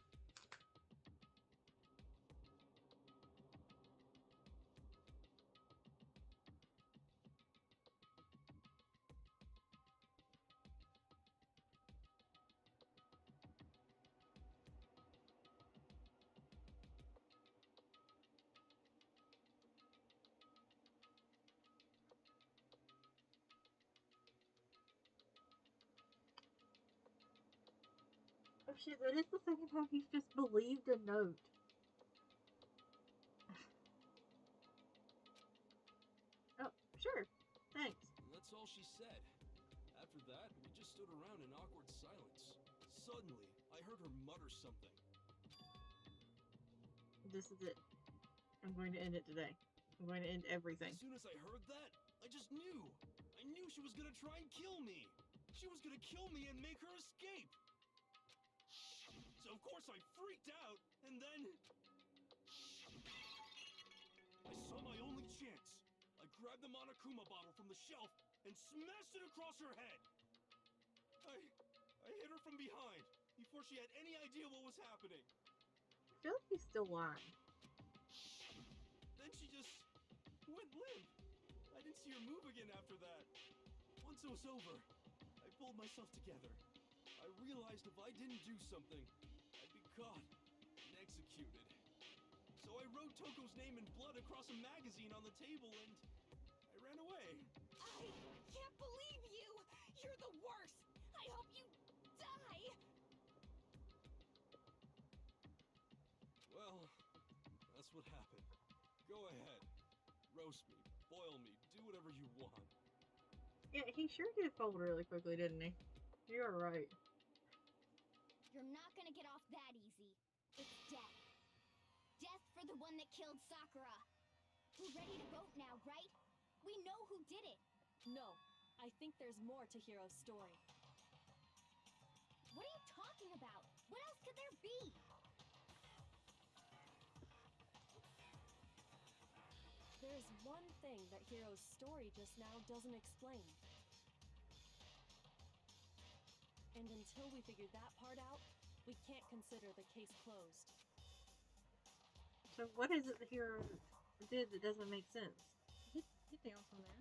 Oh shit, that is the second time he's just believed a note. Oh, sure. Thanks. and that's all she said. After that, we just stood around in awkward silence. Suddenly, I heard her mutter something. This is it. I'm going to end it today. I'm going to end everything. As soon as I heard that, I just knew. I knew she was gonna try and kill me. She was gonna kill me and make her escape. So of course I freaked out, and then... I saw my only chance. I grabbed the Monokuma bottle from the shelf and smashed it across her head. I hit her from behind before she had any idea what was happening. I feel like he's still lying. Then she just went limp. I didn't see her move again after that. Once it was over, I pulled myself together. I realized if I didn't do something, I'd be caught and executed. So I wrote Toko's name in blood across a magazine on the table and I ran away. I can't believe you! You're the worst! I hope you die! Well, that's what happened. Go ahead. Roast me, boil me, do whatever you want. Yeah, he sure did fold really quickly, didn't he? You are right. You're not gonna get off that easy. It's death. Death for the one that killed Sakura. We're ready to vote now, right? We know who did it. No, I think there's more to Hiro's story. What are you talking about? What else could there be? There's one thing that Hiro's story just now doesn't explain. And until we figure that part out, we can't consider the case closed. So what is it the hero did that doesn't make sense? Get down from there.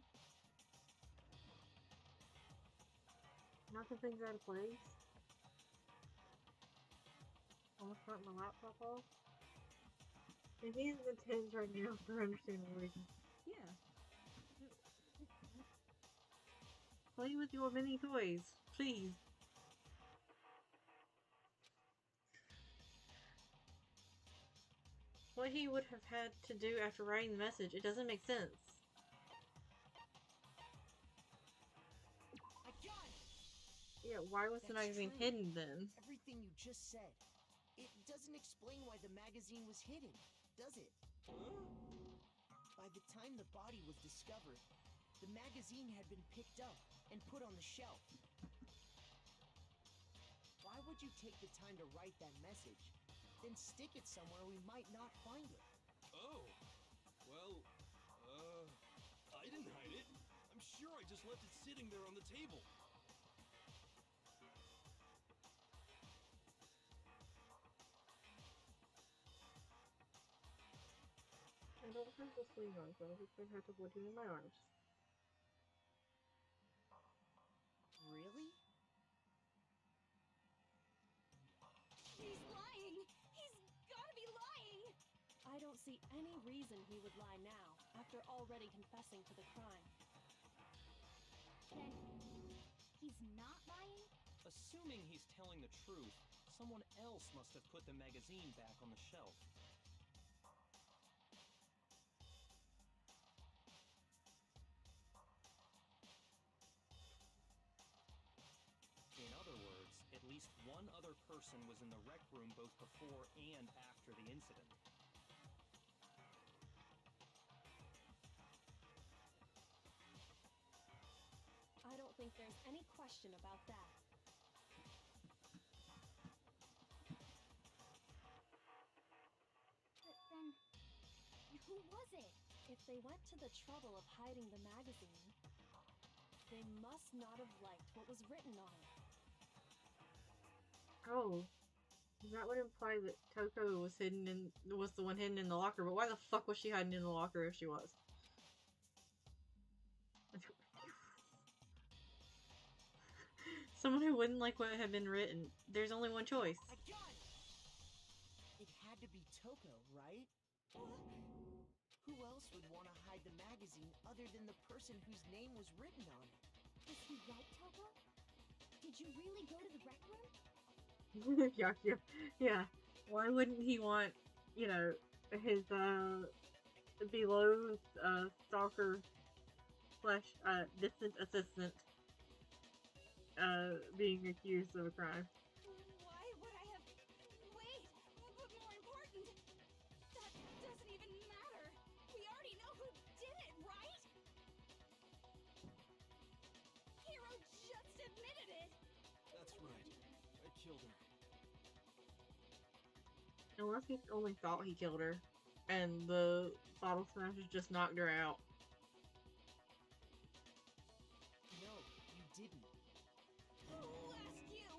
Knocking things out of place. Almost knocked my laptop off. If he's intense right now for understandable reasons. Yeah. Play with your mini toys, please. What he would have had to do after writing the message, it doesn't make sense. I got it! Yeah, why was the That's magazine true. hidden then? Everything you just said. It doesn't explain why the magazine was hidden, does it? By the time the body was discovered, the magazine had been picked up and put on the shelf. Why would you take the time to write that message, then stick it somewhere we might not find it? Oh. Well, I didn't hide it. I'm sure I just left it sitting there on the table. I don't have the sleeve on, so I'm just gonna have to put it in my arms. Really? He's lying! He's gotta be lying! I don't see any reason he would lie now, after already confessing to the crime. Then, he's not lying? Assuming he's telling the truth, someone else must have put the magazine back on the shelf. In other words, at least one other person was in the rec room both before and after the incident. I don't think there's any question about that. But then, who was it? If they went to the trouble of hiding the magazine, they must not have liked what was written on it. Oh. That would imply that Toko was the one hidden in the locker, but why the fuck was she hiding in the locker if she was? Someone who wouldn't like what had been written. There's only one choice. I got it! It had to be Toko, right? Who else would want to hide the magazine other than the person whose name was written on it? Was he right, Toko? Did you really go to the rec room? Yeah. Why wouldn't he want, his, below, stalker / distant assistant, being accused of a crime? Why would I have... Wait! But more important, that doesn't even matter! We already know who did it, right? Hiro just admitted it! That's right. I killed him. Unless he only thought he killed her, and the bottle smashers just knocked her out. No, you didn't. Who asked you?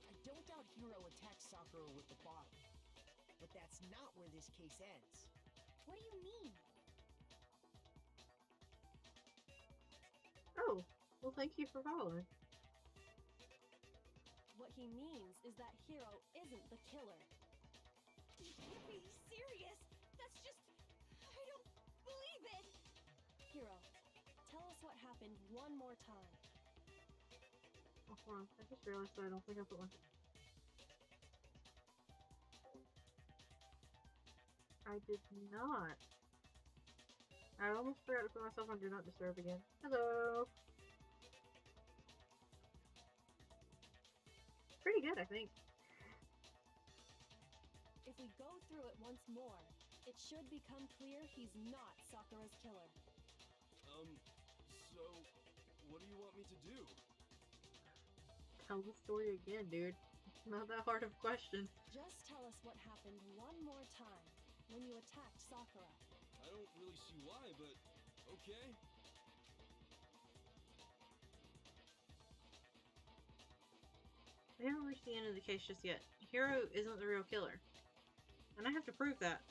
I don't doubt Hiro attacked Sakura with the bottle. But that's not where this case ends. What do you mean? Oh, well thank you for following. What he means is that Hiro isn't the killer. You can't be serious! That's just... I don't believe it! Hiro, tell us what happened one more time. Oh, hold on. I just realized that I don't think I put one. I did not. I almost forgot to put myself on Do Not Disturb again. Hello! Pretty good, I think. If we go through it once more, It should become clear he's not Sakura's killer. So, what do you want me to do? Tell the story again, dude. Not that hard of a question. Just tell us what happened one more time when you attacked Sakura. I don't really see why, but okay. I haven't reached the end of the case just yet. Hiro isn't the real killer. And I have to prove that.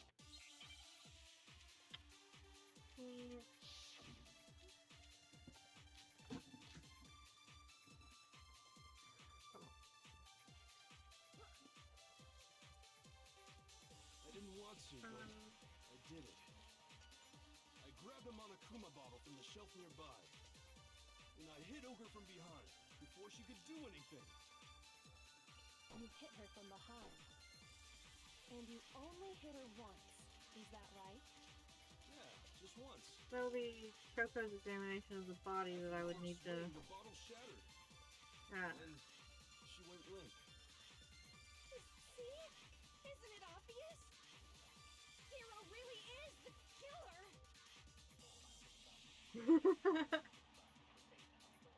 I didn't want to, but I did it. I grabbed a Monokuma bottle from the shelf nearby, and I hit Ogre from behind before she could do anything. You hit her from behind. And you only hit her once. Is that right? Yeah, just once. That'll be Coco's examination of the body that I would need to... The bottle shattered, and she went limp. See? Isn't it obvious? Hiro really is the killer!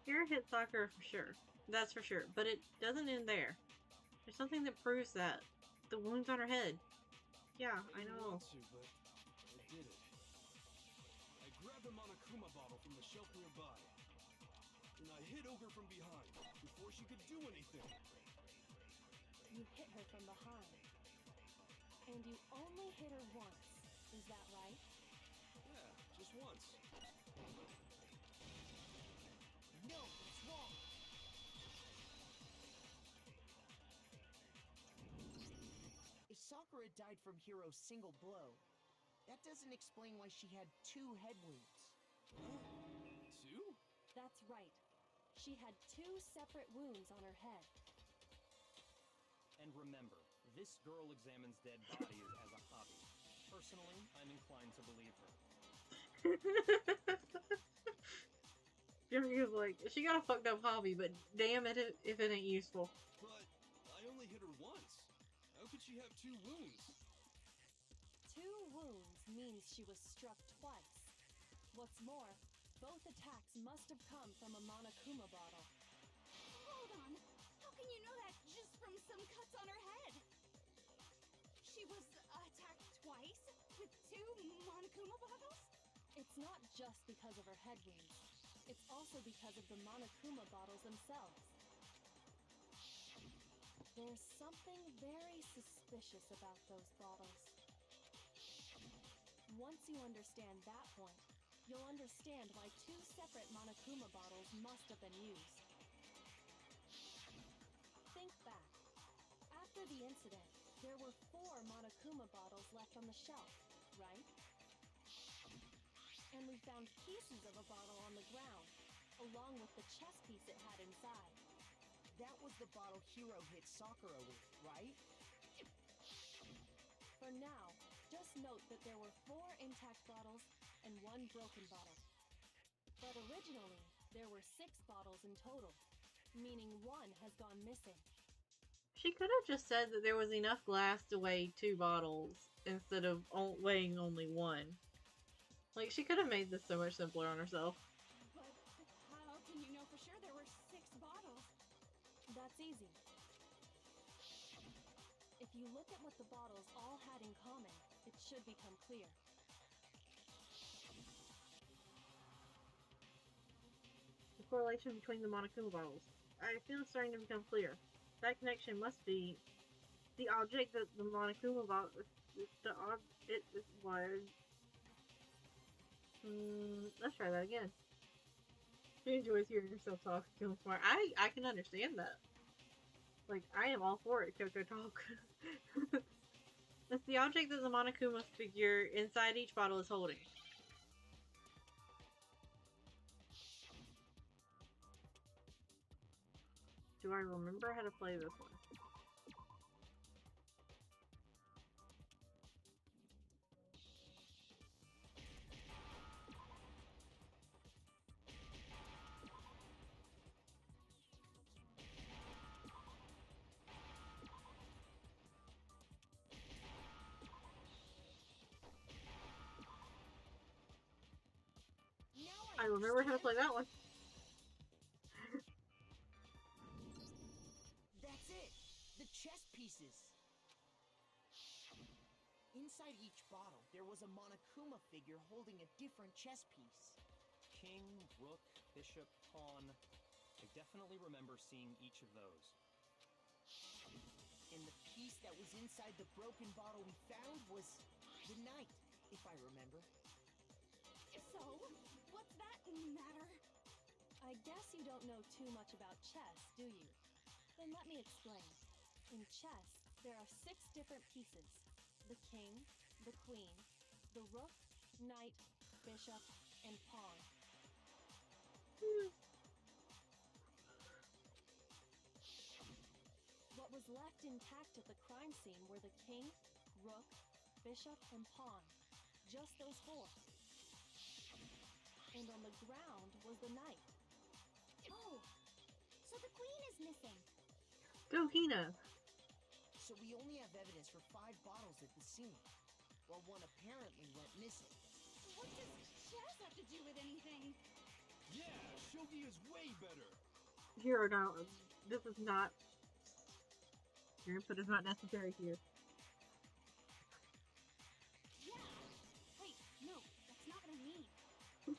Hiro hit Sakura for sure. That's for sure. But it doesn't end there. There's something that proves that. The wounds on her head. Yeah, I know. I didn't want to, but I did it. I grabbed a Monokuma bottle from the shelf nearby, and I hit Ogre from behind before she could do anything. You hit her from behind. And you only hit her once. Is that right? Yeah, just once. No, it's wrong. If Sakura died from Hiro's single blow, that doesn't explain why she had 2 head wounds. Two? That's right. She had 2 separate wounds on her head. And remember, this girl examines dead bodies as a hobby. Personally, I'm inclined to believe her. Jeremy was like, she got a fucked up hobby, but damn it if it ain't useful. But I only hit her once. How could she have 2 wounds? 2 wounds means she was struck twice. What's more, both attacks must have come from a Monokuma bottle. Hold on. How can you know that just from some cuts on her head? She was attacked twice with 2 Monokuma bottles? It's not just because of her head wounds. It's also because of the Monokuma bottles themselves. There's something very suspicious about those bottles. Once you understand that point, you'll understand why 2 separate Monokuma bottles must have been used. Think back. After the incident, there were 4 Monokuma bottles left on the shelf, right? And we found pieces of a bottle on the ground, along with the chess piece it had inside. That was the bottle Hiro hit Sakura with, right? For now, just note that there were 4 intact bottles and 1 broken bottle. But originally, there were 6 bottles in total, meaning 1 has gone missing. She could have just said that there was enough glass to weigh 2 bottles instead of weighing only 1. Like, she could have made this so much simpler on herself. But how can you know for sure there were 6 bottles? That's easy. If you look at what the bottles all had in common, it should become clear. The correlation between the Monokuma bottles. I feel it's starting to become clear. That connection must be the object that the Monokuma bottle. It was. Let's try that again. She enjoys hearing herself talk and feeling smart. I can understand that. Like, I am all for it, Coco Talk. It's the object that the Monokuma figure inside each bottle is holding. Do I remember how to play this one? remember how to play that one. That's it! The chess pieces! Inside each bottle, there was a Monokuma figure holding a different chess piece. King, rook, bishop, pawn. I definitely remember seeing each of those. And the piece that was inside the broken bottle we found was the knight, if I remember. So, what's that matter? I guess you don't know too much about chess, do you? Then let me explain. In chess, there are 6 different pieces. The king, the queen, the rook, knight, bishop, and pawn. What was left intact at the crime scene were the king, rook, bishop, and pawn. Just those 4. And on the ground was the knight. Oh, so the queen is missing. Go, Hina! So we only have evidence for 5 bottles at the scene, while one apparently went missing. What does chess have to do with anything? Yeah, shogi is way better. Here, no, this is not. Your input is not necessary here. Yeah. Wait, no, that's not what I mean. So,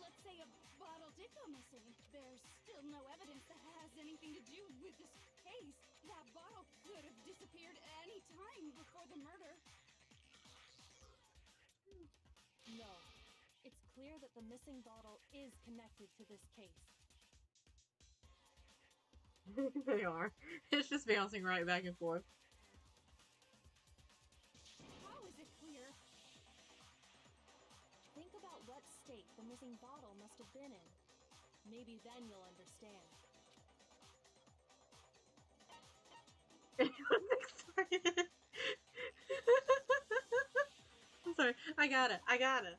let's say a bottle did go missing. There's still no evidence that has anything to do with this case. That bottle could have disappeared any time before the murder. No. It's clear that the missing bottle is connected to this case. They are. It's just bouncing right back and forth. How is it clear? Think about what state the missing bottle must have been in. Maybe then you'll understand. I'm excited. I'm sorry. I got it. I got it.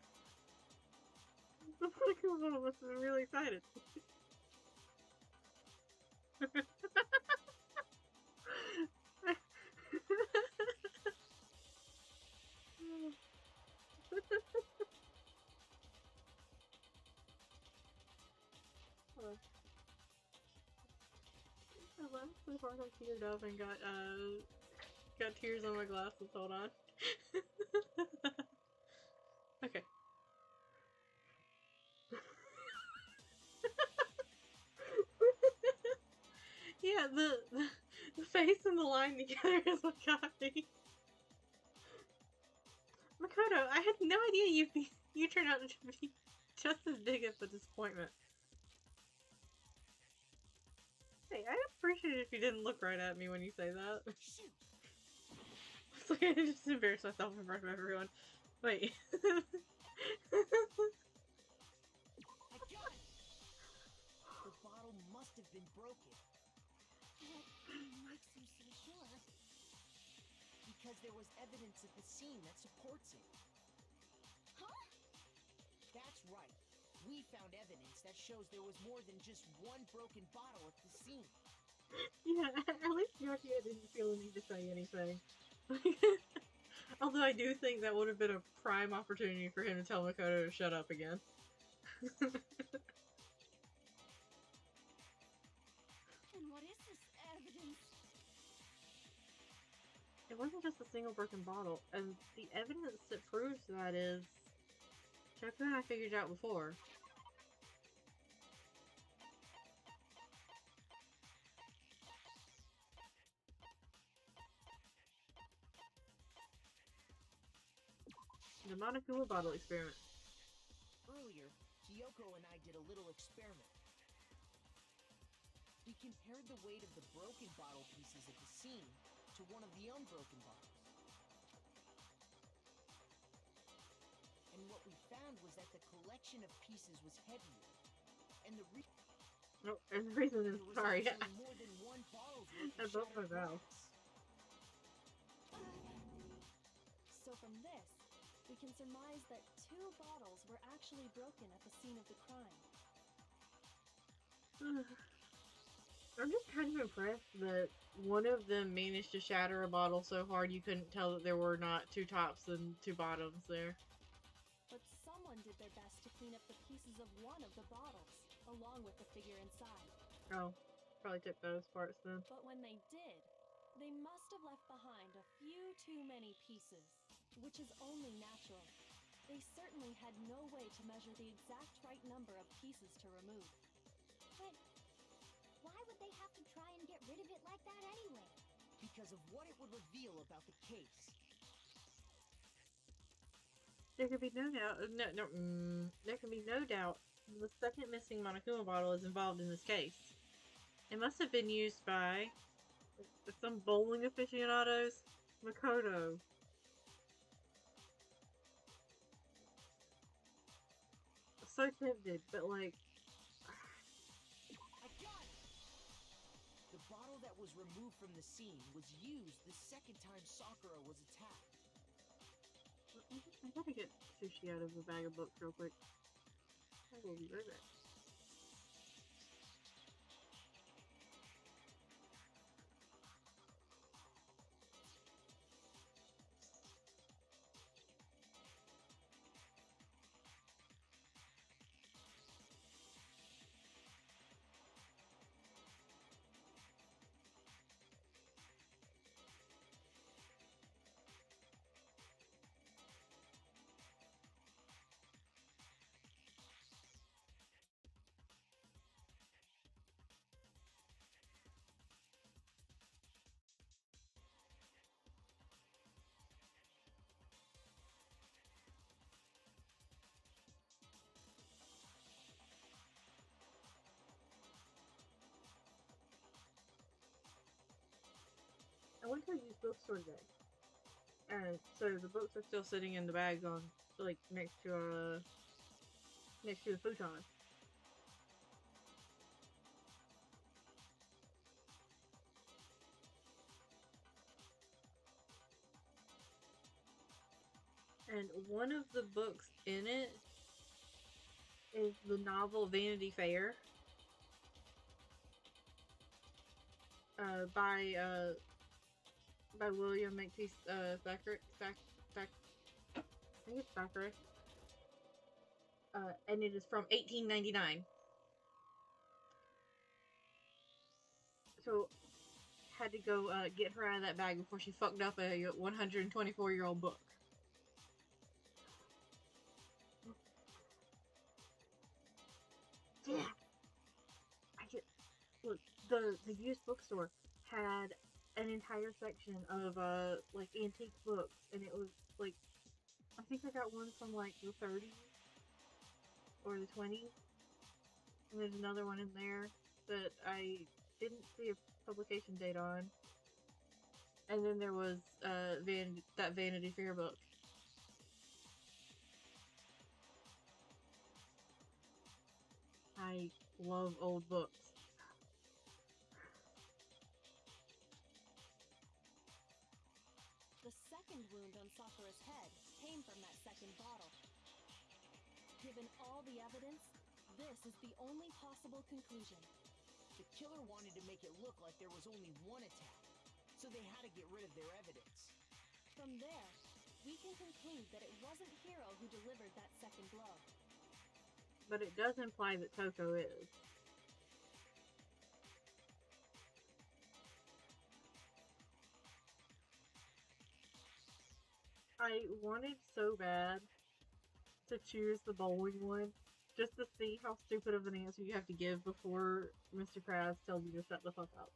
The fucking one of us is really excited. I laughed so hard I teared up and got tears on my glasses. Hold on. Okay. Yeah, the face and the line together is what got me. Makoto, I had no idea you turned out to be just as big of a disappointment. Hey, I'd appreciate it if you didn't look right at me when you say that. It's like I just embarrassed myself in front of everyone. Wait. I got it! The bottle must have been broken. What makes you so sure? Because there was evidence at the scene that supports it. Huh? That's right. We found evidence that shows there was more than just one broken bottle at the scene. Yeah, at least Yoshia didn't feel the need to say anything. Although I do think that would have been a prime opportunity for him to tell Makoto to shut up again. And what is this evidence? It wasn't just a single broken bottle, and the evidence that proves that is something I figured out before. The Monokuma bottle experiment. Earlier, Kyoko and I did a little experiment. We compared the weight of the broken bottle pieces at the scene to one of the unbroken bottles. And what we found was that the collection of pieces was heavier. And the Oh, and the reason is, there was sorry, actually more than one bottle's worth I of broke my shattered valve. glass. So from this, we can surmise that 2 bottles were actually broken at the scene of the crime. I'm just kind of impressed that one of them managed to shatter a bottle so hard you couldn't tell that there were not 2 tops and 2 bottoms there. But someone did their best to clean up the pieces of one of the bottles, along with the figure inside. Oh, probably took those parts then. But when they did, they must have left behind a few too many pieces, which is only natural. They certainly had no way to measure the exact right number of pieces to remove. But why would they have to try and get rid of it like that anyway? Because of what it would reveal about the case. There can be no doubt. There can be no doubt the second missing Monokuma bottle is involved in this case. It must have been used by some bowling aficionados. Makoto. So tempted, but like. I got it! The bottle that was removed from the scene was used the second time Sakura was attacked. I gotta get sushi out of the bag of books real quick. I will be right back. I went to a used bookstore today, and so the books are still sitting in the bags on, like, next to the futon. And one of the books in it is the novel Vanity Fair, by William Makepeace Thackeray. I think it's Thackeray. And it is from 1899. So, had to go get her out of that bag before she fucked up a 124-year-old book. Yeah. Look, the used bookstore had an entire section of like antique books, and it was like, I think I got one from like the 30s or the 20s, and there's another one in there that I didn't see a publication date on, and then there was that Vanity Fair book. I love old books. The second wound on Sakura's head came from that second bottle. Given all the evidence, this is the only possible conclusion. The killer wanted to make it look like there was only one attack, so they had to get rid of their evidence. From there, we can conclude that it wasn't Hiro who delivered that second blow. But it does imply that Toko is. I wanted so bad to choose the bowling one, just to see how stupid of an answer you have to give before Mr. Krabs tells you to shut the fuck up.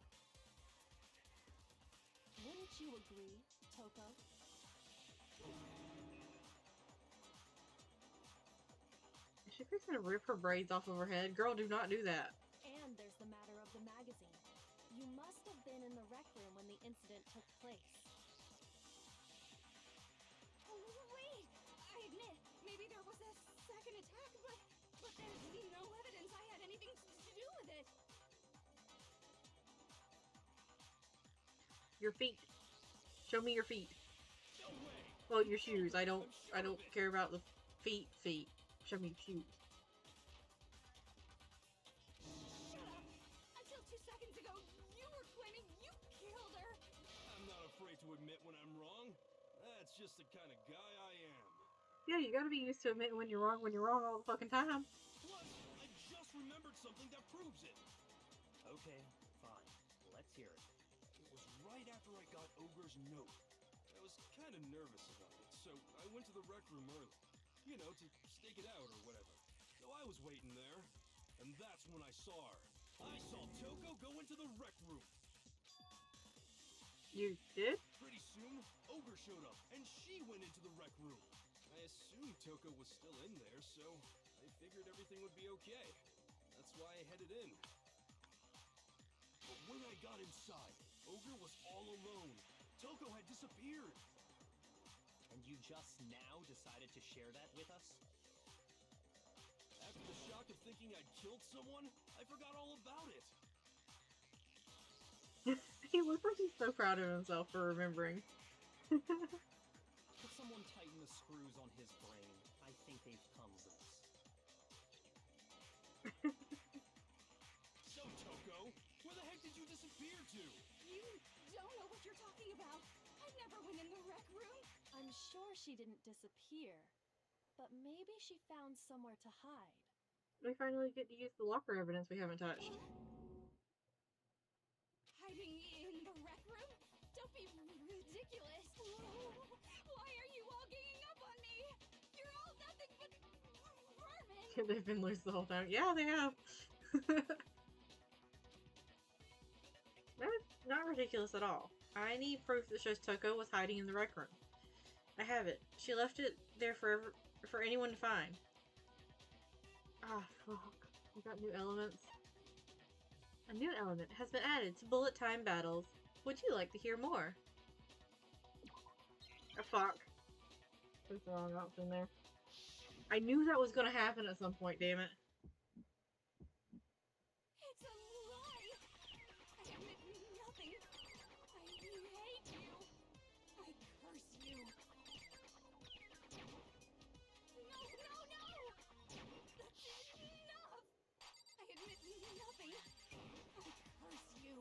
Wouldn't you agree, Toko? Is she fixing to rip her braids off of her head? Girl, do not do that. And there's the matter of the magazine. You must have been in the rec room when the incident took place. Oh, wait! I admit, maybe there was a second attack, but there's no evidence I had anything to do with it. Your feet. Show me your feet. No way! Well, your shoes. I don't care about the feet. Show me your shoes. Shut up! Until 2 seconds ago, you were claiming you killed her! I'm not afraid to admit when I'm wrong. That's just the kind of guy I am. Yeah, you gotta be used to admitting when you're wrong all the fucking time. Plus, I just remembered something that proves it. Okay, fine. Let's hear it. It was right after I got Ogre's note. I was kind of nervous about it, so I went to the rec room early. You know, to stake it out or whatever. So I was waiting there, and that's when I saw her. I saw Toko go into the rec room. You did? Pretty soon, Ogre showed up, and she went into the rec room. I assumed Toko was still in there, so I figured everything would be okay. That's why I headed in. But when I got inside, Ogre was all alone. Toko had disappeared. And you just now decided to share that with us? After the shock of thinking I'd killed someone, I forgot all about it. He looks like he's so proud of himself for remembering. Could someone tighten the screws on his brain? I think they've come loose. So, Toko, where the heck did you disappear to? You don't know what you're talking about. I never went in the rec room. I'm sure she didn't disappear, but maybe she found somewhere to hide. We finally get to use the locker evidence we haven't touched. Hiding in the rec room? Don't be ridiculous. Why are you all ganging up on me? You're all nothing but vermin. They've been loose the whole time. Yeah, they have. That's not ridiculous at all. I need proof that shows Toko was hiding in the rec room. I have it. She left it there for anyone to find. Ah, fuck. We got new elements. A new element has been added to bullet time battles. Would you like to hear more? Ah, fuck. Put the wrong option there. I knew that was gonna happen at some point, damn it. It's a lie. I admit nothing. I hate you. I curse you. No, no, no! That's enough! I admit nothing. I curse you. I curse you.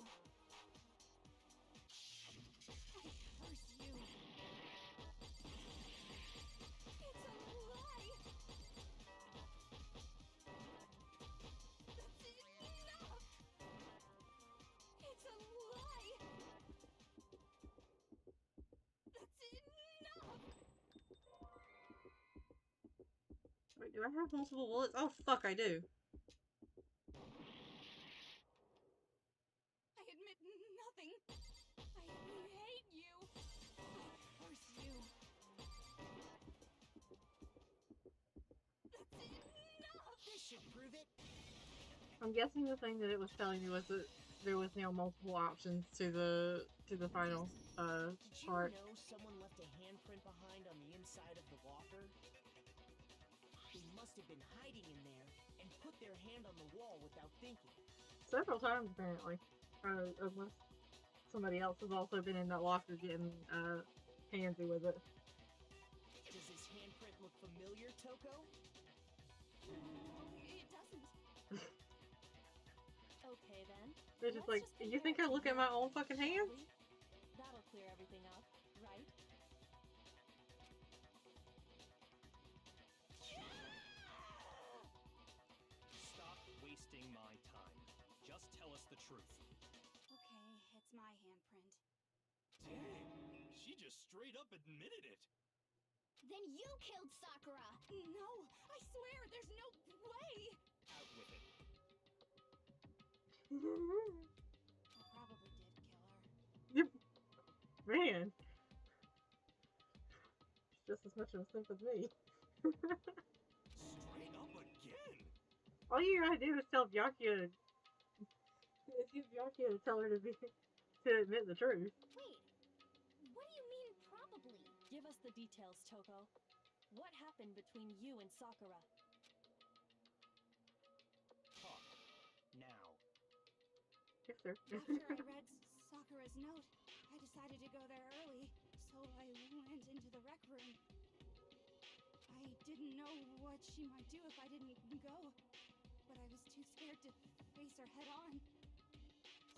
It's a lie! That's enough! It's a lie! That's enough! Wait, do I have multiple bullets? Oh, fuck, I do. I admit nothing. I hate you. I curse you. That's enough! This should prove it. I'm guessing the thing that it was telling me was that there was now multiple options to the final Did you part. know someone left a handprint behind on the inside of the locker? They must have been hiding in there and put their hand on the wall without thinking. Several times apparently. Unless somebody else has also been in that locker getting handsy with it. Does this handprint look familiar, Toko? It doesn't. Okay then. They're just Let's like, just you think I look at my own fucking shall hands? we? That'll clear everything up, right? Stop wasting my time. Just tell us the truth. Okay, it's my handprint. Dang, she just straight up admitted it. Then you killed Sakura! No, I swear, there's no way! Out with it. I probably did kill her. Man. Just as much of a simp as me. Straight up again. All you gotta do is tell Byakuya to tell her to admit the truth. Wait, what do you mean probably? Give us the details, Toko. What happened between you and Sakura? Talk. Now. Yes, sir. After I read Sakura's note, I decided to go there early, so I went into the rec room. I didn't know what she might do if I didn't go, but I was too scared to face her head on.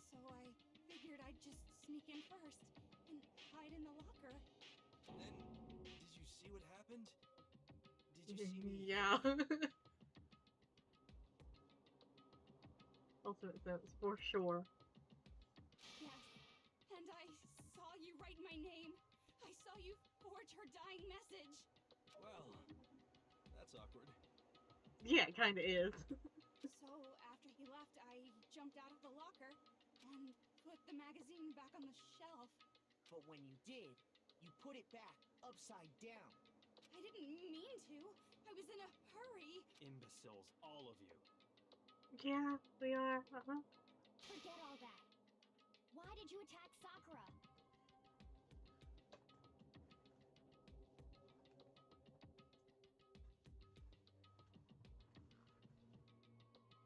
So I figured I'd just sneak in first and hide in the locker. Then, did you see what happened? Did you see me? Yeah. Ultimate sense, for sure. Yes, and I saw you write my name. I saw you forge her dying message. Well, that's awkward. Yeah, it kinda is. So after he left, I jumped out of the locker and put the magazine back on the shelf. But when you did, you put it back upside down. I didn't mean to. I was in a hurry. Imbeciles, all of you. Yeah, we are. Uh-huh. Forget all that. Why did you attack Sakura?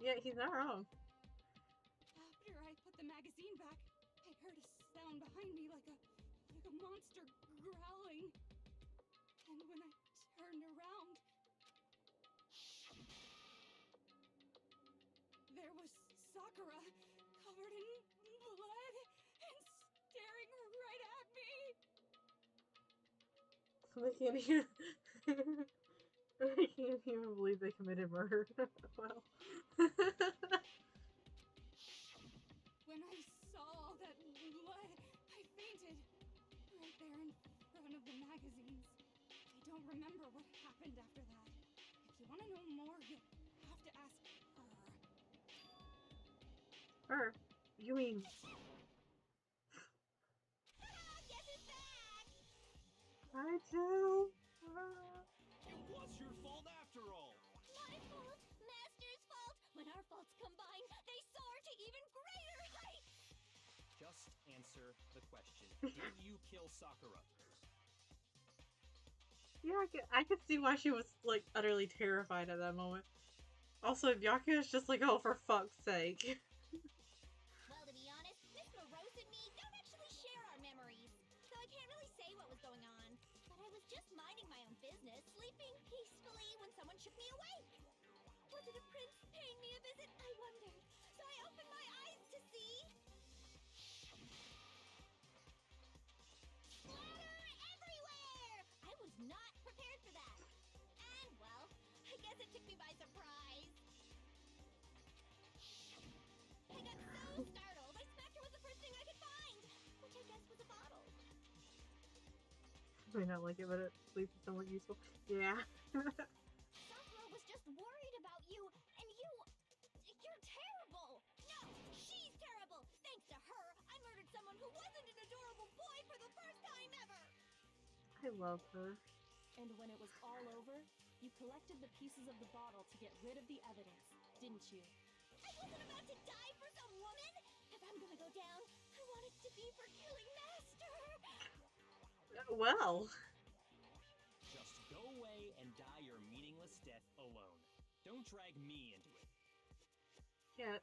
Yeah, he's not wrong. After I put the magazine back, I heard a sound behind me like a monster growling. And when I turned around, there was Sakura, covered in blood and staring right at me. They can't even. I can't even believe they committed murder. Well. When I saw all that blood, I fainted right there in front of the magazines. I don't remember what happened after that. If you want to know more, you'll have to ask her. Her? You mean? Guess who's back? I do. It was your fault after all. My fault, Master's fault. When our faults combine, they soar to even greater heights. Just answer the question. Did you kill Sakura? Yeah, I could see why she was like utterly terrified at that moment. Also, Byakuya is just like, oh, for fuck's sake. Well, to be honest, Miss Morose and me don't actually share our memories, so I can't really say what was going on. But I was just minding my own business, sleeping peacefully when someone shook me awake. Was it a prince paying me a visit? I wondered. So I opened my eyes to see... splatter everywhere! I was not prepared for that. And, well, I guess it took me by surprise. I got so startled, I smacked her with the first thing I could find, which I guess was a bottle. I may not like it, but at least it's somewhat useful. Yeah. Sakura was just worried about you, and you're terrible! No, she's terrible! Thanks to her, I murdered someone who wasn't an adorable boy for the first time ever! I love her. And when it was all over, you collected the pieces of the bottle to get rid of the evidence, didn't you? I wasn't about to die for some woman! If I'm gonna go down, I want it to be for killing Master! Well. Just go away and die your meaningless death alone. Don't drag me into it. Yeah.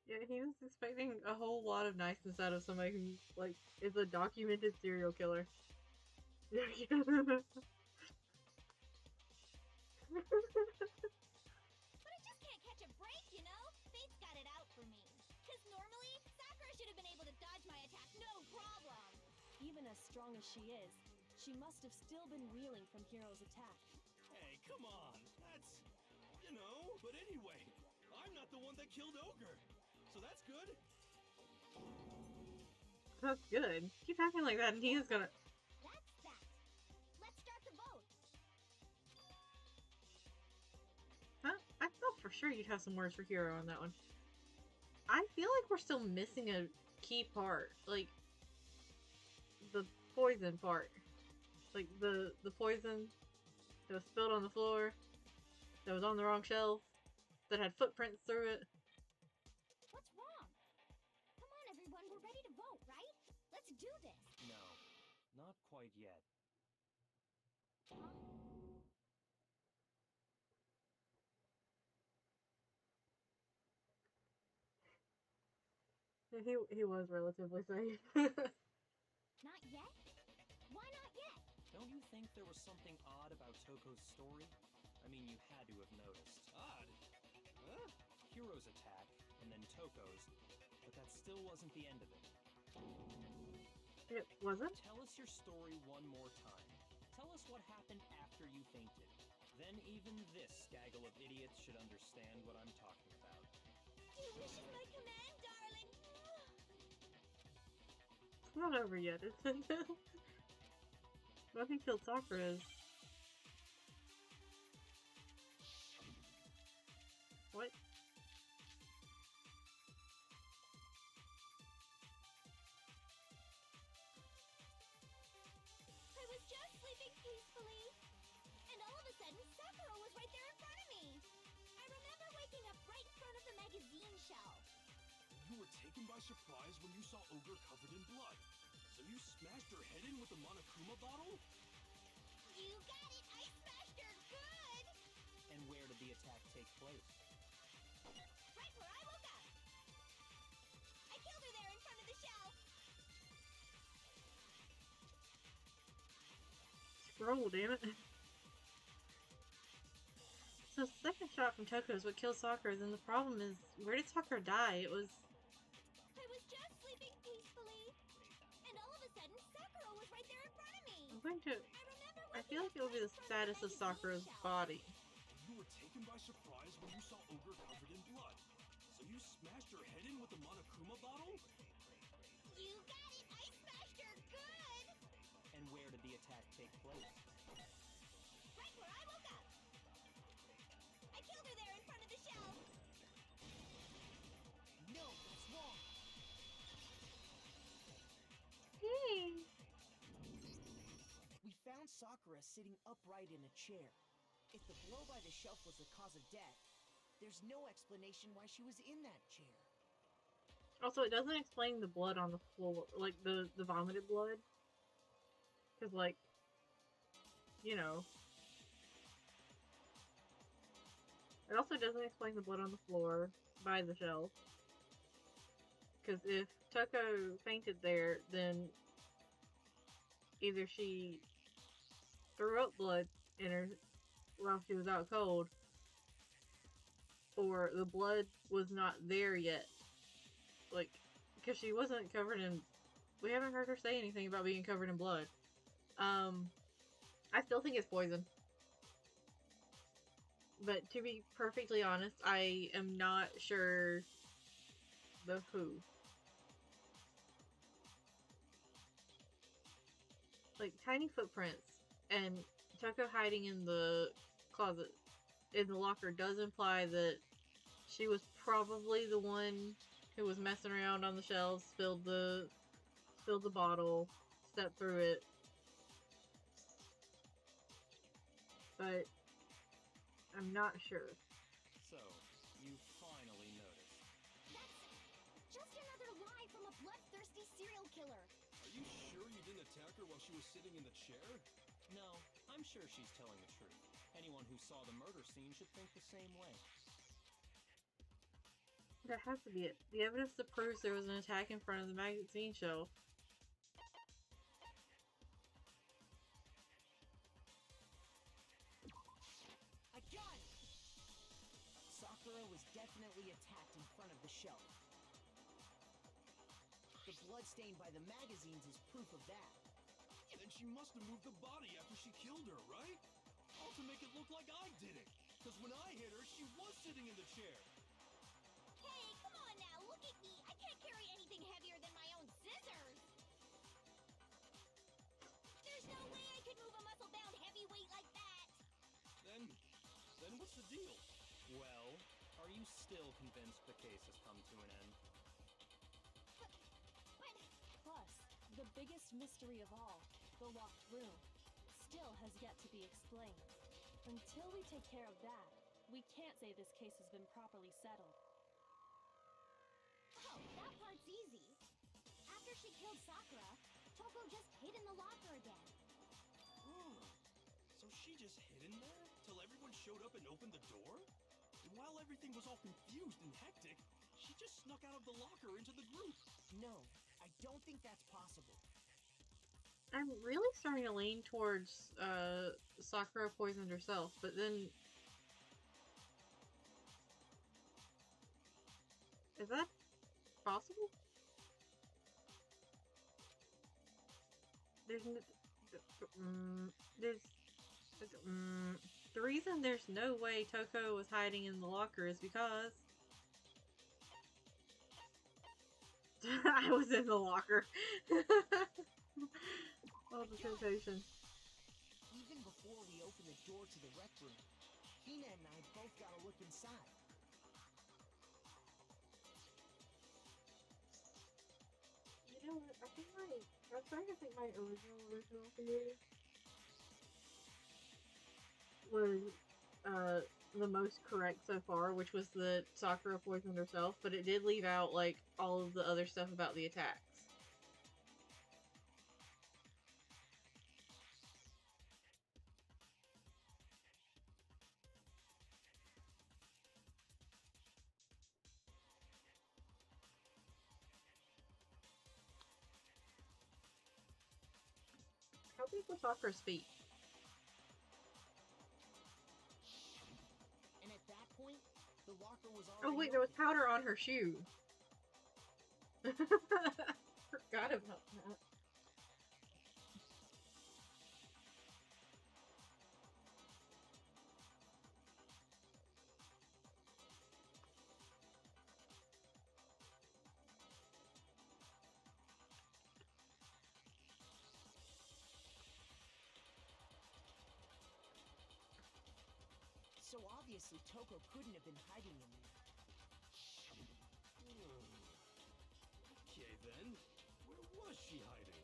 Yeah, he was expecting a whole lot of niceness out of somebody who, like, is a documented serial killer. But I just can't catch a break, you know? Fate's got it out for me. Because normally, Sakura should have been able to dodge my attack no problem. Even as strong as she is, she must have still been reeling from Hiro's attack. Hey, come on. That's, you know. But anyway, I'm not the one that killed Ogre. So that's good. That's good. Keep acting like that and he is gonna... That's that. Let's start the vote. Huh? I thought for sure you'd have some words for Hiro on that one. I feel like we're still missing a key part. Like, the poison part. Like, the poison that was spilled on the floor, that was on the wrong shelf, that had footprints through it. What's wrong? Come on, everyone, we're ready to vote, right? Let's do this. No, not quite yet. He was relatively safe. Not yet? Why not yet? Don't you think there was something odd about Toko's story? I mean, you had to have noticed. Odd. Huh? Hiro's attack, and then Toko's, but that still wasn't the end of it. It wasn't? Tell us your story one more time. Tell us what happened after you fainted. Then even this gaggle of idiots should understand what I'm talking about. Your wish is my command, darling. It's not over yet, is it? What he killed Sakura is... What? I was just sleeping peacefully, and all of a sudden, Sakura was right there in front of me. I remember waking up right in front of the magazine shelf. You were taken by surprise when you saw Ogre covered in blood. So you smashed her head in with the Monokuma bottle? You got it! I smashed her good! And where did the attack take place? Right where I woke up. I killed her there in front of the shelf. Scroll, damn it. So the second shot from Toko is what killed Sakura, then the problem is, where did Sakura die? It was... I was just sleeping peacefully, and all of a sudden, Sakura was right there in front of me. I'm going to... I I remember feel like it will be the status of Sakura's body. You were taken by surprise when you saw Ogre covered in blood. So you smashed her head in with the Monokuma bottle? You got it! I smashed her good! And where did the attack take place? Right where I woke up. I killed her there in front of the shelf. No, that's wrong. Hey! We found Sakura sitting upright in a chair. If the blow by the shelf was the cause of death, there's no explanation why she was in that chair. Also, it doesn't explain the blood on the floor, like the vomited blood. Because, like, you know. It also doesn't explain the blood on the floor by the shelf. Because if Toko fainted there, then either she threw up blood in her while she was out cold, or the blood was not there yet. Like, because she wasn't covered in... We haven't heard her say anything about being covered in blood. I still think it's poison. But to be perfectly honest, I am not sure the who. Like, tiny footprints and Toko hiding in the closet, in the locker, does imply that she was probably the one who was messing around on the shelves, spilled the bottle, stepped through it. But I'm not sure. So, you finally noticed. That's just another lie from a bloodthirsty serial killer. Are you sure you didn't attack her while she was sitting in the chair? No, I'm sure she's telling the truth. Anyone who saw the murder scene should think the same way. That has to be it. The evidence that proves there was an attack in front of the magazine shelf. I got it! Sakura was definitely attacked in front of the shelf. The blood stain by the magazines is proof of that. Then she must have moved the body after she killed her, right? All to make it look like I did it. Because when I hit her, she was sitting in the chair. Hey, come on now, look at me. I can't carry anything heavier than my own scissors. There's no way I could move a muscle-bound heavyweight like that. Then what's the deal? Well, are you still convinced the case has come to an end? Plus, the biggest mystery of all, the locked room, still has yet to be explained. Until we take care of that, we can't say this case has been properly settled. Oh, that part's easy. After she killed Sakura, Toko just hid in the locker again. Oh, so she just hid in there till everyone showed up and opened the door? And while everything was all confused and hectic, she just snuck out of the locker into the group. No, I don't think that's possible. I'm really starting to lean towards Sakura poisoned herself, but then... Is that possible? There's the reason there's no way Toko was hiding in the locker is because I was in the locker. All the temptation. Even before we opened the door to the rec room, Hina and I both got a look inside. You know what? I think I'm trying to think my original theory was the most correct so far, which was that Sakura poisoned herself, but it did leave out like all of the other stuff about the attacks. How big was Sakura's feet? And at that point, the locker was already Oh wait, there was open. powder on her shoe. Forgot about that. So obviously Toko couldn't have been hiding in there. Okay then, where was she hiding?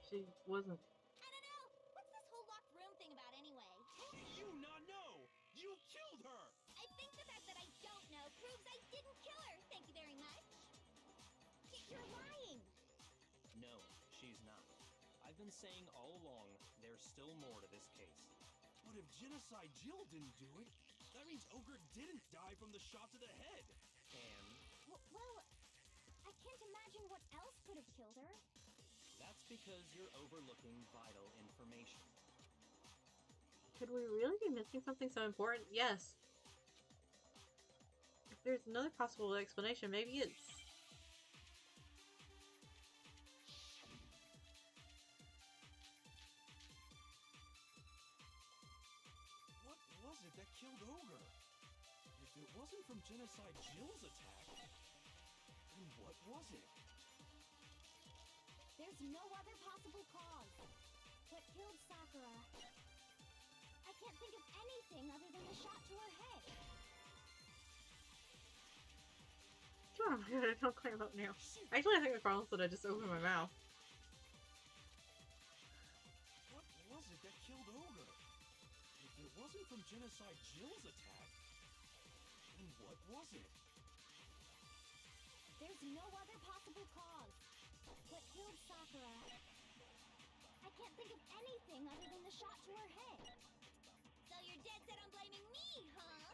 She wasn't. I don't know. What's this whole locked room thing about anyway? How do you not know? You killed her! I think the fact that I don't know proves I didn't kill her. Thank you very much. You're lying. No, she's not. I've been saying all along, there's still more to this case. But if Genocide Jill didn't do it, that means Ogre didn't die from the shot to the head. And Well, I can't imagine what else could have killed her. that's because you're overlooking vital information. Could we really be missing something so important? Yes. If there's another possible explanation, maybe it's... What was it that killed Ogre? If it wasn't from Genocide Jill's attack, then what was it? There's no other possible cause. What killed Sakura? I can't think of anything other than the shot to her head. Oh my god, I don't clear up now. Actually, I think the problem is that I just opened my mouth. What was it that killed Ogre? If it wasn't from Genocide Jill's attack, then what was it? There's no other possible cause. What killed Sakura? I can't think of anything other than the shot to her head. So you're dead set on blaming me, huh?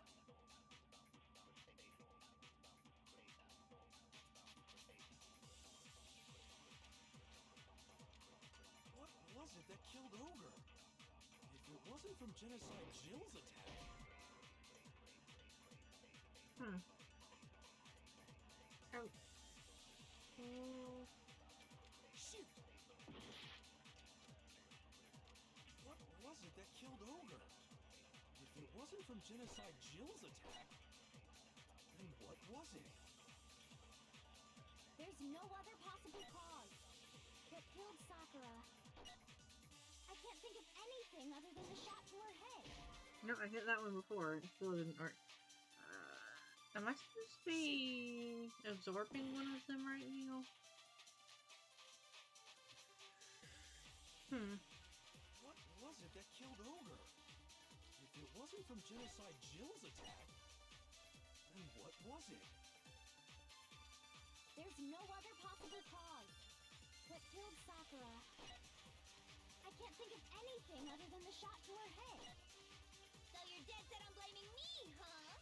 What was it that killed Ogre? If it wasn't from Genocide Jill's attack, Oh. shoot! What was it that killed Ogre? If it wasn't from Genocide Jill's attack, then what was it? There's no other possible cause. What killed Sakura? I can't think of anything other than the shot to her head. No, I hit that one before. It still didn't work. Am I supposed to be absorbing one of them right now? What was it that killed Ogre? If it wasn't from Genocide Jill's attack, then what was it? There's no other possible cause. What killed Sakura? I can't think of anything other than the shot to her head. So you're dead set on blaming me, huh?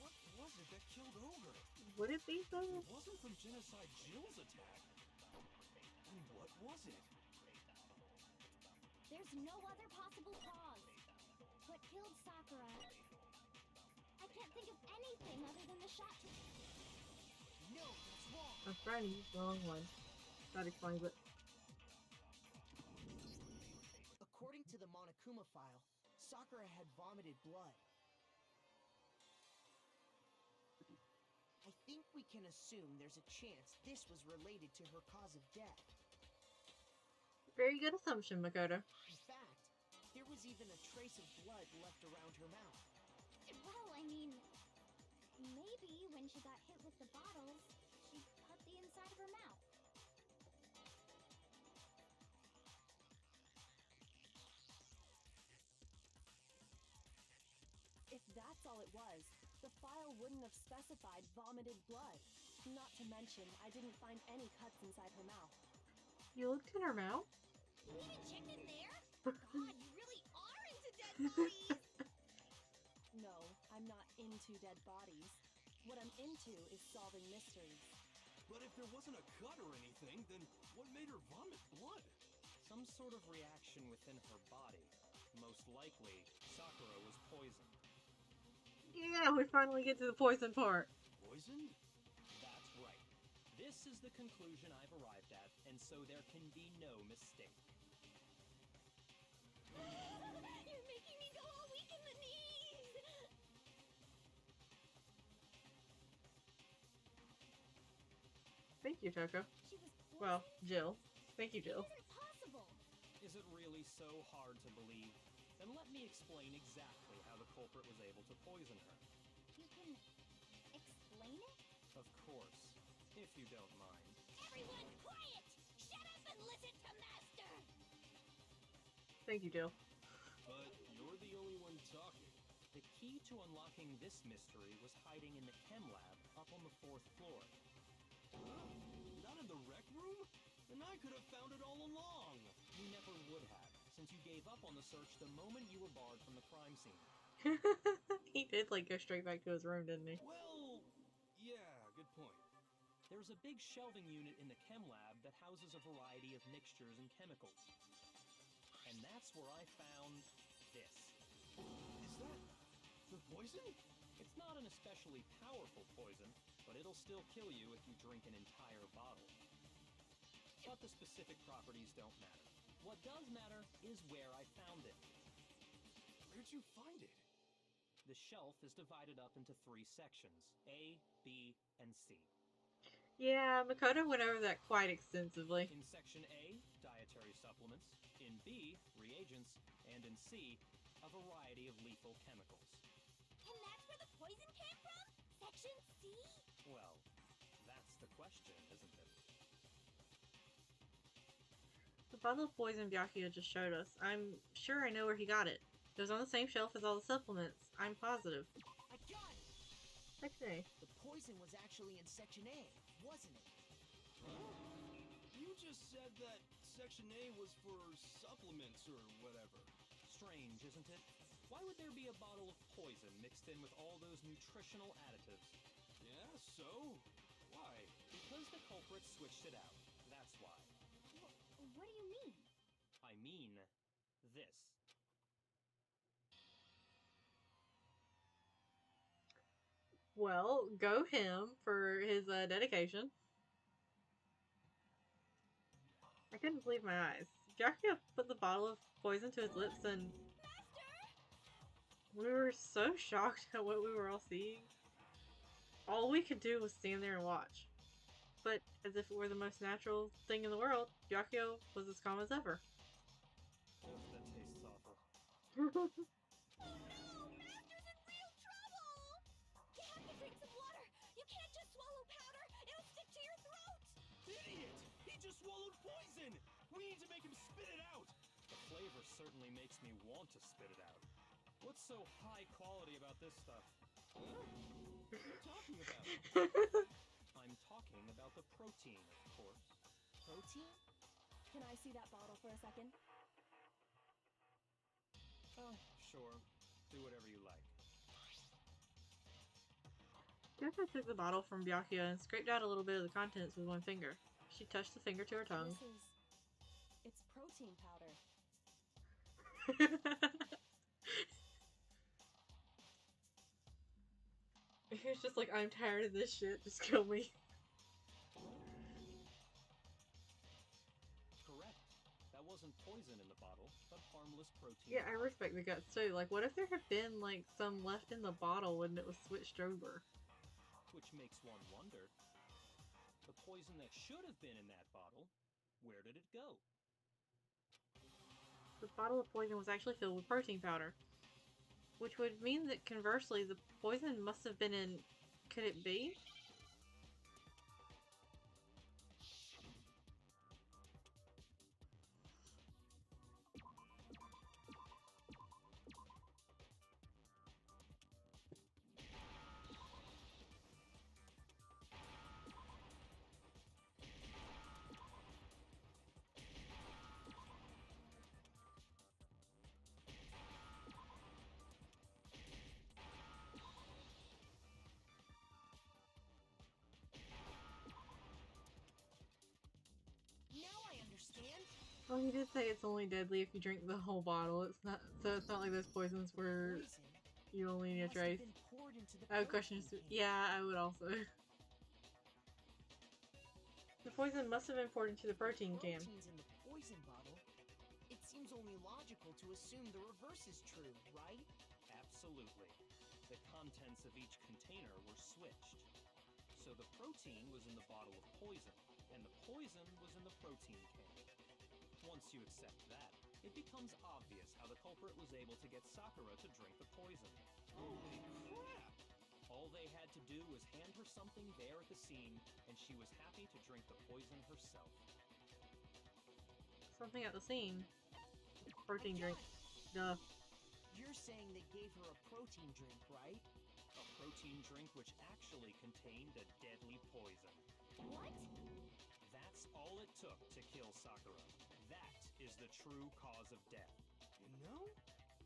What was it that killed Ogre? Would it be If though? it wasn't from Genocide Jill's attack, then what was it? There's no other possible cause. What killed Sakura? I can't think of anything shot to... No, that's wrong. I'm trying to use the wrong one. That explains it. According to the Monokuma file, Sakura had vomited blood. I think we can assume there's a chance this was related to her cause of death. Very good assumption, Makoto. In fact, there was even a trace of blood left around her mouth. Well, I mean, maybe when she got hit with the bottles, she cut the inside of her mouth. If that's all it was, the file wouldn't have specified vomited blood. Not to mention, I didn't find any cuts inside her mouth. You looked in her mouth? You even checked in there? God, you really are into dead bodies! No, I'm not into dead bodies. What I'm into is solving mysteries. But if there wasn't a cut or anything, then what made her vomit blood? Some sort of reaction within her body. Most likely, Sakura was poisoned. Yeah, we finally get to the poison part. Poisoned? That's right. This is the conclusion I've arrived at, and so there can be no mistake. You're making me go all weak in the knees! Thank you, Toko. She was poisoned? Well, Jill. Thank you, Jill. It isn't possible! Is it really so hard to believe? Then let me explain exactly how the culprit was able to poison her. You can explain it? Of course, if you don't mind. Everyone quiet! Shut up and listen to Master! Thank you, Jill. But you're the only one talking. The key to unlocking this mystery was hiding in the chem lab up on the 4th floor. Huh? Not in the rec room? Then I could have found it all along. You never would have, since you gave up on the search the moment you were barred from the crime scene. He did, like, go straight back to his room, didn't he? Well, yeah, good point. There's a big shelving unit in the chem lab that houses a variety of mixtures and chemicals. And that's where I found this. Is that the poison? It's not an especially powerful poison, but it'll still kill you if you drink an entire bottle. But the specific properties don't matter. What does matter is where I found it. Where'd you find it? The shelf is divided up into 3 sections, A, B, and C. Yeah, Makoto went over that quite extensively. In section A, dietary supplements. In B, reagents. And in C, a variety of lethal chemicals. And that's where the poison came from? Section C? Well, that's the question, isn't it? The bottle of poison Byakuya just showed us. I'm sure I know where he got it. It was on the same shelf as all the supplements. I'm positive. I got it! Section A. The poison was actually in Section A, wasn't it? Huh? You just said that Section A was for supplements or whatever. Strange, isn't it? Why would there be a bottle of poison mixed in with all those nutritional additives? Yeah, so? Why? Because the culprit switched it out. That's why. What do you mean? I mean this. Well, go him for his dedication. I couldn't believe my eyes. Byakuya put the bottle of poison to his lips and we were so shocked at what we were all seeing. All we could do was stand there and watch. But as if it were the most natural thing in the world, Byakuya was as calm as ever. Oh, that tastes awful. Oh no! Master's in real trouble! You have to drink some water! You can't just swallow powder! It'll stick to your throat! Idiot! He just swallowed poison! We need to make him spit it out! The flavor certainly makes me want to spit it out. What's so high quality about this stuff? Huh? What are you talking about? I'm talking about the protein, of course. Protein? Can I see that bottle for a second? Oh, sure. Do whatever you like. Yuka took the bottle from Byakuya and scraped out a little bit of the contents with one finger. She touched the finger to her tongue. It's protein powder. He was just like, I'm tired of this shit, just kill me. Correct. That wasn't poison in the bottle, but harmless protein. Yeah, I respect the guts too. Like, what if there had been, like, some left in the bottle when it was switched over? Which makes one wonder, the poison that should have been in that bottle, where did it go? The bottle of poison was actually filled with protein powder. Which would mean that, conversely, the poison must have been in... Could it be? Now I understand. Well, he did say it's only deadly if you drink the whole bottle. It's not, so it's not like those poisons where Poison you only need a must have trace. been poured into the Oh, question protein is, can. yeah, I would also. The poison must have been poured into the protein can. Protein's in the poison bottle. It seems only logical to assume the reverse is true, right? Absolutely. The contents of each container were switched. So the protein was in the bottle of poison, and the poison was in the protein can. Once you accept that, it becomes obvious how the culprit was able to get Sakura to drink the poison. Holy crap! All they had to do was hand her something there at the scene, and she was happy to drink the poison herself. Something at the scene. Protein I drink. got it. Duh. You're saying they gave her a protein drink, right? A protein drink which actually contained a deadly poison. What? That's all it took to kill Sakura. That is the true cause of death. You know,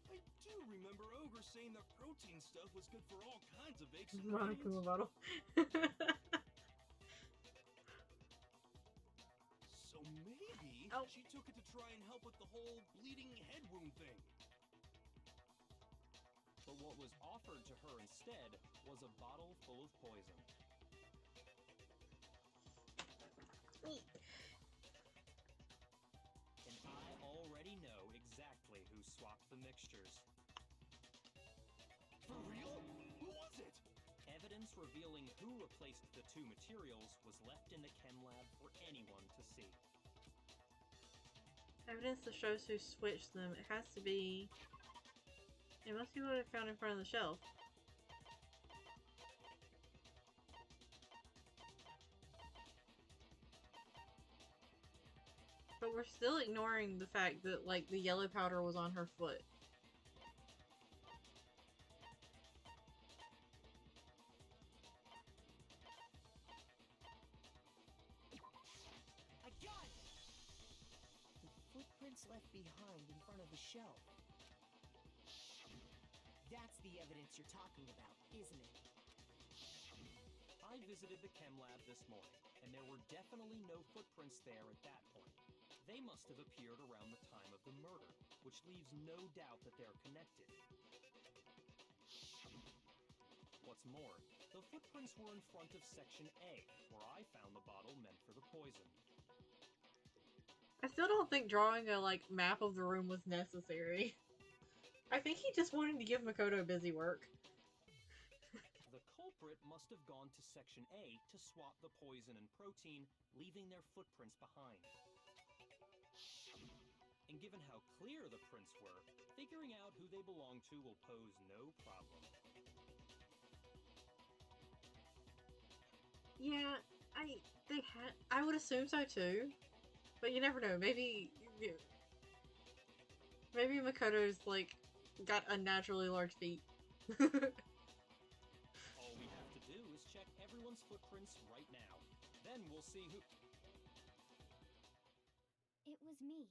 I do remember Ogre saying that protein stuff was good for all kinds of aches and pains. Monokuma bottle. So maybe Oh. she took it to try and help with the whole bleeding head wound thing. But what was offered to her instead was a bottle full of poison. And I already know exactly who swapped the mixtures. For real? Who was it? Evidence revealing who replaced the two materials was left in the chem lab for anyone to see. Evidence that shows who switched them. It has to be... It must be what I found in front of the shelf. But we're still ignoring the fact that, like, the yellow powder was on her foot. I got it! The footprints left behind in front of the shelf. That's the evidence you're talking about, isn't it? I visited the chem lab this morning, and there were definitely no footprints there at that point. They must have appeared around the time of the murder, which leaves no doubt that they're connected. What's more, the footprints were in front of Section A, where I found the bottle meant for the poison. I still don't think drawing a, like, map of the room was necessary. I think he just wanted to give Makoto busy work. The culprit must have gone to Section A to swap the poison and protein, leaving their footprints behind. And given how clear the prints were, figuring out who they belong to will pose no problem. Yeah, I would assume so too. But you never know, maybe Makoto's, like, got unnaturally large feet. All we have to do is check everyone's footprints right now. Then we'll see who... It was me.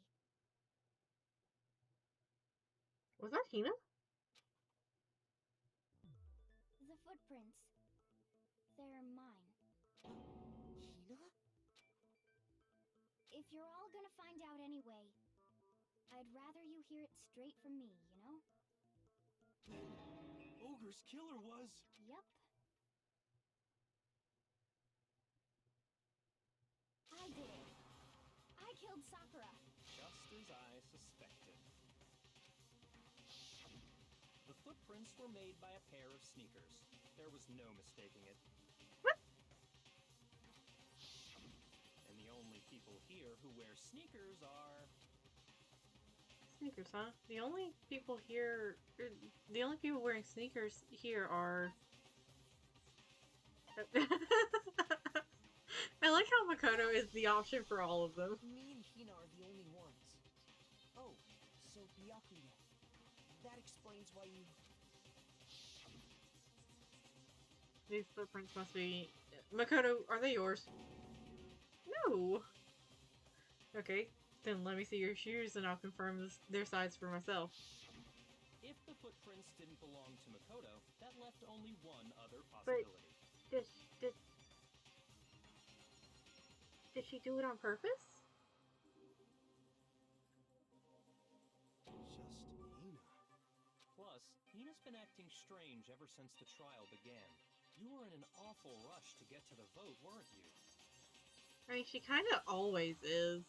Was that Hina? The footprints. They're mine. Hina? If you're all gonna find out anyway, I'd rather you hear it straight from me, you know? Ogre's killer was... Yup. footprints were made by a pair of sneakers. There was no mistaking it. What? And the only people here who wear sneakers are... Sneakers, huh? The only people here... The only people wearing sneakers here are... I like how Makoto is the option for all of them. Me and Hina are the only ones. Oh, so Byakuya. That explains why you... These footprints must be... Makoto, are they yours? No! Okay, then let me see your shoes and I'll confirm their size for myself. If the footprints didn't belong to Makoto, that left only one other But possibility. Did she do it on purpose? Just Hina. Plus, Hina's been acting strange ever since the trial began. You were in an awful rush to get to the vote, weren't you? I mean, she kind of always is.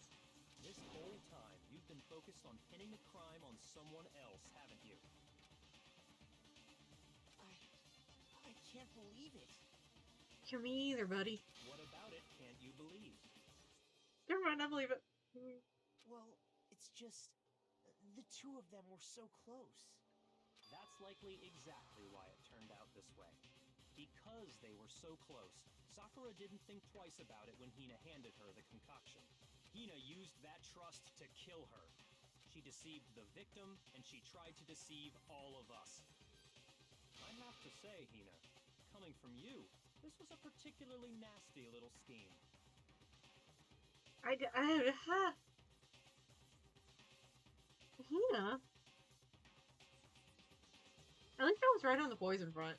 This whole time, you've been focused on pinning the crime on someone else, haven't you? I can't believe it. Me either, buddy. What about it can't you believe? Never mind, I believe it. Well, it's just... the two of them were so close. That's likely exactly why it turned out this way. Because they were so close, Sakura didn't think twice about it when Hina handed her the concoction. Hina used that trust to kill her. She deceived the victim, and she tried to deceive all of us. I have to say, Hina, coming from you, this was a particularly nasty little scheme. Hina? I think that was right on the poison front.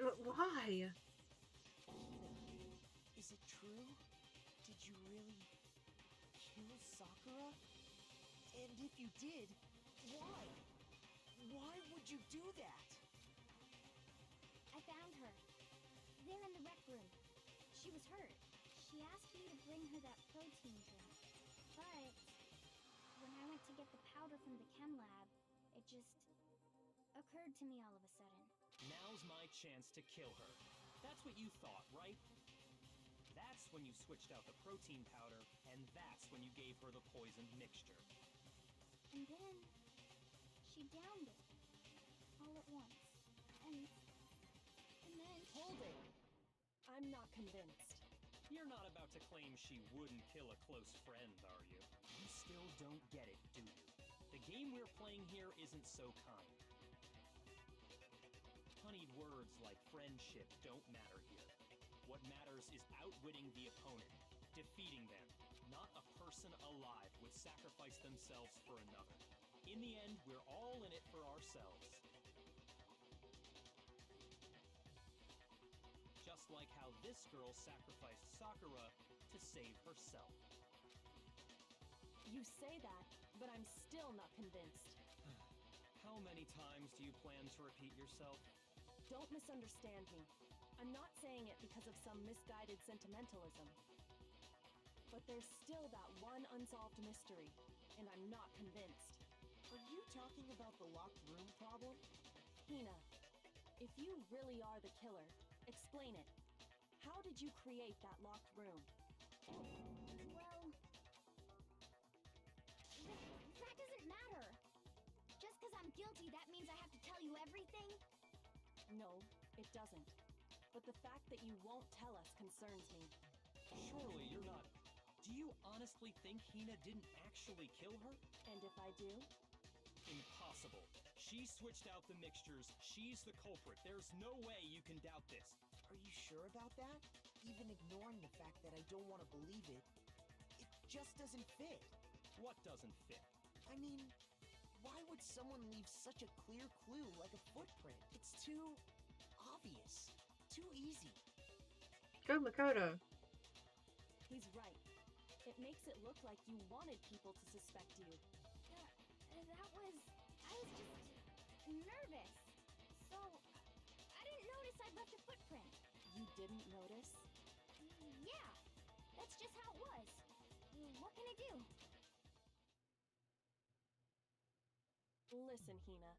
Why? Hina, is it true? Did you really kill Sakura? And if you did, why? Why would you do that? I found her. There in the rec room. She was hurt. She asked me to bring her that protein drink. But when I went to get the powder from the chem lab, it just occurred to me all of a sudden. Now's my chance to kill her. That's what you thought, right? That's when you switched out the protein powder, and that's when you gave her the poisoned mixture. And then she downed it all at once. And then Hold it. I'm not convinced. You're not about to claim she wouldn't kill a close friend, are you? You still don't get it, do you? The game we're playing here isn't so kind. Honeyed words like friendship don't matter here. What matters is outwitting the opponent, defeating them. Not a person alive would sacrifice themselves for another. In the end, we're all in it for ourselves. Just like how this girl sacrificed Sakura to save herself. You say that, but I'm still not convinced. How many times do you plan to repeat yourself? Don't misunderstand me. I'm not saying it because of some misguided sentimentalism. But there's still that one unsolved mystery, and I'm not convinced. Are you talking about the locked room problem? Hina, if you really are the killer, explain it. How did you create that locked room? well, that doesn't matter. Just because I'm guilty, that means I have to tell you everything? No, it doesn't. But the fact that you won't tell us concerns me. Surely you're not... Do you honestly think Hina didn't actually kill her? And if I do? Impossible. She switched out the mixtures. She's the culprit. There's no way you can doubt this. Are you sure about that? Even ignoring the fact that I don't want to believe it, it just doesn't fit. What doesn't fit? I mean, why would someone leave such a clear clue like a footprint? It's too obvious. Too easy. Go Makoto. He's right. It makes it look like you wanted people to suspect you. I was just nervous. So, I didn't notice I'd left a footprint. You didn't notice? Yeah, that's just how it was. What can I do? Listen, Hina.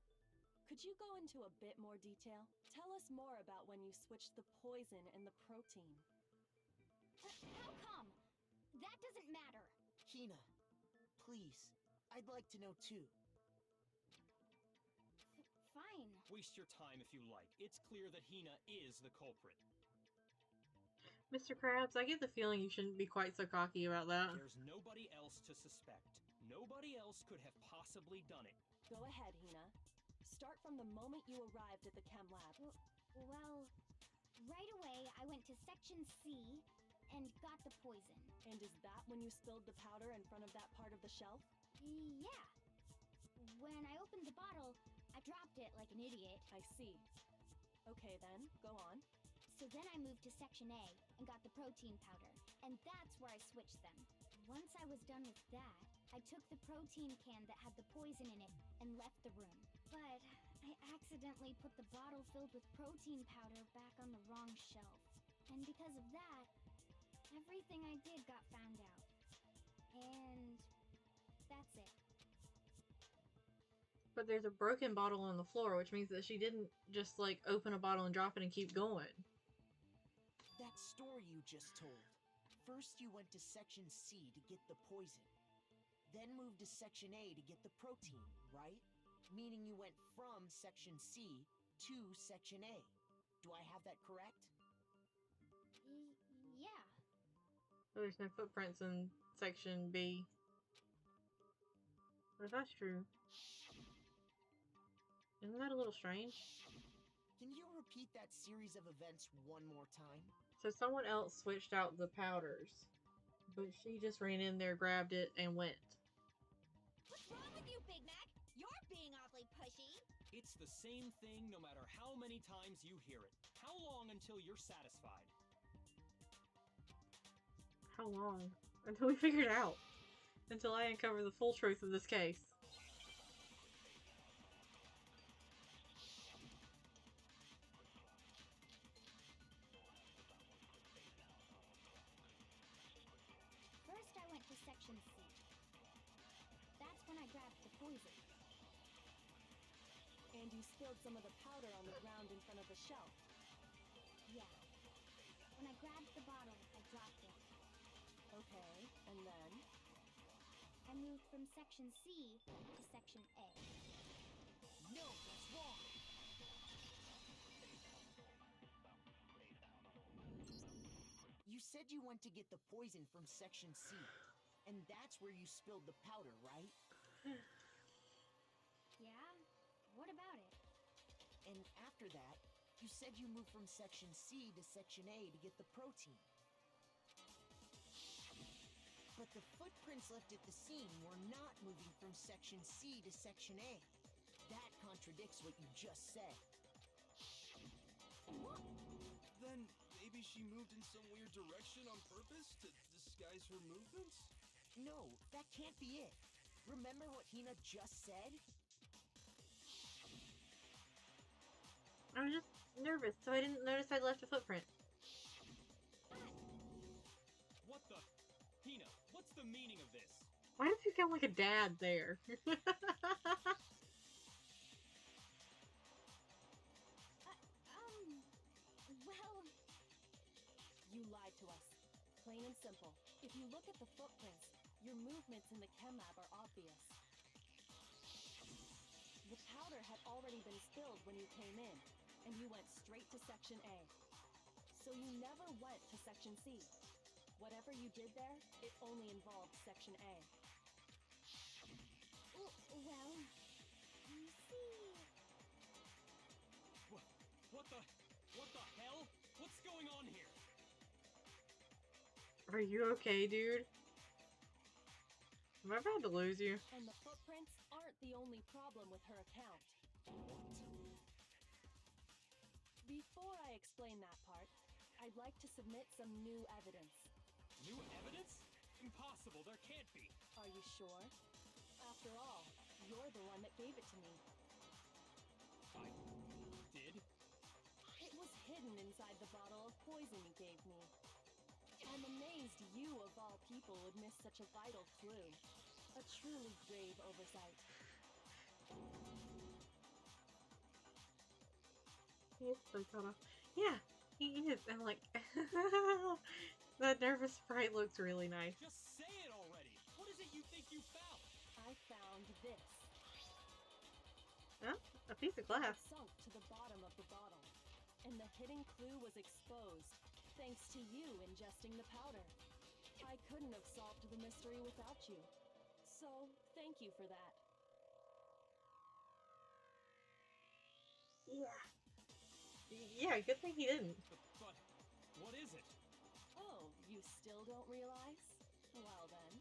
Could you go into a bit more detail? Tell us more about when you switched the poison and the protein. How come? That doesn't matter. Hina, please. I'd like to know too. Fine. Waste your time if you like. It's clear that Hina is the culprit. Mr. Krabs, I get the feeling you shouldn't be quite so cocky about that. There's nobody else to suspect. Nobody else could have possibly done it. Go ahead, Hina. Start from the moment you arrived at the chem lab. Well, right away I went to section C and got the poison. And is that when you spilled the powder in front of that part of the shelf? Yeah. When I opened the bottle, I dropped it like an idiot. I see. Okay then, go on. So then I moved to section A and got the protein powder, and that's where I switched them. Once I was done with that, I took the protein can that had the poison in it and left the room. But I accidentally put the bottle filled with protein powder back on the wrong shelf. And because of that, everything I did got found out. And that's it. But there's a broken bottle on the floor, which means that she didn't just, like, open a bottle and drop it and keep going. That story you just told. First you went to section C to get the poison. Then moved to section A to get the protein, right? Meaning you went from section C to section A. Do I have that correct? Yeah. Oh, there's no footprints in section B. But if that's true, isn't that a little strange? Can you repeat that series of events one more time? So someone else switched out the powders, but she just ran in there, grabbed it, and went. What's wrong with you, Big Mac? You're being awfully pushy. It's the same thing no matter how many times you hear it. How long until you're satisfied? How long? Until we figure it out. Until I uncover the full truth of this case. First, I went to section C. That's when I grabbed the poison. And you spilled some of the powder on the ground in front of the shelf. Yeah. When I grabbed the bottle, I dropped it. Okay, and then? I moved from section C to section A. No, that's wrong. You said you went to get the poison from section C, and that's where you spilled the powder, right? Yeah? What about it? And after that, you said you moved from section C to section A to get the protein. But the footprints left at the scene were not moving from section C to section A. That contradicts what you just said. Then maybe she moved in some weird direction on purpose to disguise her movements? No, that can't be it. Remember what Hina just said? I was just nervous, so I didn't notice I left a footprint. What the? Hina, what's the meaning of this? Why does he sound like a dad there? Well... You lied to us. Plain and simple. If you look at the footprints, your movements in the chem lab are obvious. The powder had already been spilled when you came in, and you went straight to section A. So you never went to section C. Whatever you did there, it only involved section A. Well... You see... What the hell? What's going on here? Are you okay, dude? Have I ever had to lose you? And the footprints aren't the only problem with her account. Before I explain that part, I'd like to submit some new evidence. New evidence? Impossible, there can't be. Are you sure? After all, you're the one that gave it to me. I did? It was hidden inside the bottle of poison you gave me. I'm amazed you, of all people, would miss such a vital clue. A truly grave oversight. He is so caught off. Yeah, he is. And like, that nervous sprite looks really nice. Just say it already. What is it you think you found? I found this. Huh? A piece of glass. It sunk to the bottom of the bottle, and the hidden clue was exposed thanks to you ingesting the powder. I couldn't have solved the mystery without you, so thank you for that. Yeah. Yeah, good thing he didn't. But what is it? Oh, you still don't realize? Well then.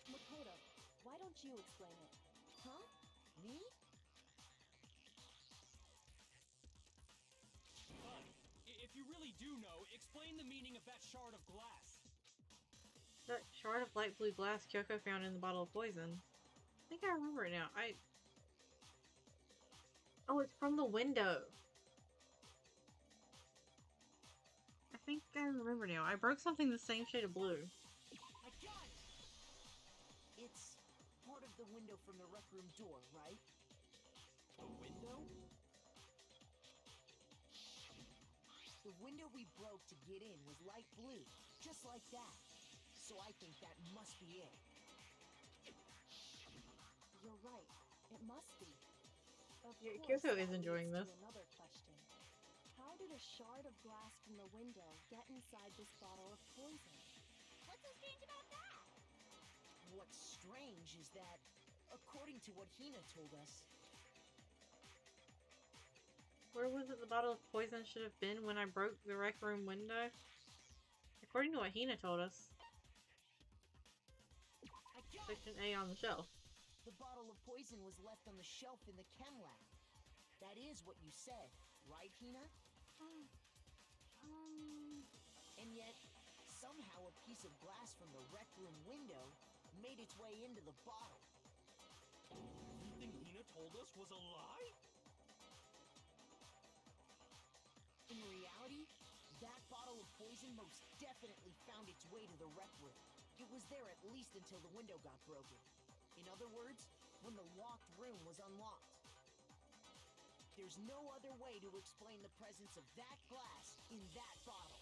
Makoto, why don't you explain it? Huh? Me? Fine. If you really do know, explain the meaning of that shard of glass. That shard of light blue glass Kyoko found in the bottle of poison. I think I remember it now. Oh, it's from the window. I think I remember now. I broke something the same shade of blue. I got it! It's part of the window from the rec room door, right? The window? The window we broke to get in was light blue, just like that. So I think that must be it. You're right. It must be. Of Yeah, course, Kyoko that is enjoying leads this. to another question. How did a shard of glass from the window get inside this bottle of poison? What's so strange about that? What's strange is that, according to what Hina told us, Where was it the bottle of poison should have been when I broke the rec room window? According to what Hina told us. I got it! Section A on the shelf. The bottle of poison was left on the shelf in the chem lab. That is what you said, right, Hina? And yet, somehow a piece of glass from the rec room window made its way into the bottle. Everything Hina told us was a lie? In reality, that bottle of poison most definitely found its way to the rec room. It was there at least until the window got broken. In other words, when the locked room was unlocked. There's no other way to explain the presence of that glass in that bottle.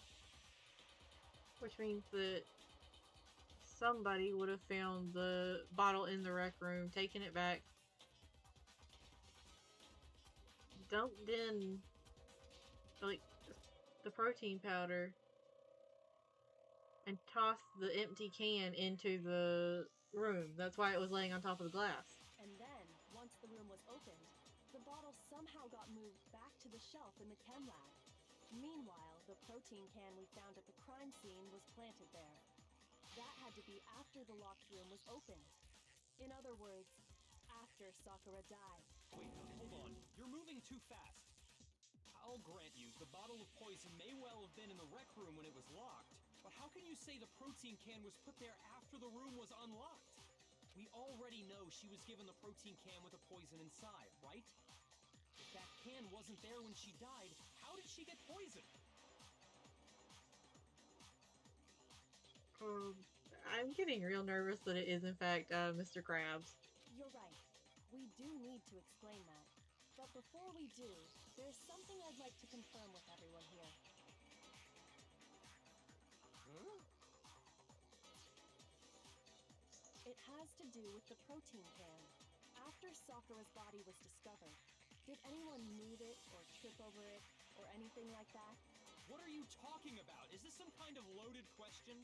Which means that somebody would have found the bottle in the rec room, taken it back, dumped in, like, the protein powder, and tossed the empty can into the room. That's why it was laying on top of the glass. And then, once the room was opened, the bottle somehow got moved back to the shelf in the chem lab. Meanwhile, the protein can we found at the crime scene was planted there. That had to be after the locked room was opened. In other words, after Sakura died. Wait, hold on. You're moving too fast. I'll grant you, the bottle of poison may well have been in the rec room when it was locked, but how can you say the protein can was put there after the room was unlocked? We already know she was given the protein can with the poison inside, right? If that can wasn't there when she died, how did she get poisoned? I'm getting real nervous that it is in fact Mr. Krabs. You're right. We do need to explain that. But before we do, there's something I'd like to confirm with everyone here. Huh? It has to do with the protein can. After Sakura's body was discovered, did anyone move it or trip over it or anything like that? What are you talking about? Is this some kind of loaded question?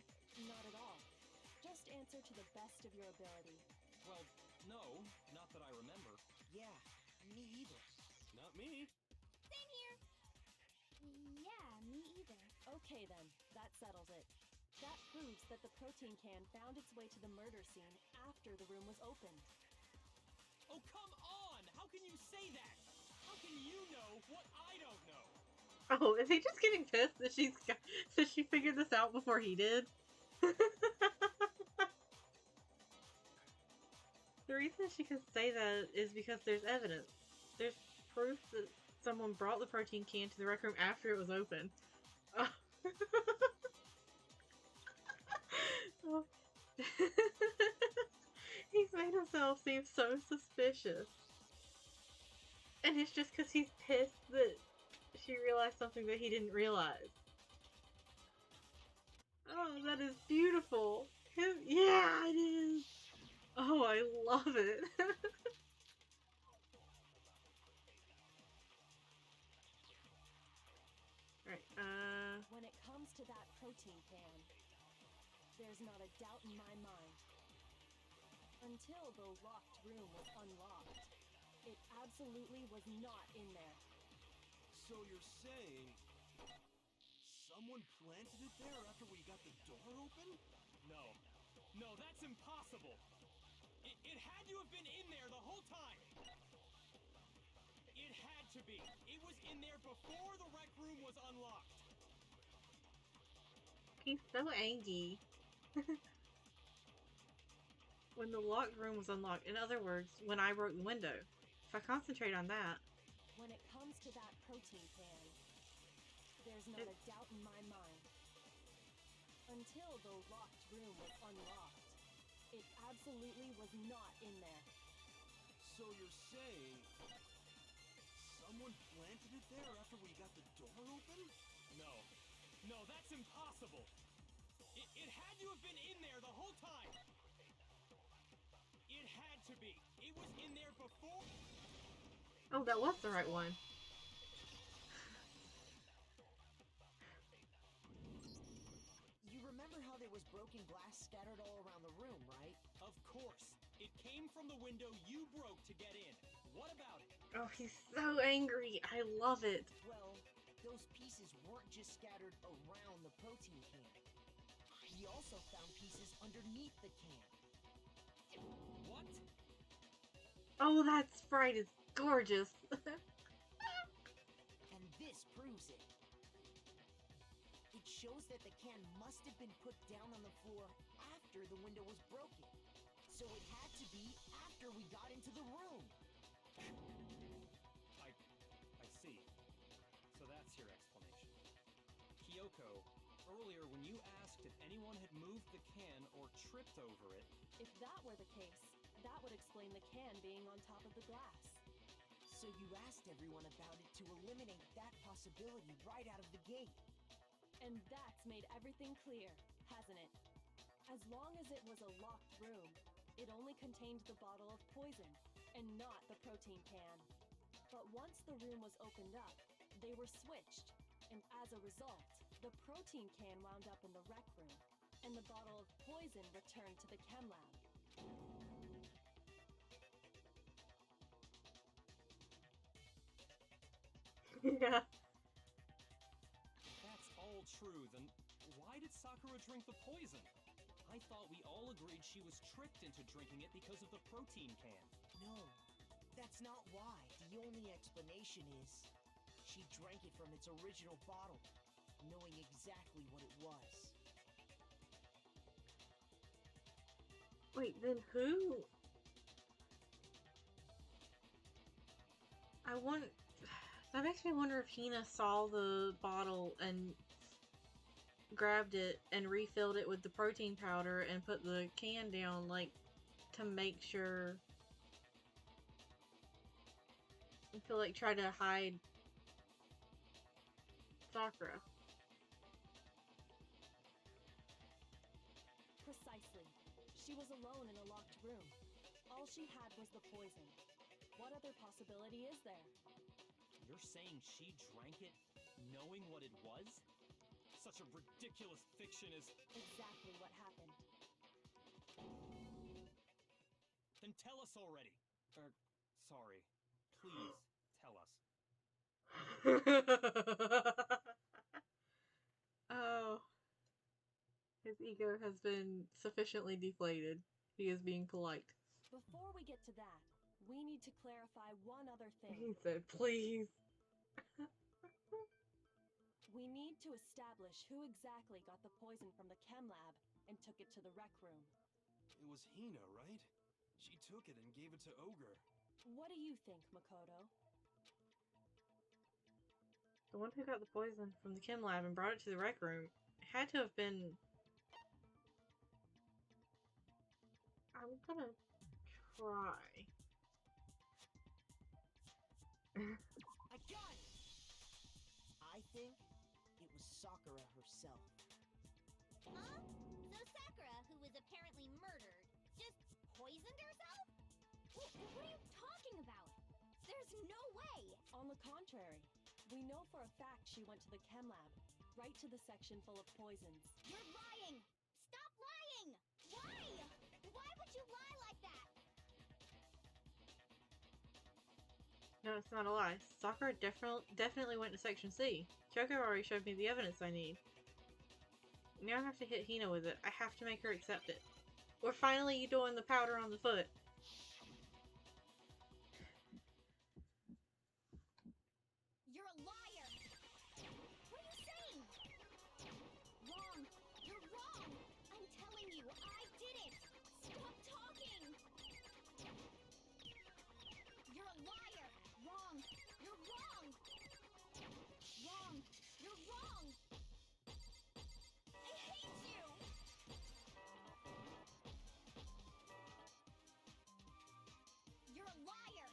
Not at all. Just answer to the best of your ability. Well, no, not that I remember. Yeah, me either. Not me. Same here. Yeah, me either. Okay then, that settles it. That proves that the protein can found its way to the murder scene after the room was opened. Oh, come on! How can you say that? How can you know what I don't know? Oh, is he just getting pissed that that she figured this out before he did? The reason she can say that is because there's evidence. There's proof that someone brought the protein can to the rec room after it was open. Oh. He's made himself seem so suspicious. And it's just because he's pissed that she realized something that he didn't realize. Oh, that is beautiful. Yeah, it is. Oh, I love it. Right, When it comes to that protein can, there's not a doubt in my mind. Until the locked room was unlocked, it absolutely was not in there. So you're saying someone planted it there after we got the door open? No. No, that's impossible. It had to have been in there the whole time. It had to be. It was in there before the rec room was unlocked. He's so angry. When the locked room was unlocked. In other words, when I broke the window. If I concentrate on that. When it comes to that protein can, there's not a doubt in my mind. Until the locked room was unlocked, it absolutely was not in there. So you're saying someone planted it there after we got the door open? No. No, that's impossible. It had to have been in there the whole time. It had to be. It was in there before. Oh, that was the right one. You remember how there was broken glass scattered all around the room, right? Of course. It came from the window you broke to get in. What about it? Oh, he's so angry. I love it. Well, those pieces weren't just scattered around the protein can. We also found pieces underneath the can. What? Oh, that sprite is gorgeous. And this proves it. It shows that the can must have been put down on the floor after the window was broken. So it had to be after we got into the room. I see. So that's your explanation. Kyoko, earlier when you asked if anyone had moved the can or tripped over it... If that were the case, that would explain the can being on top of the glass. So you asked everyone about it to eliminate that possibility right out of the gate. And that's made everything clear, hasn't it? As long as it was a locked room, it only contained the bottle of poison, and not the protein can. But once the room was opened up, they were switched, and as a result, the protein can wound up in the rec room, and the bottle of poison returned to the chem lab. Yeah. If that's all true, then why did Sakura drink the poison? I thought we all agreed she was tricked into drinking it because of the protein can. No, that's not why. The only explanation is she drank it from its original bottle, knowing exactly what it was. Wait, then who? That makes me wonder if Hina saw the bottle and grabbed it and refilled it with the protein powder and put the can down, like, to make sure. To, like, try to hide Sakura. Precisely. She was alone in a locked room. All she had was the poison. What other possibility is there? You're saying she drank it knowing what it was? Such a ridiculous fiction is... Exactly what happened. Then tell us already. Sorry. Please, tell us. Oh. His ego has been sufficiently deflated. He is being polite. Before we get to that, we need to clarify one other thing. He said, please. We need to establish who exactly got the poison from the chem lab and took it to the rec room. It was Hina, right? She took it and gave it to Ogre. What do you think, Makoto? The one who got the poison from the chem lab and brought it to the rec room had to have been... I'm gonna try. I got it! anything, it was Sakura herself. Huh? So Sakura, who was apparently murdered, just poisoned herself? What are you talking about? There's no way! On the contrary, we know for a fact she went to the chem lab, right to the section full of poisons. You're lying! Stop lying! Why? Why would you lie like that? No, it's not a lie. Sakura definitely went to Section C. Kyoko already showed me the evidence I need. Now I have to hit Hina with it. I have to make her accept it. Or finally you doing the powder on the foot. You're a liar! What are you saying? Wrong! You're wrong! I'm telling you, I did it! Stop talking! You're a liar! Wrong! You're wrong! Wrong! You're wrong! I hate you! You're a liar!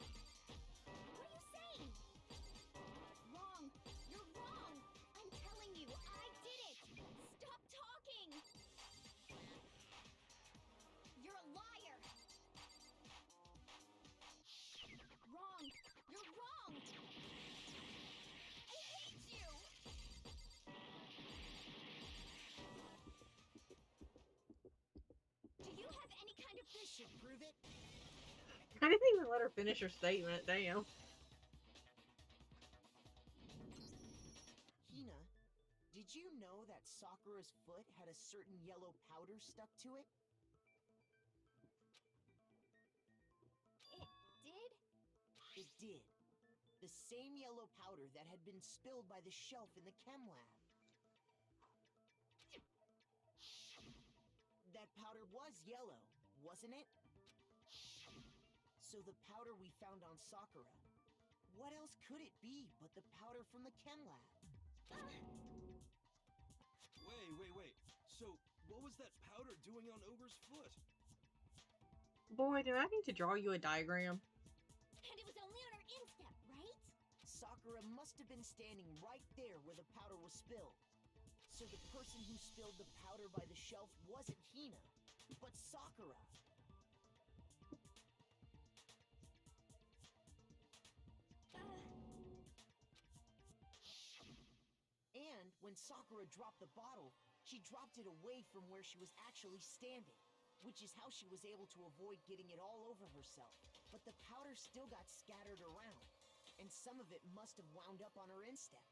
What are you saying? Wrong! You're wrong! I'm telling you, I did it! Stop talking! You're a liar! Wrong! You're wrong! I hate you! Do you have any kind of This should prove it. I didn't even let her finish her statement. Damn. Hina, did you know that Sakura's foot had a certain yellow powder stuck to it? It did? It did. The same yellow powder that had been spilled by the shelf in the chem lab. That powder was yellow, wasn't it? So the powder we found on Sakura, what else could it be but the powder from the chem lab? Wait. So, what was that powder doing on Ogre's foot? Boy, do I need to draw you a diagram. And it was only on her instep, right? Sakura must have been standing right there where the powder was spilled. So the person who spilled the powder by the shelf wasn't Hina, but Sakura. And when Sakura dropped the bottle, she dropped it away from where she was actually standing, which is how she was able to avoid getting it all over herself. But the powder still got scattered around, and some of it must have wound up on her instep.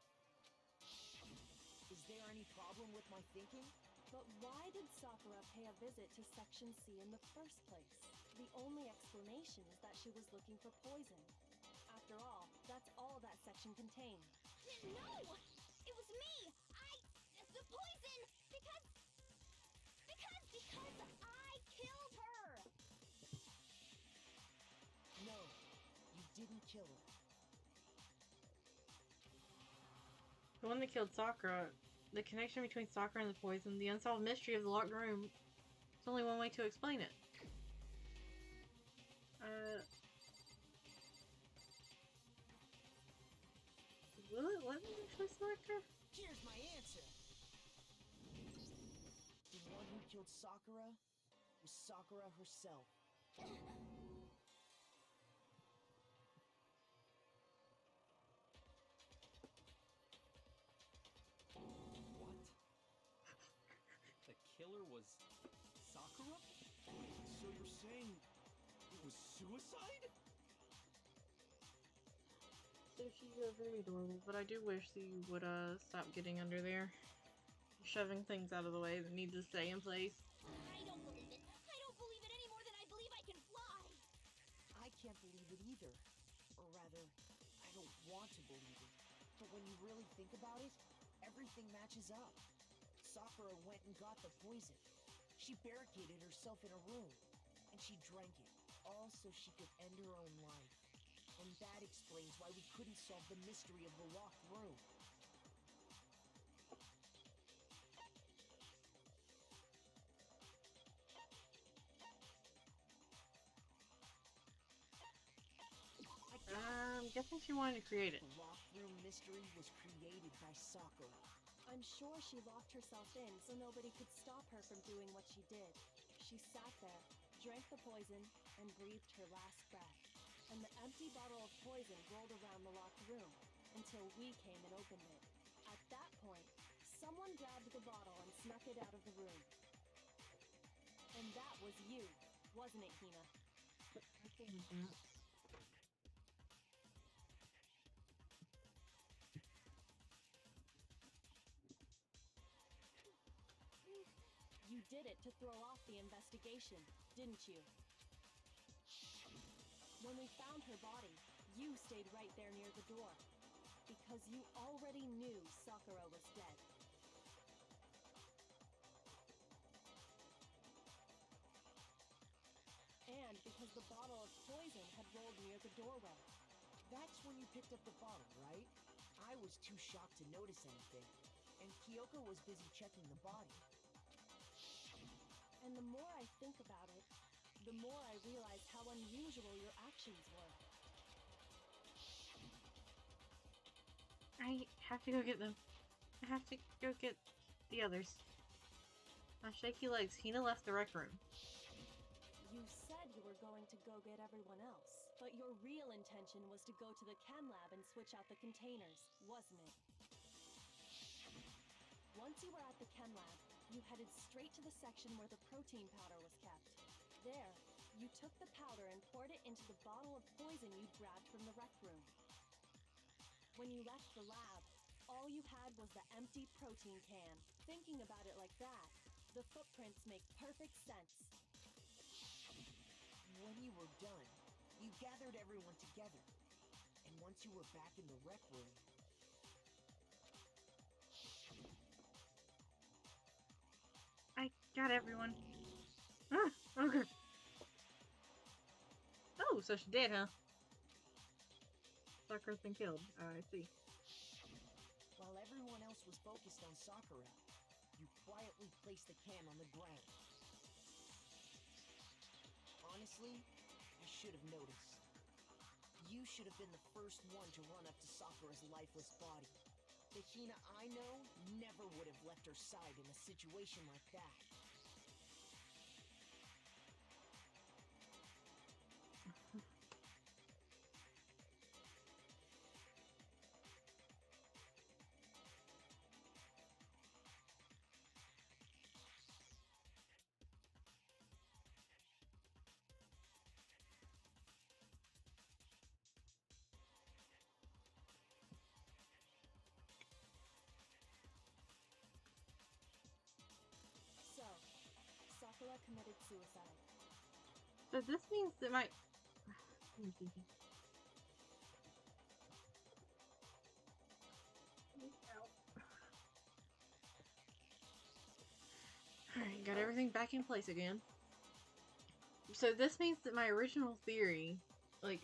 Is there any problem with my thinking? But why did Sakura pay a visit to Section C in the first place? The only explanation is that she was looking for poison. After all, that's all that section contained. No! It was me! The poison! Because I killed her! No, you didn't kill her. The one that killed Sakura. The connection between Sakura and the poison. The unsolved mystery of the locked room. There's only one way to explain it. Will it let me actually select her? Here's my answer. The one who killed Sakura was Sakura herself. What? The killer was Sakura? So you're saying it was suicide? So she's very adorable, but I do wish that you would stop getting under there. Shoving things out of the way that need to stay in place. I don't believe it. I don't believe it any more than I believe I can fly. I can't believe it either. Or rather, I don't want to believe it. But when you really think about it, everything matches up. Sakura went and got the poison. She barricaded herself in a room, and she drank it, all so she could end her own life. And that explains why we couldn't solve the mystery of the locked room. guessing she wanted to create it. The locked room mystery was created by Sakura. I'm sure she locked herself in so nobody could stop her from doing what she did. She sat there, drank the poison, and breathed her last breath. And the empty bottle of poison rolled around the locked room until we came and opened it. At that point, someone grabbed the bottle and snuck it out of the room. And that was you, wasn't it, Hina? You did it to throw off the investigation, didn't you? When we found her body, you stayed right there near the door. Because you already knew Sakura was dead. And because the bottle of poison had rolled near the doorway. That's when you picked up the bottle, right? I was too shocked to notice anything. And Kyoko was busy checking the body. And the more I think about it, the more I realize how unusual your actions were. I have to go get them. I have to go get the others. My shaky legs. Hina left the rec room. You said you were going to go get everyone else, but your real intention was to go to the chem lab and switch out the containers, wasn't it? Once you were at the chem lab, you headed straight to the section where the protein powder was kept. There, you took the powder and poured it into the bottle of poison you'd grabbed from the rec room. When you left the lab, all you had was the empty protein can. Thinking about it like that, the footprints make perfect sense. When you were done, you gathered everyone together. And once you were back in the rec room... I got everyone. Ah, okay. Oh, so she did, huh? Sakura's been killed. I see. While everyone else was focused on Sakura, you quietly placed the can on the ground. Honestly, I should have noticed. You should have been the first one to run up to Sakura's lifeless body. The Hina I know never would have left her side in a situation like that. So, Sakura committed suicide. So this means that my... I'm thinking. Alright, got everything back in place again. So this means that my original theory, like,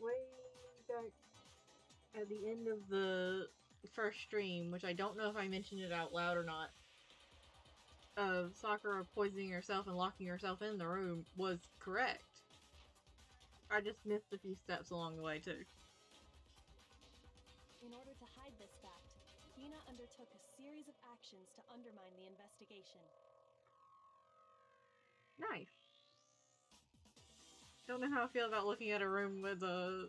way back at the end of the first stream, which I don't know if I mentioned it out loud or not, of Sakura poisoning herself and locking herself in the room was correct. I just missed a few steps along the way, too. In order to hide this fact, Hina undertook a series of actions to undermine the investigation. Nice. Don't know how I feel about looking at a room with a...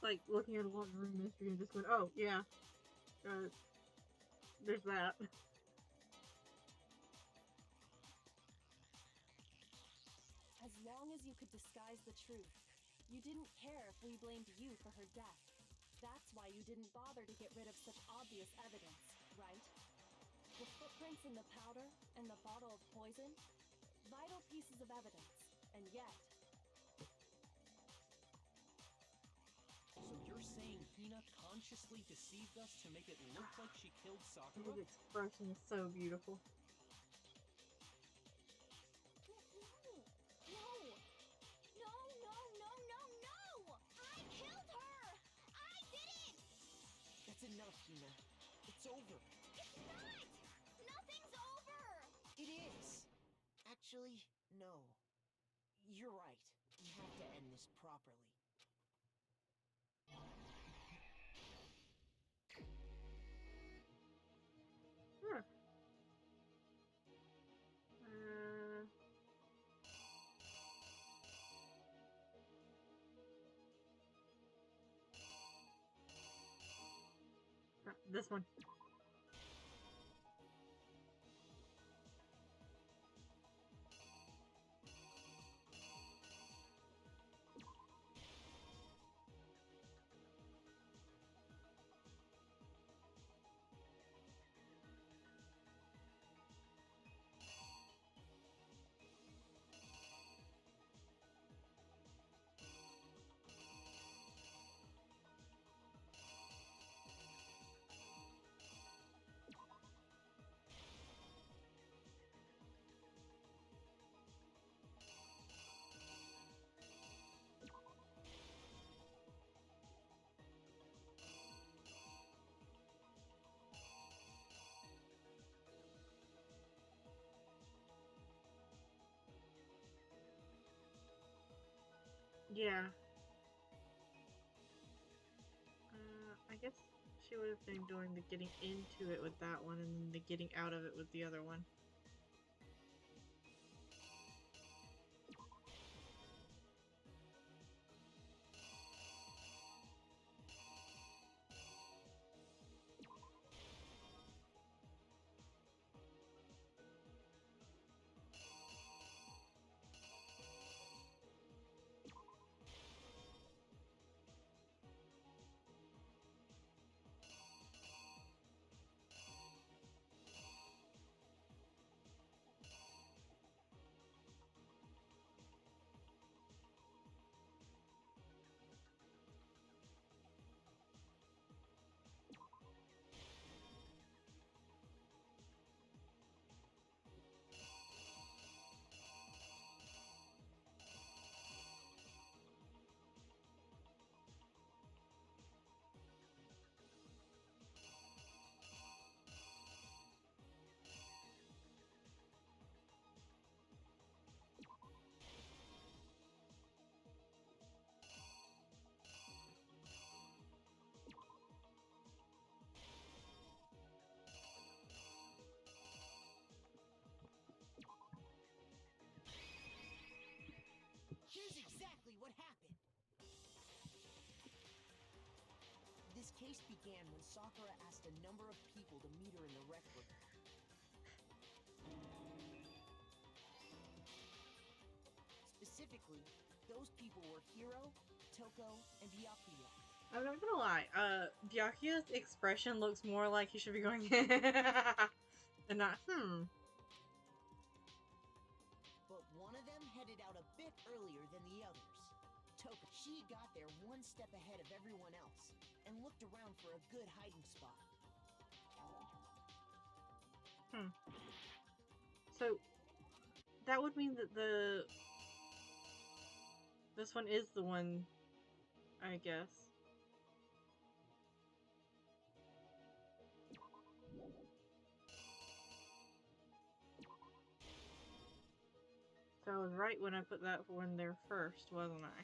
like, looking at a locked room mystery and just going, oh, yeah. There's that. As long as you could disguise the truth, you didn't care if we blamed you for her death. That's why you didn't bother to get rid of such obvious evidence, right? The footprints in the powder and the bottle of poison? Vital pieces of evidence, and yet... So you're saying Hina consciously deceived us to make it look like she killed Sakura? His expression is so beautiful. I killed her! I did it! That's enough, Hina. It's over. It's not! Nothing's over! It is. Actually, no. You're right. We have to end this properly. This one. Yeah. I guess she would have been doing the getting into it with that one and then the getting out of it with the other one. Here's exactly what happened. This case began when Sakura asked a number of people to meet her in the rec room. Specifically, those people were Hiro, Toko, and Byakuya. I'm not gonna lie, Byakuya's expression looks more like he should be going and not, But one of them headed out a bit earlier than the others. Toko, she got there one step ahead of everyone else and looked around for a good hiding spot. So, that would mean that this one is the one, I guess. So I was right when I put that one there first, wasn't I?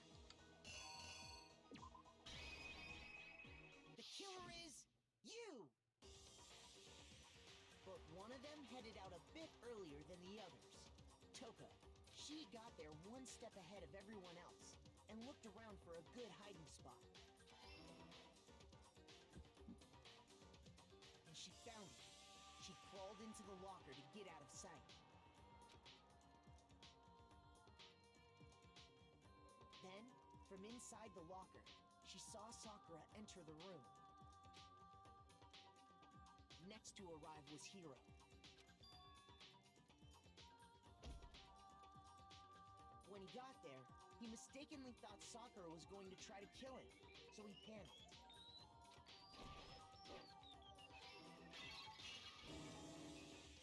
The killer is you! But one of them headed out a bit earlier than the others. Toko, she got there one step ahead of everyone else and looked around for a good hiding spot. And she found it. She crawled into the locker to get out of sight. Then, from inside the locker, she saw Sakura enter the room. Next to arrive was Hiro. When he got there, he mistakenly thought Sakura was going to try to kill him, so he panicked.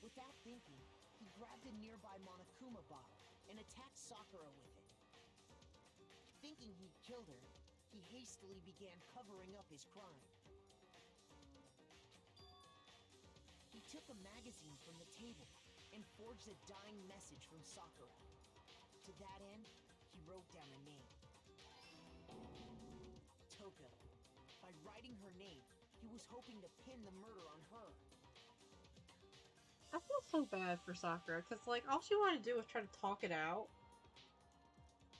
Without thinking, he grabbed a nearby Monokuma bottle and attacked Sakura with it. Thinking he'd killed her, he hastily began covering up his crime. He took a magazine from the table and forged a dying message from Sakura. To that end, he wrote down a name. Toko. By writing her name, he was hoping to pin the murder on her. I feel so bad for Sakura, because, like, all she wanted to do was try to talk it out.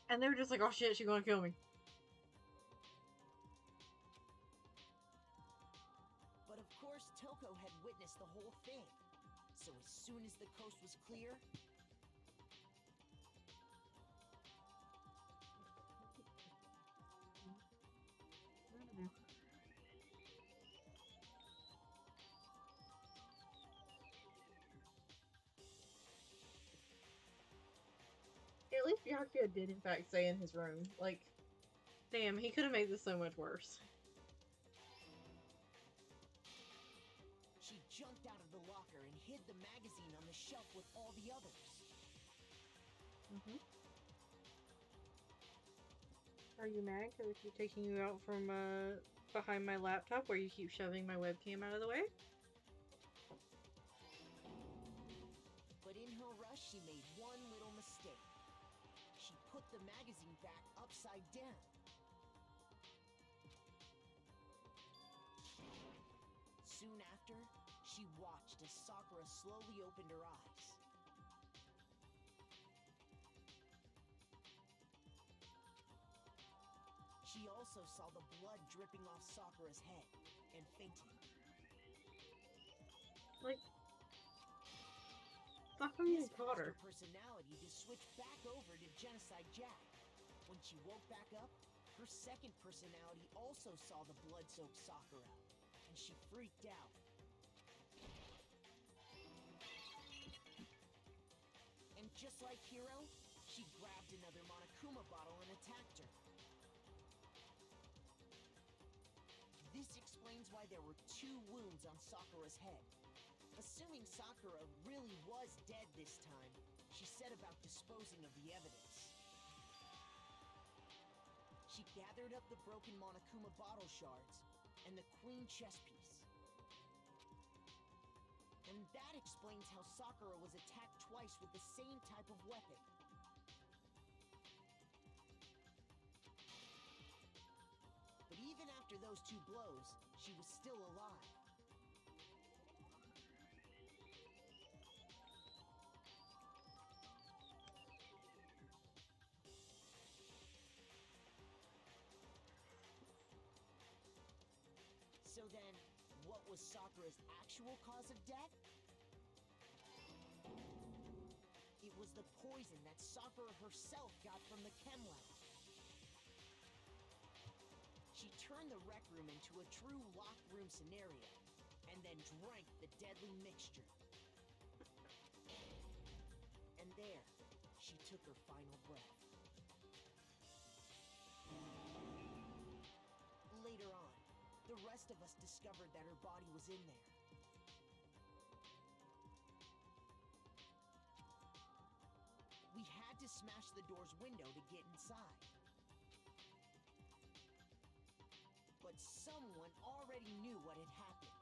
And they were just like, oh shit, she's gonna kill me. But of course, witnessed the whole thing. So as soon as the coast was clear, At least Byakuya did in fact stay in his room. Like, damn, he could have made this so much worse. she jumped out of the locker and hid the magazine on the shelf with all the others. Are you mad because I keep taking you out from behind my laptop where you keep shoving my webcam out of the way? But in her rush, she made one little mistake. She put the magazine back upside down. Soon after, she watched as Sakura slowly opened her eyes. She also saw the blood dripping off Sakura's head and fainting. Like, Sakura This caught caused her. her personality to switch back over to Genocide Jack. When she woke back up, her second personality also saw the blood-soaked Sakura, and she freaked out. And just like Hiro, she grabbed another Monokuma bottle and attacked her. This explains why there were 2 wounds on Sakura's head. Assuming Sakura really was dead this time, she set about disposing of the evidence. She gathered up the broken Monokuma bottle shards and the queen chess piece. And that explains how Sakura was attacked twice with the same type of weapon. But even after those 2 blows, she was still alive. So then, what was Sakura's actual cause of death? It was the poison that Sakura herself got from the chem lab. She turned the rec room into a true locked room scenario, and then drank the deadly mixture. And there, she took her final breath. Later on, the rest of us discovered that her body was in there. We had to smash the door's window to get inside. But someone already knew what had happened,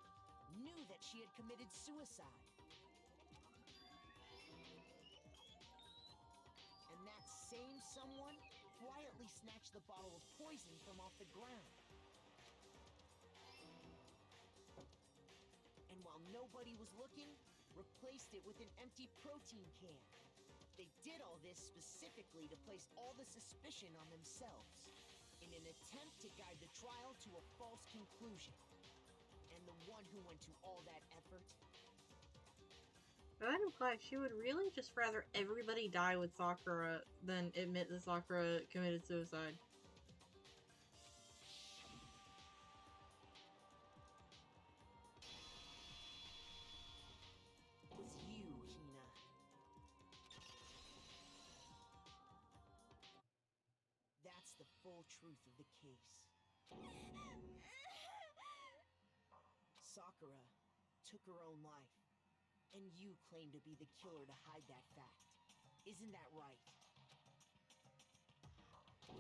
knew that she had committed suicide. And that same someone quietly snatched the bottle of poison from off the ground. And while nobody was looking, replaced it with an empty protein can. They did all this specifically to place all the suspicion on themselves, in an attempt to guide the trial to a false conclusion. And the one who went to all that effort... That implies she would really just rather everybody die with Sakura than admit that Sakura committed suicide. was you, Hina. That's the full truth of the case. Sakura took her own life, and you claim to be the killer to hide that fact. Isn't that right?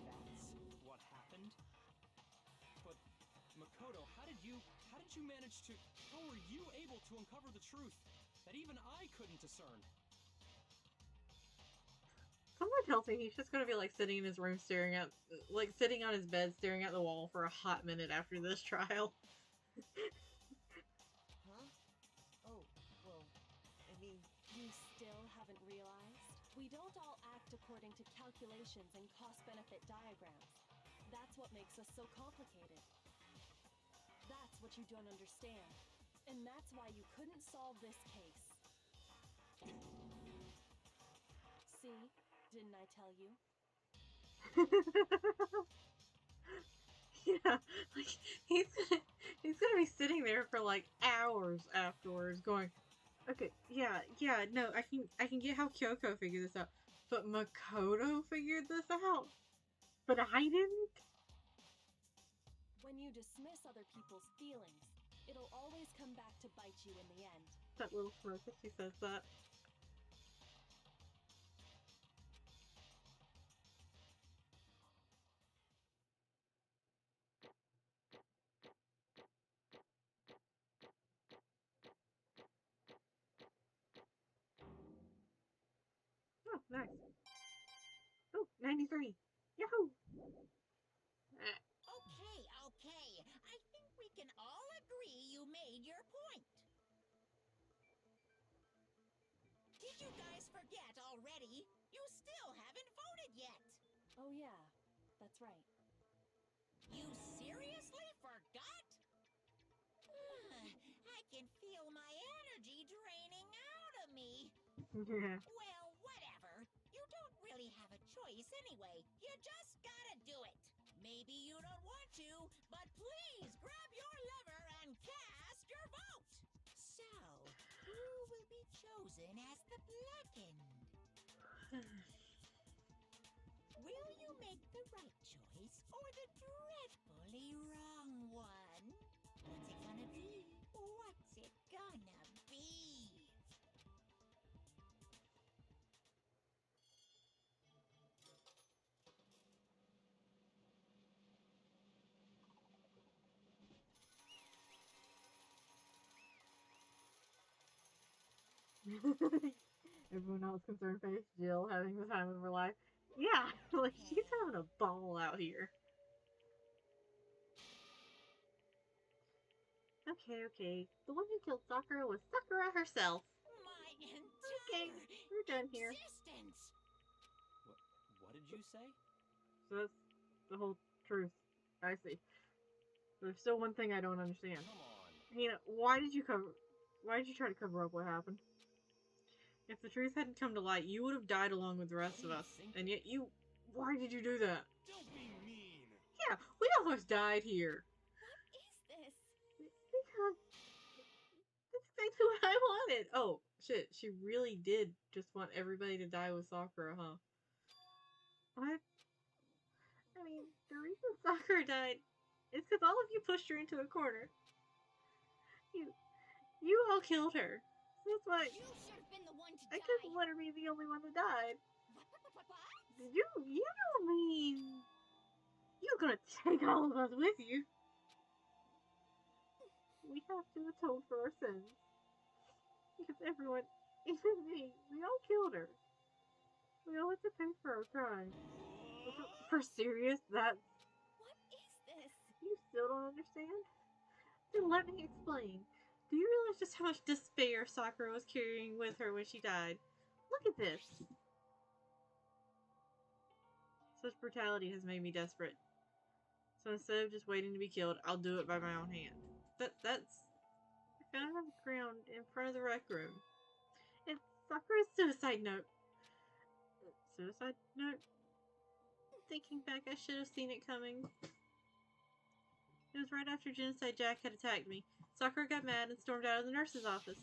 That's what happened? But, Makoto, how did you manage to... How were you able to uncover the truth that even I couldn't discern? Someone tells me he's just gonna be like sitting in his room staring at, like sitting on his bed staring at the wall for a hot minute after this trial. Huh? Oh, well, I mean... You still haven't realized? We don't all act according to calculations and cost-benefit diagrams. That's what makes us so complicated. That's what you don't understand. And that's why you couldn't solve this case. See? Didn't I tell you? Yeah, like he's gonna be sitting there for like hours afterwards, going, "Okay, yeah, no, I can get how Kyoko figured this out, but Makoto figured this out, but I didn't." When you dismiss other people's feelings, it'll always come back to bite you in the end. That little smirk as she says that. Oh, nice. Oh, 93. Yahoo! Okay. I think we can all agree you made your point. Did you guys forget already? You still haven't voted yet. Oh yeah, that's right. You seriously forgot? I can feel my energy draining out of me. Yeah. Well, whatever. You don't really have a choice anyway. You just gotta do it. Maybe you don't want to, but please grab your lever and cast your vote. So, who will be chosen as the blackened? Will you make the right choice or the dreadfully wrong one? What's it gonna be? What's it gonna be? Everyone else concerned face, Jill having the time of her life. Yeah, like she's having a ball out here. Okay. The one who killed Sakura was Sakura herself. My Okay, entire we're done here. existence. What did you say? So that's the whole truth. I see. There's still one thing I don't understand. Come on. Hina, why did you try to cover up what happened? If the truth hadn't come to light, you would have died along with the rest of us. And yet why did you do that? Don't be mean. Yeah, we almost died here. What is this? Because that's exactly what I wanted. Oh, shit, she really did just want everybody to die with Sakura, huh? What? I mean, the reason Sakura died is because all of you pushed her into a corner. You all killed her. So that's why You should have been the one to I die. couldn't let her be the only one that died. What? You don't mean you're gonna take all of us with you. We have to atone for our sins. Because everyone, even me, we all killed her. We all have to pay for our crimes. For serious? That What is this? you still don't understand? Then let me explain. Do you realize just how much despair Sakura was carrying with her when she died? Look at this. Such brutality has made me desperate. So instead of just waiting to be killed, I'll do it by my own hand. That's I found it on the ground in front of the rec room. It's Sakura's suicide note. Suicide note? Thinking back, I should have seen it coming. It was right after Genocide Jack had attacked me. Sakura got mad and stormed out of the nurse's office.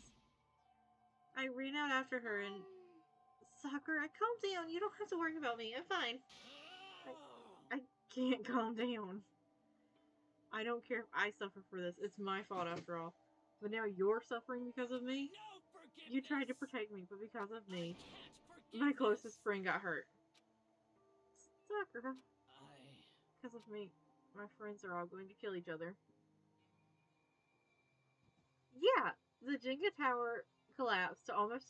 I ran out after her and... Sakura, calm down. You don't have to worry about me. I'm fine. I can't calm down. I don't care if I suffer for this. It's my fault after all. But now you're suffering because of me? You tried to protect me, but because of me, my closest friend got hurt. Sakura. Because of me, my friends are all going to kill each other. Yeah, the Jenga tower collapsed to almost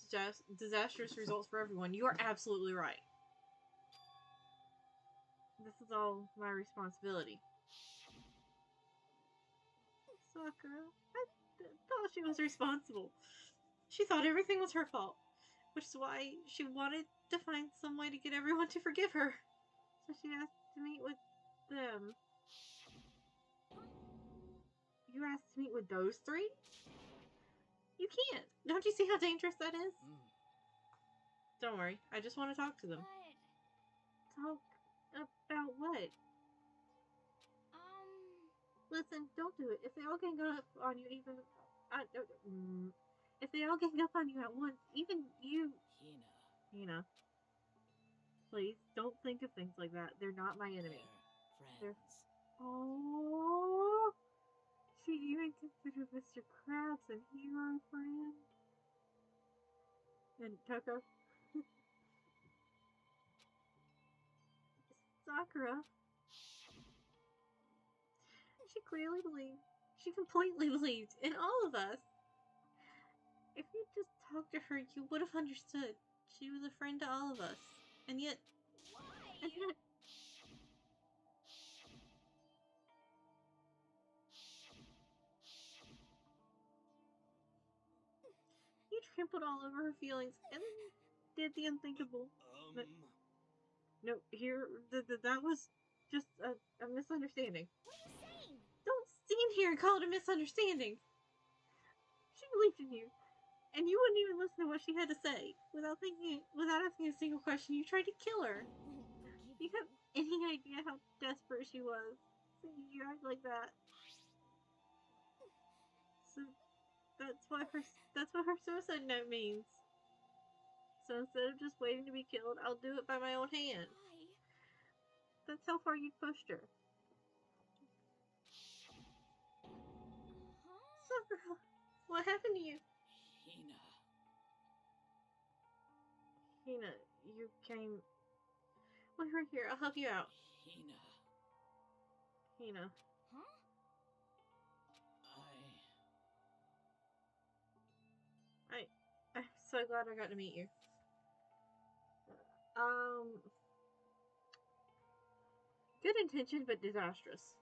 disastrous results for everyone. You are absolutely right. This is all my responsibility. Sakura, I thought she was responsible. She thought everything was her fault, which is why she wanted to find some way to get everyone to forgive her. So she asked to meet with them. You asked to meet with those three? You can't. Don't you see how dangerous that is? Mm. Don't worry. I just want to talk to them. But, Talk about what? Listen, don't do it. If they all gang up on you, even if they all gang up on you at once, even you, Hina. Please don't think of things like that. They're not my enemy. They're They're- friends. Oh, she even considered Mr. Krabs a hero friend. And Toko, Sakura. She clearly believed. She completely believed in all of us. If you just talked to her, you would have understood. She was a friend to all of us. And yet, you trampled all over her feelings and did the unthinkable. But no, that was just a misunderstanding. what are you saying? Don't stand here and call it a misunderstanding. She believed in you, and you wouldn't even listen to what she had to say without asking a single question. You tried to kill her. Won't Do you have any idea how desperate she was? So you act like that. So that's what her suicide note means. So instead of just waiting to be killed, I'll do it by my own hand. Why? That's how far you pushed her. Huh? Sakura, what happened to you? Hina. Hina, you came. Wait right here. I'll help you out. Hina. Hina. Huh? I'm so glad I got to meet you. Good intention, but disastrous.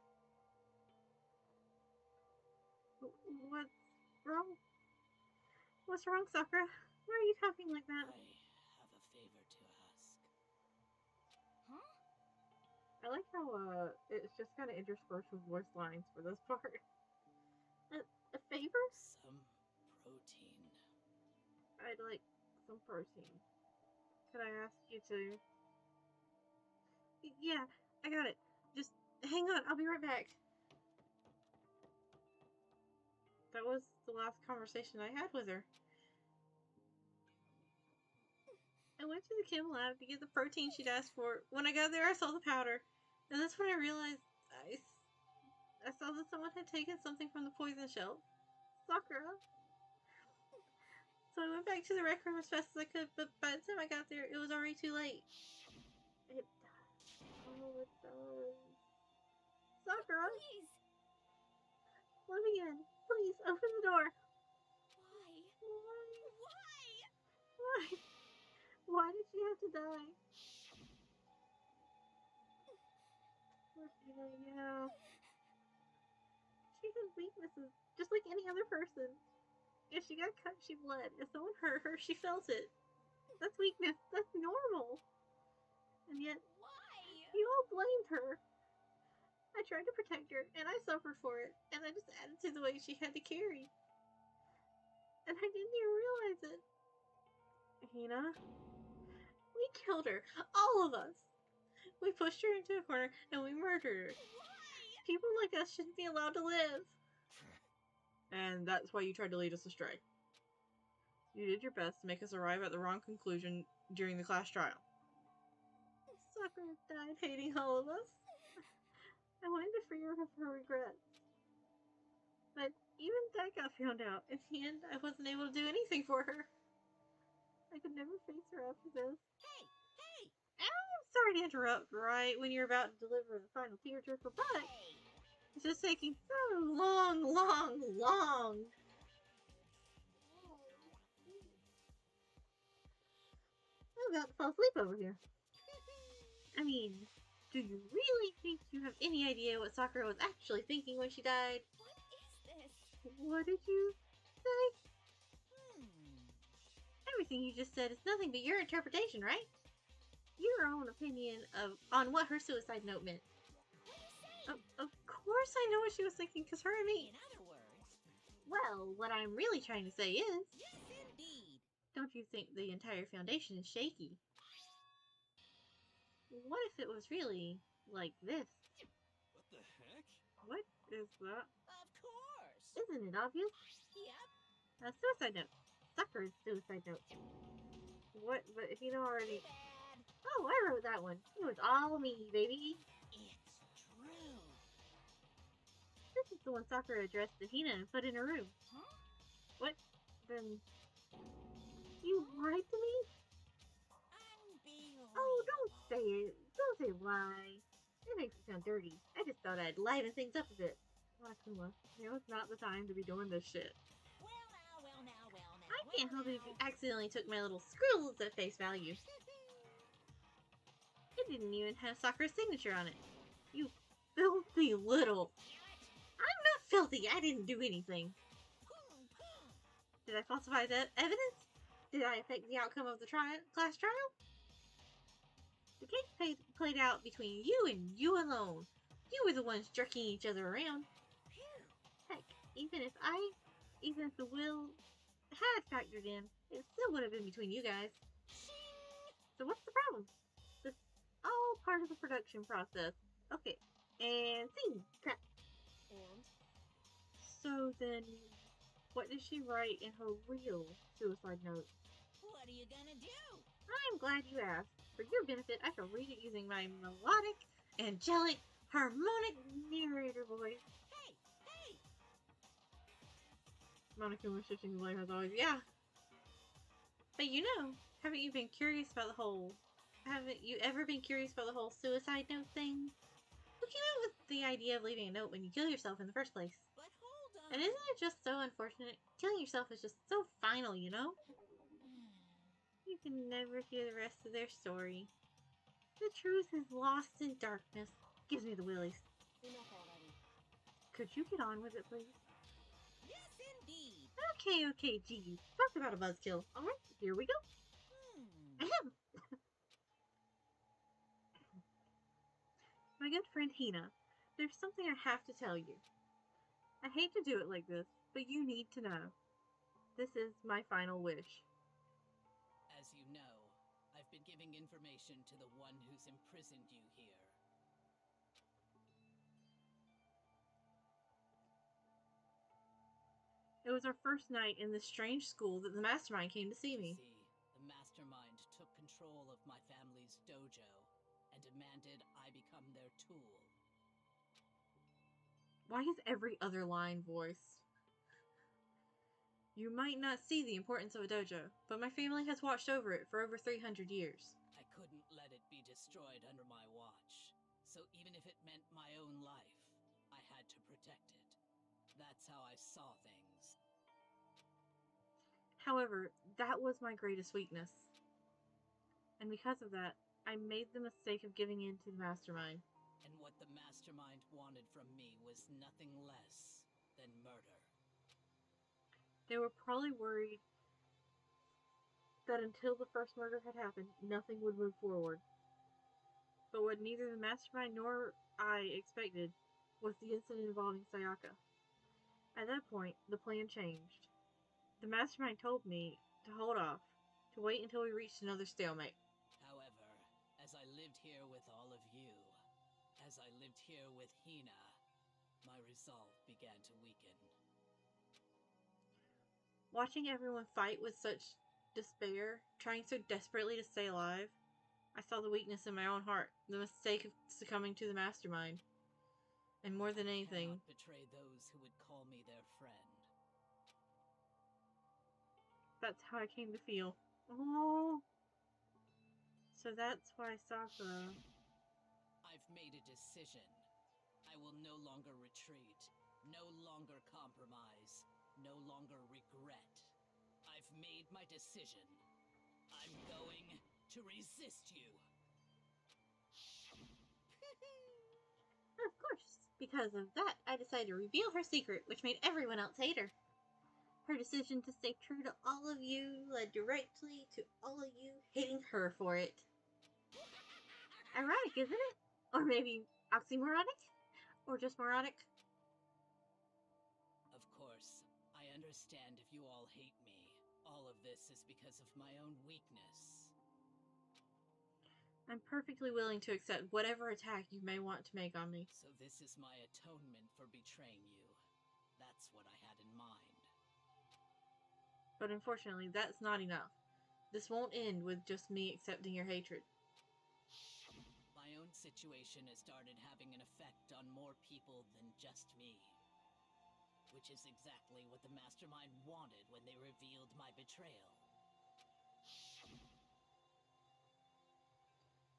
What's wrong? What's wrong, Sakura? Why are you talking like that? I have a favor to ask. Huh? I like how it's just kind of interspersed with voice lines for this part. A favor? Some protein. I'd like some protein. Could I ask you to? Yeah, I got it. Just hang on. I'll be right back. That was the last conversation I had with her. I went to the chem lab to get the protein she'd asked for. When I got there, I saw the powder. And that's when I realized I saw that someone had taken something from the poison shelf. Sakura. So I went back to the rec room as fast as I could, but by the time I got there, it was already too late. It does. Oh, it does. Sakura, Please. let me in. Please, open the door. Why? Why? Why? Why? Why did she have to die? Yeah. She has weaknesses, just like any other person. If she got cut, she bled. If someone hurt her, she felt it. That's weakness. That's normal. And yet, Why? you all blamed her. I tried to protect her, and I suffered for it. And I just added to the weight she had to carry. And I didn't even realize it. Hina, we killed her. All of us. We pushed her into a corner, and we murdered her. Why? People like us shouldn't be allowed to live. And that's why you tried to lead us astray. You did your best to make us arrive at the wrong conclusion during the class trial. Sakura died hating all of us. I wanted to free her of her regrets. But even that got found out. In the end, I wasn't able to do anything for her. I could never face her after this. Hey! I'm sorry to interrupt right when you're about to deliver the final tearjerker, but Hey! it's just taking so long. I'm about to fall asleep over here. I mean, do you really think you have any idea what Sakura was actually thinking when she died? What is this? What did you say? Hmm. Everything you just said is nothing but your interpretation, right? Your own opinion on what her suicide note meant. What are you saying? Of course I know what she was thinking, because her and me... In other words, Well, what I'm really trying to say is, Yes, indeed. don't you think the entire foundation is shaky? What if it was really like this? What the heck? What is that? Of course. Isn't it obvious? Yep. A suicide note. Sakura's suicide note. What? But if you know already. Bad. Oh, I wrote that one. It was all me, baby. It's true. This is the one Sakura addressed to Hina and put in her room. Huh? What? Then. You lied to me? Unbelievable. Oh, don't say it. Don't say lie. It makes me sound dirty. I just thought I'd liven things up a bit. Wakuma, now it's not the time to be doing this shit. Well now. I can't help it if you accidentally took my little scribbles at face value. It didn't even have Sakura's signature on it. You filthy little. I'm not filthy. I didn't do anything. Did I falsify that evidence? Did I affect the outcome of the class trial? The case played out between you and you alone. You were the ones jerking each other around. Heck, even if the will had factored in, it still would have been between you guys. So what's the problem? This all part of the production process. Okay, and scene. Cut. And So then, what did she write in her real suicide note? What are you gonna do? I'm glad you asked. For your benefit, I shall read it using my melodic, angelic, harmonic narrator voice. Hey! Monica was shifting the blame as always. Yeah. But you know, haven't you ever been curious about the whole suicide note thing? Who came up with the idea of leaving a note when you kill yourself in the first place? But hold on. And isn't it just so unfortunate? Killing yourself is just so final, you know? You can never hear the rest of their story. The truth is lost in darkness. Gives me the willies. enough already. Could you get on with it, please? Yes, indeed. Okay, geez. Talk about a buzzkill. Alright, here we go. Ahem. My good friend Hina, there's something I have to tell you. I hate to do it like this, but you need to know. This is my final wish. As you know, I've been giving information to the one who's imprisoned you here. It was our first night in this strange school that the mastermind came to see me. The mastermind took control of my family's dojo and demanded I become their tool. Why is every other line voiced? You might not see the importance of a dojo, but my family has watched over it for over 300 years. I couldn't let it be destroyed under my watch, so even if it meant my own life, I had to protect it. That's how I saw things. However, that was my greatest weakness. And because of that, I made the mistake of giving in to the mastermind. And what the mastermind wanted from me was nothing less than murder. They were probably worried that until the first murder had happened, nothing would move forward. But what neither the mastermind nor I expected was the incident involving Sayaka. At that point, the plan changed. The mastermind told me to hold off, to wait until we reached another stalemate. However, as I lived here with all of you, as I lived here with Hina, my resolve began to weaken. Watching everyone fight with such despair, trying so desperately to stay alive, I saw the weakness in my own heart, the mistake of succumbing to the mastermind. And more than anything, Cannot betray those who would call me their friend. that's how I came to feel. Oh. So that's why Sakura... I've made a decision. I will no longer retreat, no longer compromise, no longer regret. I've made my decision. I'm going to resist you. Of course, because of that, I decided to reveal her secret, which made everyone else hate her. Her decision to stay true to all of you led directly to all of you hating her for it. Ironic, isn't it? Or maybe oxymoronic? Or just moronic? Of course, I understand if you all hate me. All of this is because of my own weakness. I'm perfectly willing to accept whatever attack you may want to make on me. So this is my atonement for betraying you. That's what I had in mind. But unfortunately, that's not enough. This won't end with just me accepting your hatred. My own situation has started having an effect on more people than just me. Which is exactly what the Mastermind wanted when they revealed my betrayal.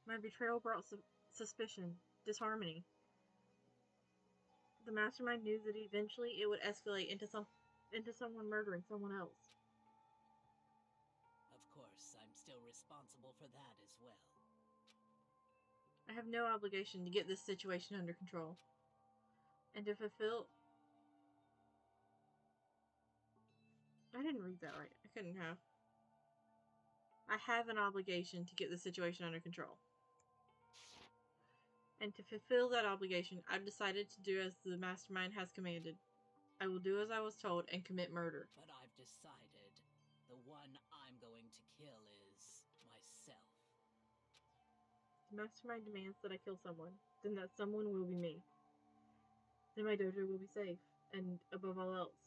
My betrayal brought suspicion, disharmony. The Mastermind knew that eventually it would escalate into someone murdering someone else. Of course, I'm still responsible for that as well. I have no obligation to get this situation under control. And to fulfill... I didn't read that right. I couldn't have. I have an obligation to get the situation under control. And to fulfill that obligation, I've decided to do as the Mastermind has commanded. I will do as I was told and commit murder. But I've decided the one I'm going to kill is myself. The Mastermind demands that I kill someone. Then that someone will be me. Then my dojo will be safe. And above all else,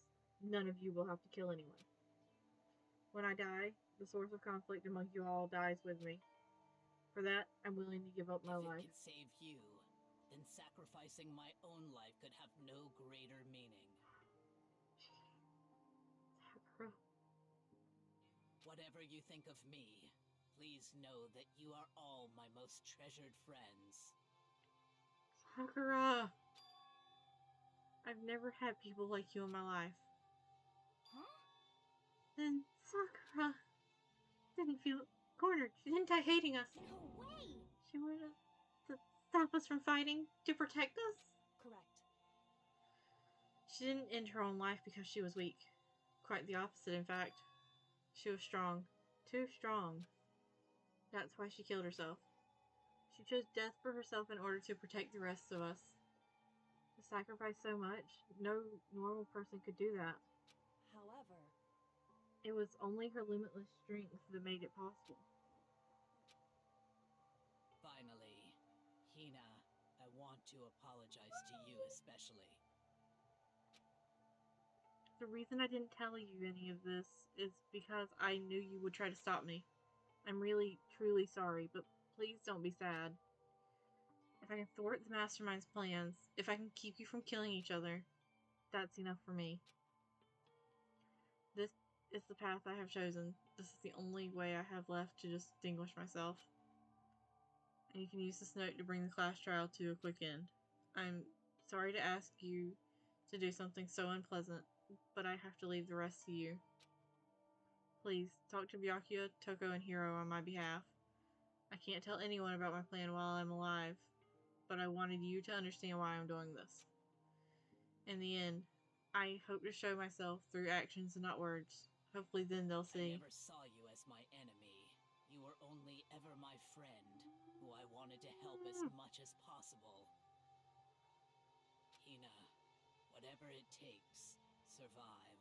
none of you will have to kill anyone. When I die, the source of conflict among you all dies with me. For that, I'm willing to give up my life. If it can save you, then sacrificing my own life could have no greater meaning. Sakura. Whatever you think of me, please know that you are all my most treasured friends. Sakura! I've never had people like you in my life. Huh? Then Sakura didn't feel cornered. She didn't die hating us. No way! She wanted to stop us from fighting, to protect us. Correct. She didn't end her own life because she was weak. Quite the opposite, in fact. She was strong. Too strong. That's why she killed herself. She chose death for herself in order to protect the rest of us. To sacrifice so much, no normal person could do that. However, It was only her limitless strength that made it possible. Finally, Hina, I want to apologize to you especially. The reason I didn't tell you any of this is because I knew you would try to stop me. I'm really, truly sorry, but please don't be sad. If I can thwart the Mastermind's plans, if I can keep you from killing each other, that's enough for me. This is the path I have chosen. This is the only way I have left to distinguish myself. And you can use this note to bring the class trial to a quick end. I'm sorry to ask you to do something so unpleasant, but I have to leave the rest to you. Please, talk to Byakuya, Toko, and Hiro on my behalf. I can't tell anyone about my plan while I'm alive, but I wanted you to understand why I'm doing this. In the end, I hope to show myself through actions and not words. Hopefully then they'll see. I never saw you as my enemy. You were only ever my friend, who I wanted to help as much as possible. Hina, whatever it takes, survive.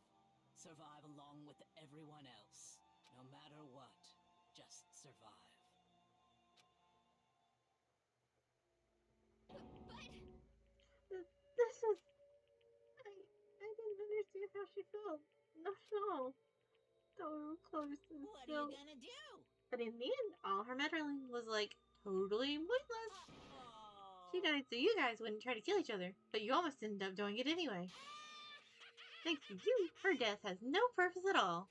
Survive along with everyone else. No matter what, just survive. But... This is... I didn't understand how she felt. Not at all. Though we were close and What are still... you gonna do? But in the end, all her meddling was like totally pointless. She died so you guys wouldn't try to kill each other, but you almost ended up doing it anyway. Thanks to you, her death has no purpose at all.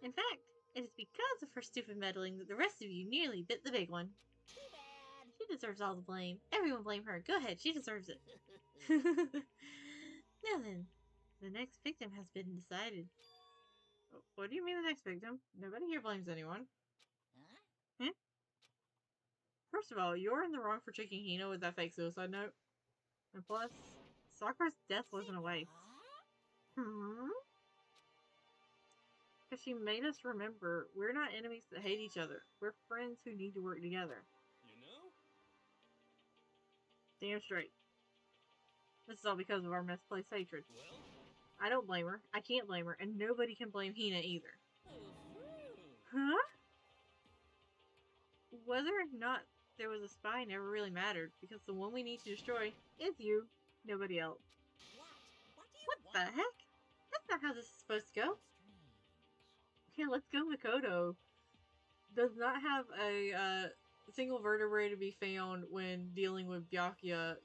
In fact, it is because of her stupid meddling that the rest of you nearly bit the big one. Too bad. She deserves all the blame. Everyone blame her. Go ahead, she deserves it. Now then, the next victim has been decided. What do you mean the next victim? Nobody here blames anyone. Huh? First of all, you're in the wrong for tricking Hina with that fake suicide note. And plus, Sakura's death wasn't a waste. Because she made us remember, we're not enemies that hate each other. We're friends who need to work together. You know? Damn straight. This is all because of our misplaced hatred. Well, I don't blame her. I can't blame her. And nobody can blame Hina either. Huh? Whether or not there was a spy never really mattered, because the one we need to destroy is you, nobody else. What the heck? That's not how this is supposed to go. Yeah, let's go Makoto. Does not have a single vertebrae to be found when dealing with Byakuya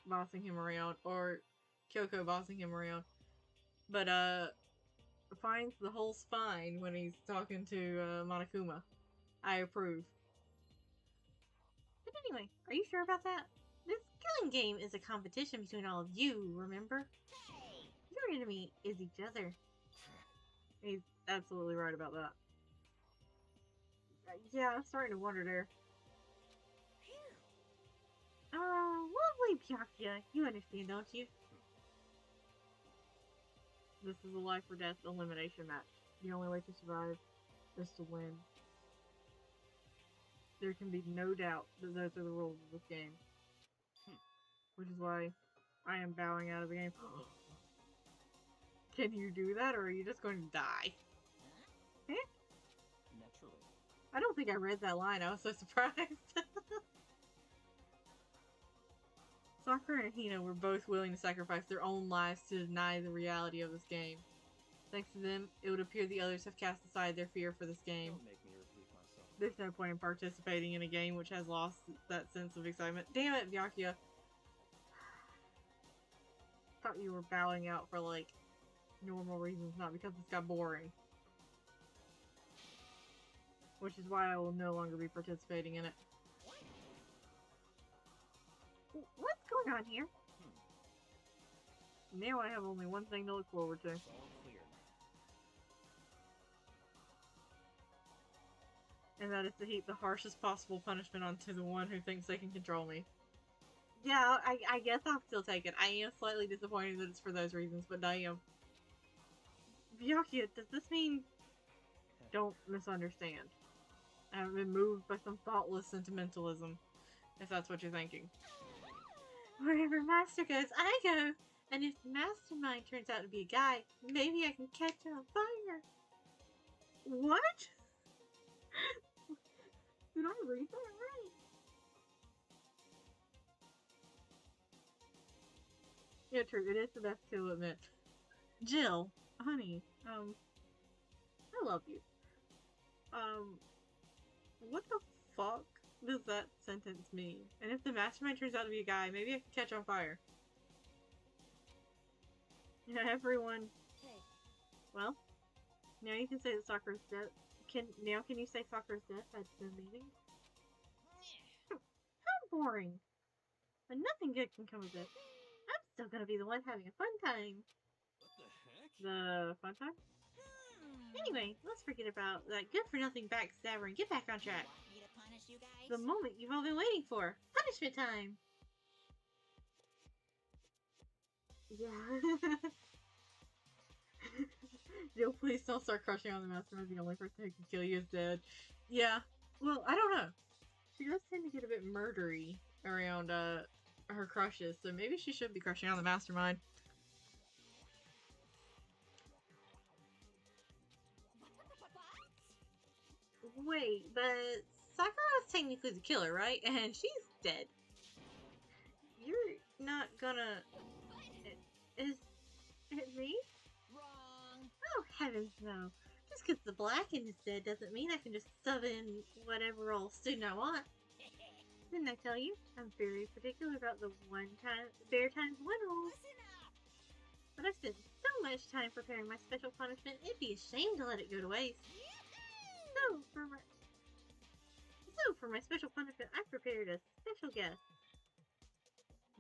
bossing him around, or Kyoko bossing him around. But, finds the whole spine when he's talking to, Monokuma. I approve. But anyway, are you sure about that? This killing game is a competition between all of you, remember? Your enemy is each other. He's absolutely right about that. Yeah, I'm starting to wonder there. Lovely Byakuya. You understand, don't you? This is a life or death elimination match. The only way to survive is to win. There can be no doubt that those are the rules of this game. Which is why I am bowing out of the game. Can you do that, or are you just going to die? Eh? Naturally. I don't think I read that line. I was so surprised. Sakura and Hina were both willing to sacrifice their own lives to deny the reality of this game. Thanks to them, it would appear the others have cast aside their fear for this game. Don't make me repeat myself. There's no point in participating in a game which has lost that sense of excitement. Damn it, Byakuya. Thought you were bowing out for, like, normal reasons, not because this got boring. Which is why I will no longer be participating in it. What's going on here? Now I have only one thing to look forward to. It's all clear now. And that is to heap the harshest possible punishment onto the one who thinks they can control me. Yeah, I guess I'll still take it. I am slightly disappointed that it's for those reasons, but damn. Byakuya, does this mean... Don't misunderstand. I haven't been moved by some thoughtless sentimentalism, if that's what you're thinking. Wherever Master goes, I go! And if the mastermind turns out to be a guy, maybe I can catch him on fire! What? Did I read that right? Yeah, true. It is the best to admit. Jill, honey, I love you. What the fuck does that sentence mean? And if the mastermind turns out to be a guy, maybe I can catch on fire. Yeah, everyone. Hey. Well, now you can say that Sakura's death. Can you say Sakura's death had no meaning? How boring. But nothing good can come of this. I'm still gonna be the one having a fun time. What the heck? The fun time? Anyway, let's forget about that good-for-nothing backstabber and get back on track. Want me to punish you guys? The moment you've all been waiting for. Punishment time! Yeah. Jill, please don't start crushing on the mastermind. The only person who can kill you is dead. Yeah. Well, I don't know. She does tend to get a bit murdery around, her crushes, so maybe she should be crushing on the mastermind. Wait, but Sakura's technically the killer, right? And she's dead. You're not gonna... Is it me? Wrong. Oh, heavens no. Just because the Blackened is dead doesn't mean I can just sub in whatever old student I want. Didn't I tell you? I'm very particular about the bare times one rule. Listen up. But I spent so much time preparing my special punishment, it'd be a shame to let it go to waste. So, for my special punishment, I prepared a special guest.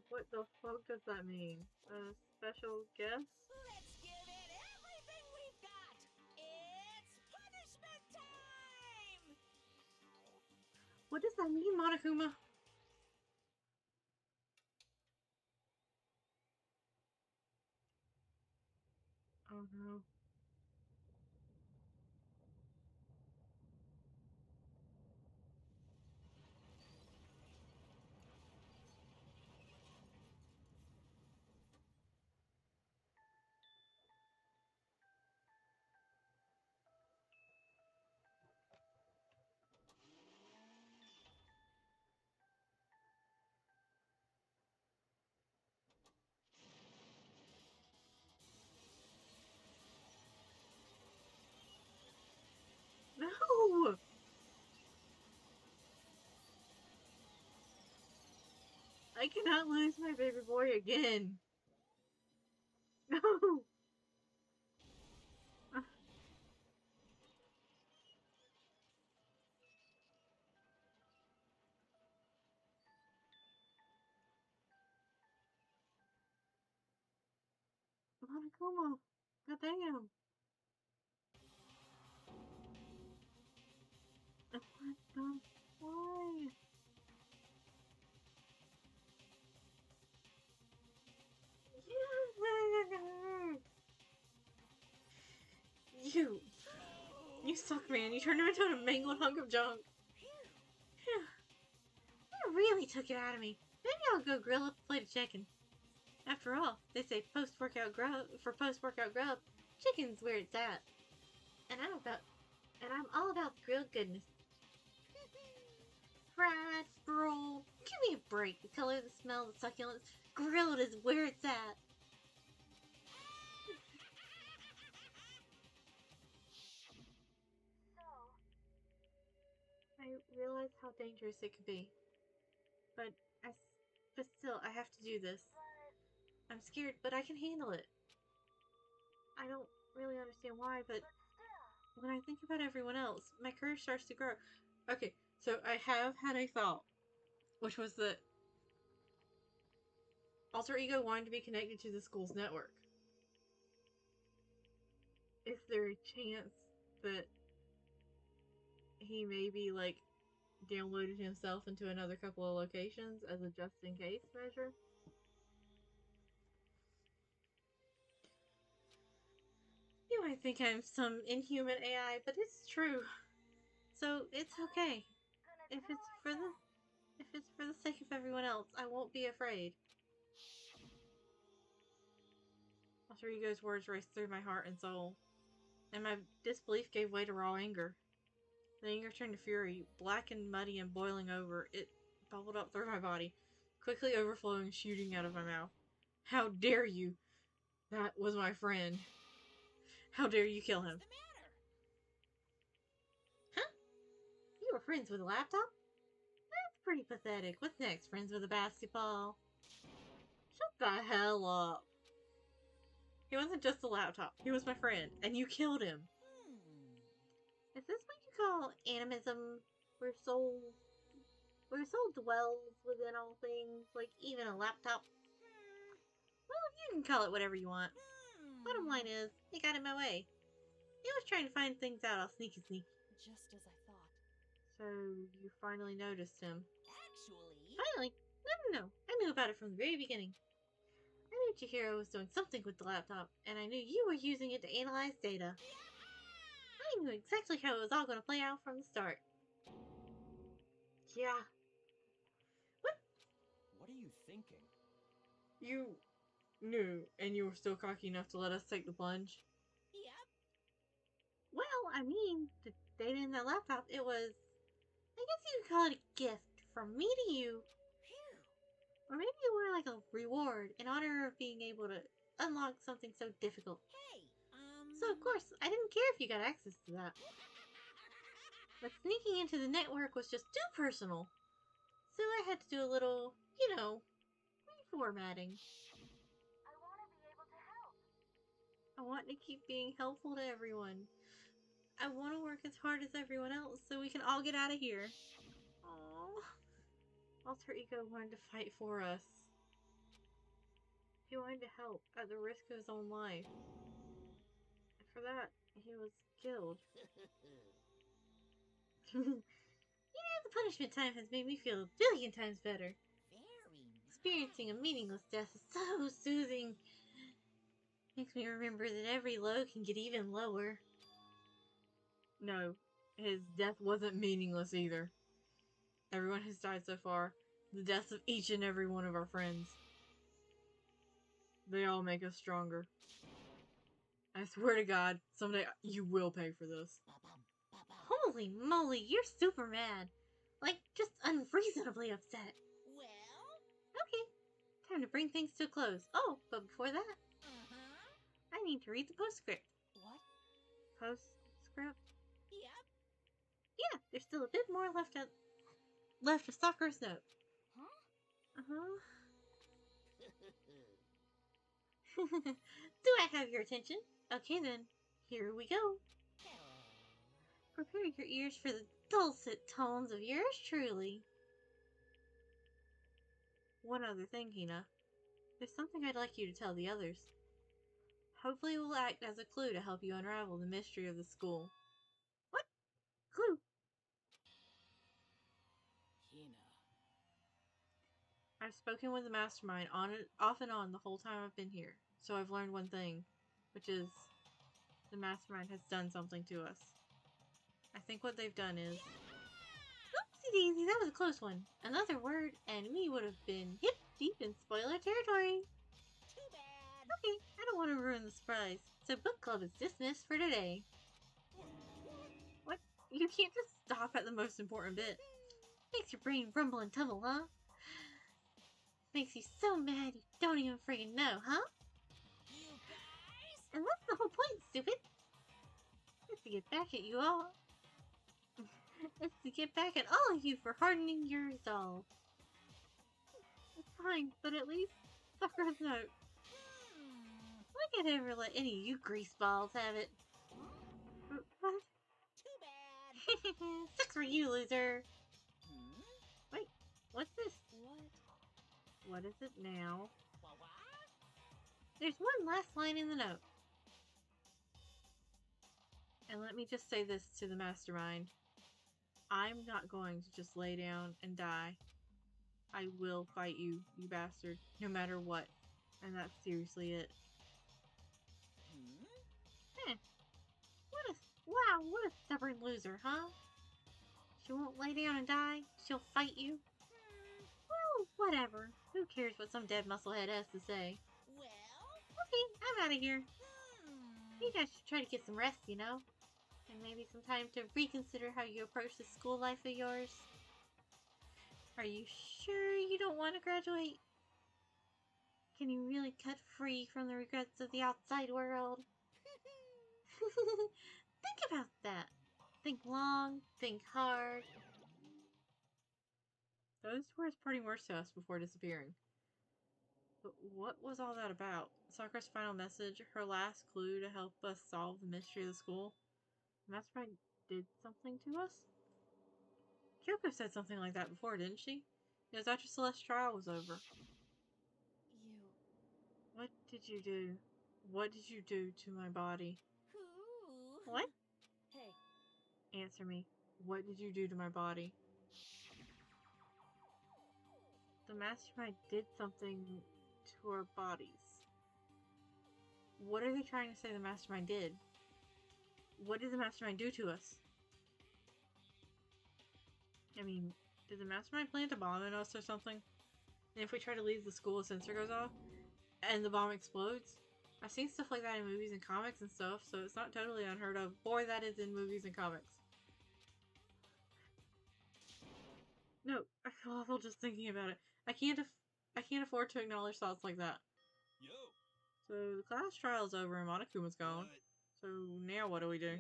What the fuck does that mean? A special guest? Let's give it everything we've got. It's punishment time. What does that mean, Monokuma? Oh no. I cannot lose my baby boy again. No. Monokuma. Goddamn. What the? Why? You. You suck, man. You turned him into a mangled hunk of junk. Phew. You really took it out of me. Maybe I'll go grill up a plate of chicken. After all, they say post-workout grub chicken's where it's at. And I'm all about grilled goodness. Fried, broiled, give me a break. The color, the smell, the succulence. Grilled is where it's at. I realize how dangerous it could be. But still, I have to do this. I'm scared, but I can handle it. I don't really understand why, but when I think about everyone else, my courage starts to grow. Okay, so I have had a thought, which was that Alter Ego wanted to be connected to the school's network. Is there a chance that he maybe, like, downloaded himself into another couple of locations as a just-in-case measure? You might think I'm some inhuman AI, but it's true. So, it's okay. If it's for the sake of everyone else, I won't be afraid. Alter Ego's words raced through my heart and soul, and my disbelief gave way to raw anger. The anger turned to fury, black and muddy and boiling over. It bubbled up through my body, quickly overflowing, shooting out of my mouth. How dare you? That was my friend. How dare you kill him? What's the matter? Huh? You were friends with a laptop? That's pretty pathetic. What's next? Friends with a basketball? Shut the hell up. He wasn't just a laptop. He was my friend, and you killed him. Is this what you call animism? Where soul dwells within all things, like even a laptop? Well, you can call it whatever you want. Bottom line is, it got in my way. He was trying to find things out all sneaky. Just as I thought. So, you finally noticed him. Actually... Finally? No. I knew about it from the very beginning. I knew Chihiro was doing something with the laptop, and I knew you were using it to analyze data. I knew exactly how it was all going to play out from the start. Yeah. What are you thinking? You knew, and you were still cocky enough to let us take the plunge? Yep. Well, I mean, the data in that laptop, it was... I guess you could call it a gift from me to you. Phew. Or maybe it were like a reward in honor of being able to unlock something so difficult. Hey, So, of course, I didn't care if you got access to that. But sneaking into the network was just too personal. So I had to do a little, reformatting. I want to be able to help. I want to keep being helpful to everyone. I want to work as hard as everyone else so we can all get out of here. Aww. Alter Ego wanted to fight for us. He wanted to help at the risk of his own life. And for that, he was killed. The punishment time has made me feel a billion times better. very nice. Experiencing a meaningless death is so soothing. Makes me remember that every low can get even lower. No, his death wasn't meaningless either. Everyone who's died so far, the deaths of each and every one of our friends, they all make us stronger. I swear to God, someday you will pay for this. Holy moly, you're super mad. Like, just unreasonably upset. Well? Okay, time to bring things to a close. Oh, but before that, I need to read the postscript. What? Postscript? Yep. Yeah, there's still a bit more left of Sakura's note. Huh? Uh-huh. Do I have your attention? Okay then, here we go. Prepare your ears for the dulcet tones of yours truly. One other thing, Hina. There's something I'd like you to tell the others. Hopefully it will act as a clue to help you unravel the mystery of the school. What? Clue? Hina. I've spoken with the mastermind off and on the whole time I've been here, so I've learned one thing, which is the mastermind has done something to us. I think what they've done is... Oopsie daisy, that was a close one. Another word, and we would have been hip deep in spoiler territory. Too bad. Okay, I don't want to ruin the surprise, so book club is dismissed for today. What? You can't just stop at the most important bit. Makes your brain rumble and tumble, huh? Makes you so mad you don't even friggin' know, huh? You guys? And that's the whole point, stupid! It's to get back at you all. It's to get back at all of you for hardening your resolve. It's fine, but at least Sakura's note. Why can't I ever let any of you greaseballs have it? What? Too bad. Sucks for you, loser! Wait, what's this? What is it now? What? There's one last line in the note. And let me just say this to the mastermind. I'm not going to just lay down and die. I will fight you, you bastard, no matter what. And that's seriously it. What a stubborn loser, huh? She won't lay down and die. She'll fight you. Well, whatever. Who cares what some dead musclehead has to say? Well? Okay, I'm out of here. You guys should try to get some rest, you know? And maybe some time to reconsider how you approach this school life of yours. Are you sure you don't want to graduate? Can you really cut free from the regrets of the outside world? Think about that. Think long, think hard. Those were his parting words to us before disappearing. But what was all that about? Sakura's final message, her last clue to help us solve the mystery of the school? The mastermind did something to us? Kyoko said something like that before, didn't she? It was after Celeste's trial was over. What did you do? What did you do to my body? Who? What? Hey. Answer me. What did you do to my body? The mastermind did something to our bodies. What are they trying to say the mastermind did? What did the mastermind do to us? I mean, did the mastermind plant a bomb in us or something? And if we try to leave the school, a sensor goes off? And the bomb explodes? I've seen stuff like that in movies and comics and stuff, so it's not totally unheard of. Boy, that is in movies and comics. No, I feel awful just thinking about it. I can't afford to acknowledge thoughts like that. Yo. So the class trial's over and Monokuma's gone. So now what do we do? Yes.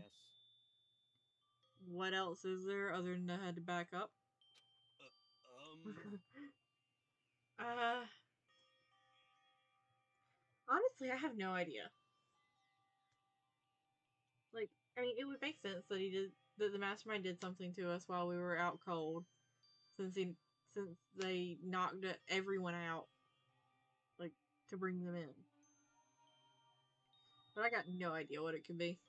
What else is there other than to head to back up? Honestly, I have no idea. Like, I mean, it would make sense that that the mastermind did something to us while we were out cold, since they knocked everyone out, like, to bring them in. But I got no idea what it could be.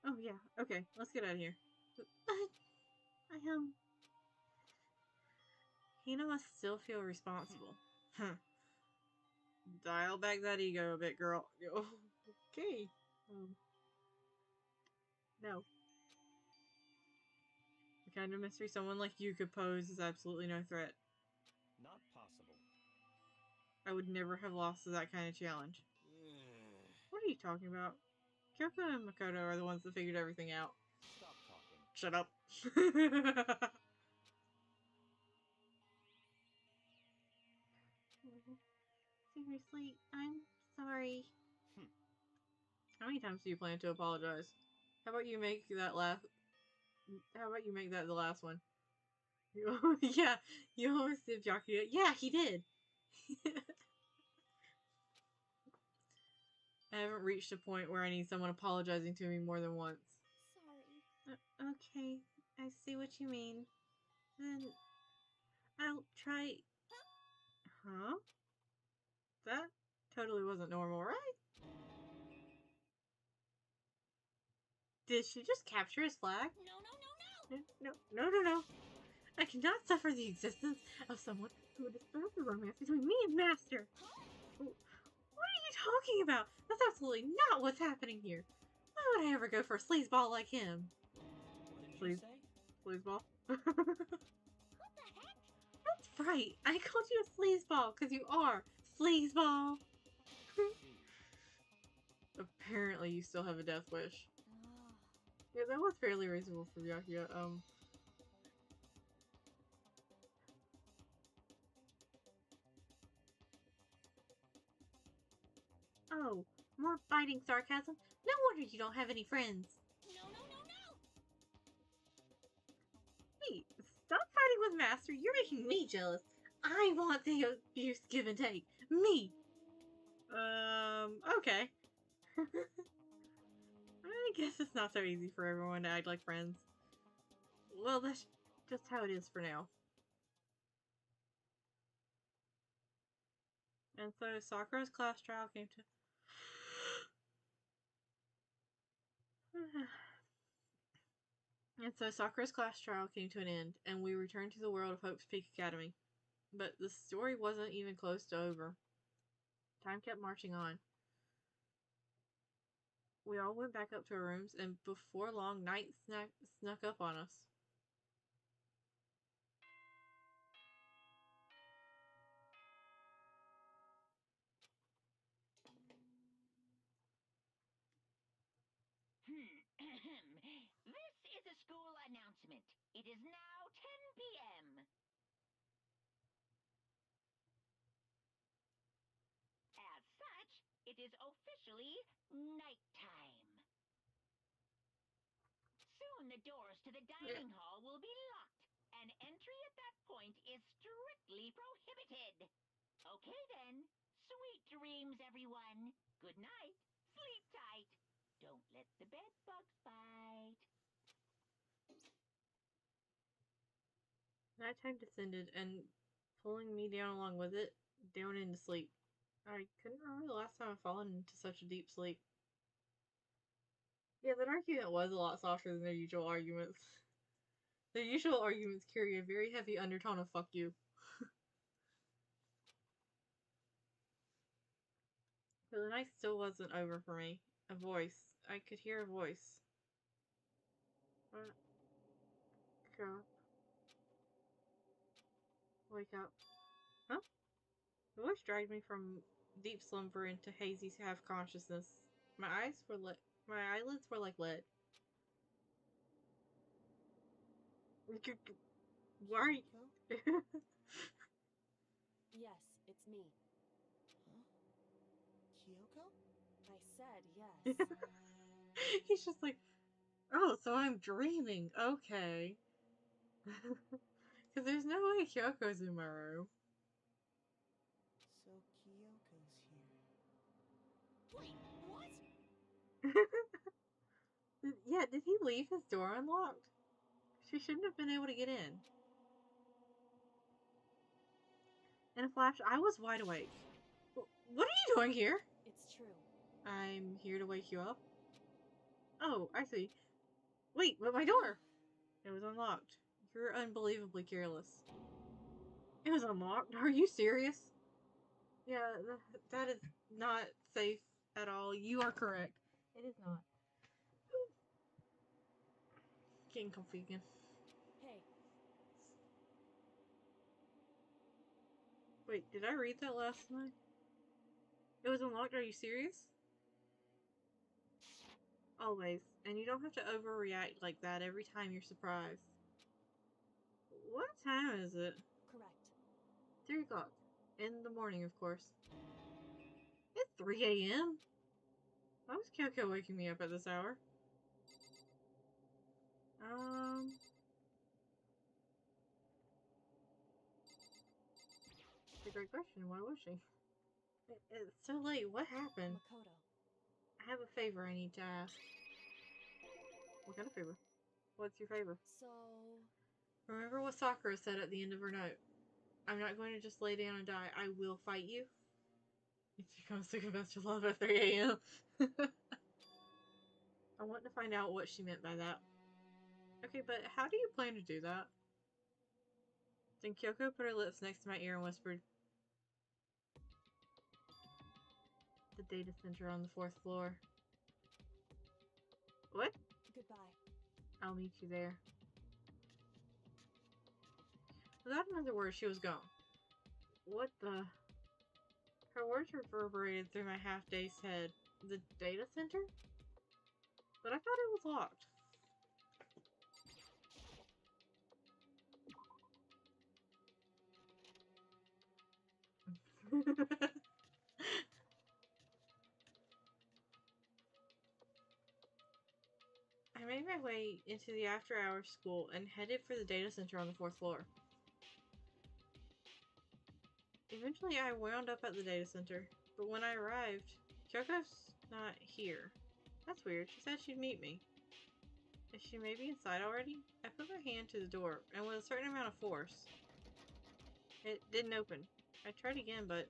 Oh yeah, okay, let's get out of here. Hina must still feel responsible. Huh. Dial back that ego a bit, girl. Okay. No. The kind of mystery someone like you could pose is absolutely no threat. Not possible. I would never have lost to that kind of challenge. What are you talking about? Kyoko and Makoto are the ones that figured everything out. Stop talking. Shut up. Seriously, I'm sorry. How many times do you plan to apologize? How about you make that the last one? Yeah, you almost did, Byakuya. Yeah, he did. I haven't reached a point where I need someone apologizing to me more than once. Sorry. Okay, I see what you mean. Then I'll try. Huh? That totally wasn't normal, right? Did she just capture his flag? No. I cannot suffer the existence of someone who would disturb the romance between me and Master. What are you talking about? That's absolutely not what's happening here. Why would I ever go for a sleazeball like him? What did you say? Sleazeball? What the heck? That's right. I called you a sleazeball because you are. Sleazeball. Apparently you still have a death wish. Yeah, that was fairly reasonable for Byakuya. Oh, more biting sarcasm? No wonder you don't have any friends. No. Hey, stop fighting with Master. You're making me jealous. I want the abuse give and take. Me. Okay. I guess it's not so easy for everyone to act like friends. Well, that's just how it is for now. And so Sakura's class trial came to... And so Sakura's class trial came to an end, and we returned to the world of Hope's Peak Academy. But the story wasn't even close to over. Time kept marching on. We all went back up to our rooms, and before long, night snuck up on us. This is a school announcement. It is now 10 p.m. As such, it is officially nighttime. Soon the doors to the dining hall will be locked, and entry at that point is strictly prohibited. Okay then, sweet dreams, everyone. Good night, sleep tight. Don't let the bed bugs bite. Nighttime descended, and pulling me down along with it, down into sleep. I couldn't remember the last time I've fallen into such a deep sleep. Yeah, that argument was a lot softer than their usual arguments. Their usual arguments carry a very heavy undertone of fuck you. But the night still wasn't over for me. A voice. I could hear a voice. Go. Wake up. Huh? The voice dragged me from deep slumber into hazy half consciousness. My eyelids were like lead. Why are you... Yes, it's me. Huh? Kyoko? I said yes. He's just like, oh, so I'm dreaming. Okay. Because there's no way Kyoko's in my room. So Kyoko's here. Wait, what? Yeah, did he leave his door unlocked? She shouldn't have been able to get in. In a flash, I was wide awake. What are you doing here? It's true. I'm here to wake you up. Oh, I see. Wait, but my door! It was unlocked. You're unbelievably careless. It was unlocked? Are you serious? Yeah, that is not safe at all. You are correct. It is not. Getting comfy again. Hey, Wait, did I read that last night? It was unlocked? Are you serious? Always. And you don't have to overreact like that every time you're surprised. What time is it? correct. 3 o'clock. In the morning, of course. It's 3 a.m. Why was Kyoko waking me up at this hour? great question. Why was she? It's so late. What happened? Makoto, I have a favor I need to ask. What kind of favor? What's your favor? so... Remember what Sakura said at the end of her note. I'm not going to just lay down and die. I will fight you. If you come sick about your love at 3 a.m. I want to find out what she meant by that. Okay, but how do you plan to do that? Then Kyoko put her lips next to my ear and whispered, the data center on the 4th floor. What? Goodbye. I'll meet you there. Without another word, she was gone. What the? Her words reverberated through my half-dazed head. The data center? But I thought it was locked. I made my way into the after-hours school and headed for the data center on the 4th floor. Eventually, I wound up at the data center, but when I arrived, Kyoko's not here. That's weird. She said she'd meet me. Is she maybe inside already? I put my hand to the door, and with a certain amount of force, it didn't open. I tried again, but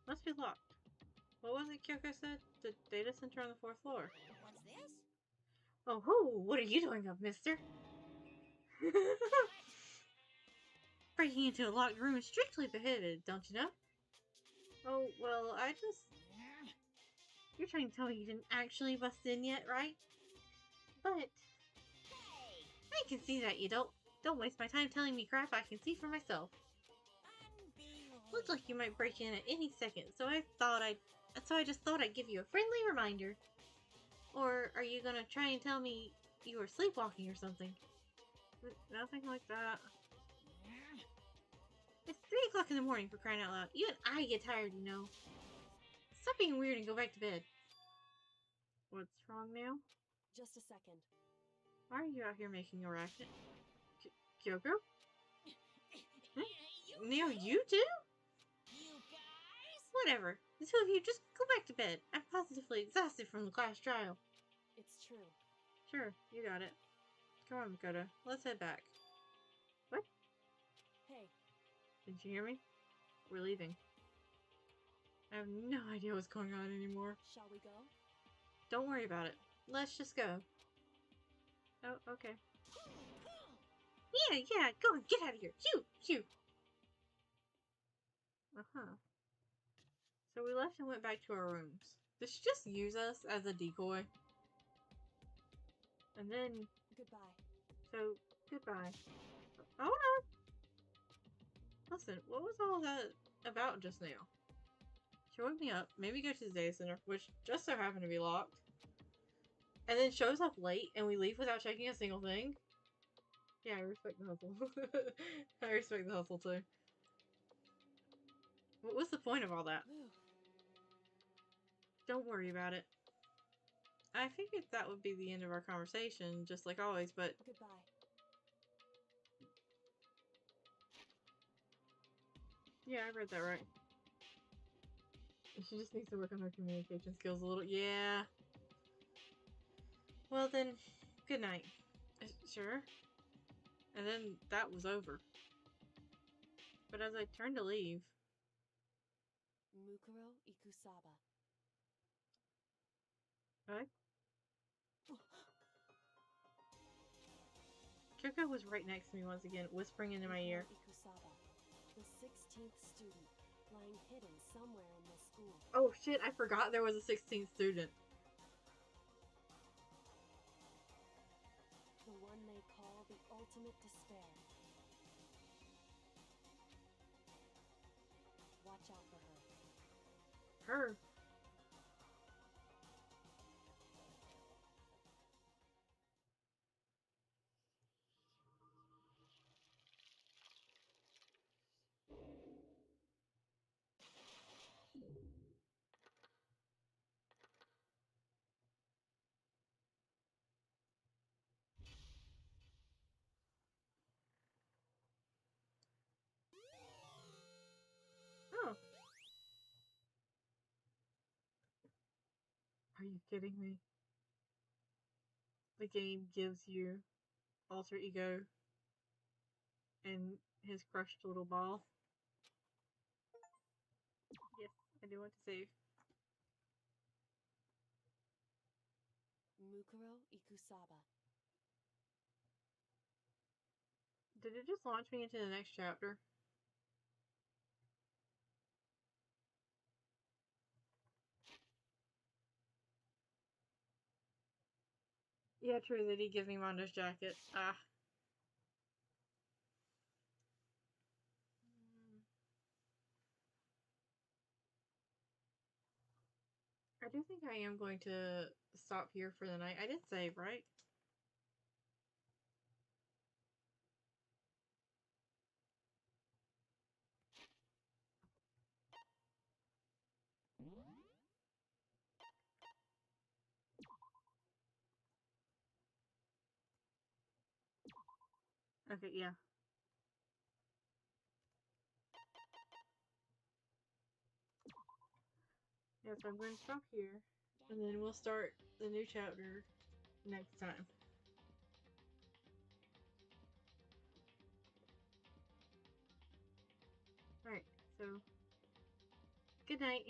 must be locked. What was it Kyoko said? The data center on the 4th floor. What's this? Oh, ho! What are you doing up, mister? Breaking into a locked room is strictly prohibited, don't you know? Oh, well, I just... You're trying to tell me you didn't actually bust in yet, right? But... Hey! I can see that you don't. Don't waste my time telling me crap I can see for myself. Looks like you might break in at any second, so I just thought I'd give you a friendly reminder. Or are you gonna try and tell me you were sleepwalking or something? Nothing like that. It's 3 o'clock in the morning, for crying out loud. Even I get tired, you know. Stop being weird and go back to bed. What's wrong now? Just a second. Why are you out here making a racket? Kyoko? Huh? Now you too? You guys? Whatever. The two of you just go back to bed. I'm positively exhausted from the class trial. It's true. Sure, you got it. Come on, Makoto. Let's head back. What? Hey, Did you hear me? We're leaving. I have no idea what's going on anymore. shall we go? Don't worry about it. Let's just go. Oh, okay. Yeah, go and get out of here. Shoo! Uh-huh. So we left and went back to our rooms. Did she just use us as a decoy? And then... Goodbye. So, goodbye. Hold on! Listen, what was all that about just now? She woke me up, made me go to the data center, which just so happened to be locked. And then shows up late and we leave without checking a single thing. Yeah, I respect the hustle. I respect the hustle too. What was the point of all that? Whew. Don't worry about it. I figured that would be the end of our conversation, just like always, but... Goodbye. Yeah, I read that right. She just needs to work on her communication skills a little. Yeah. Well then, good night. Sure. And then that was over. But as I turned to leave... Mukuro Ikusaba. What? Kyoko was right next to me once again, whispering into my ear. Ikusaba, the 16th student, lying hidden somewhere in this school. Oh shit, I forgot there was a 16th student. The one they call the ultimate despair. Watch out for her. Her? Are you kidding me? The game gives you alter ego and his crushed little ball. Yes, I do want to save. Mukuro Ikusaba. Did it just launch me into the next chapter? Yeah, true, they did give me Mondo's jacket. Ah. I do think I am going to stop here for the night. I did save, right? Okay, yeah. Yeah, so I'm going to stop here, and then we'll start the new chapter next time. Alright, so good night.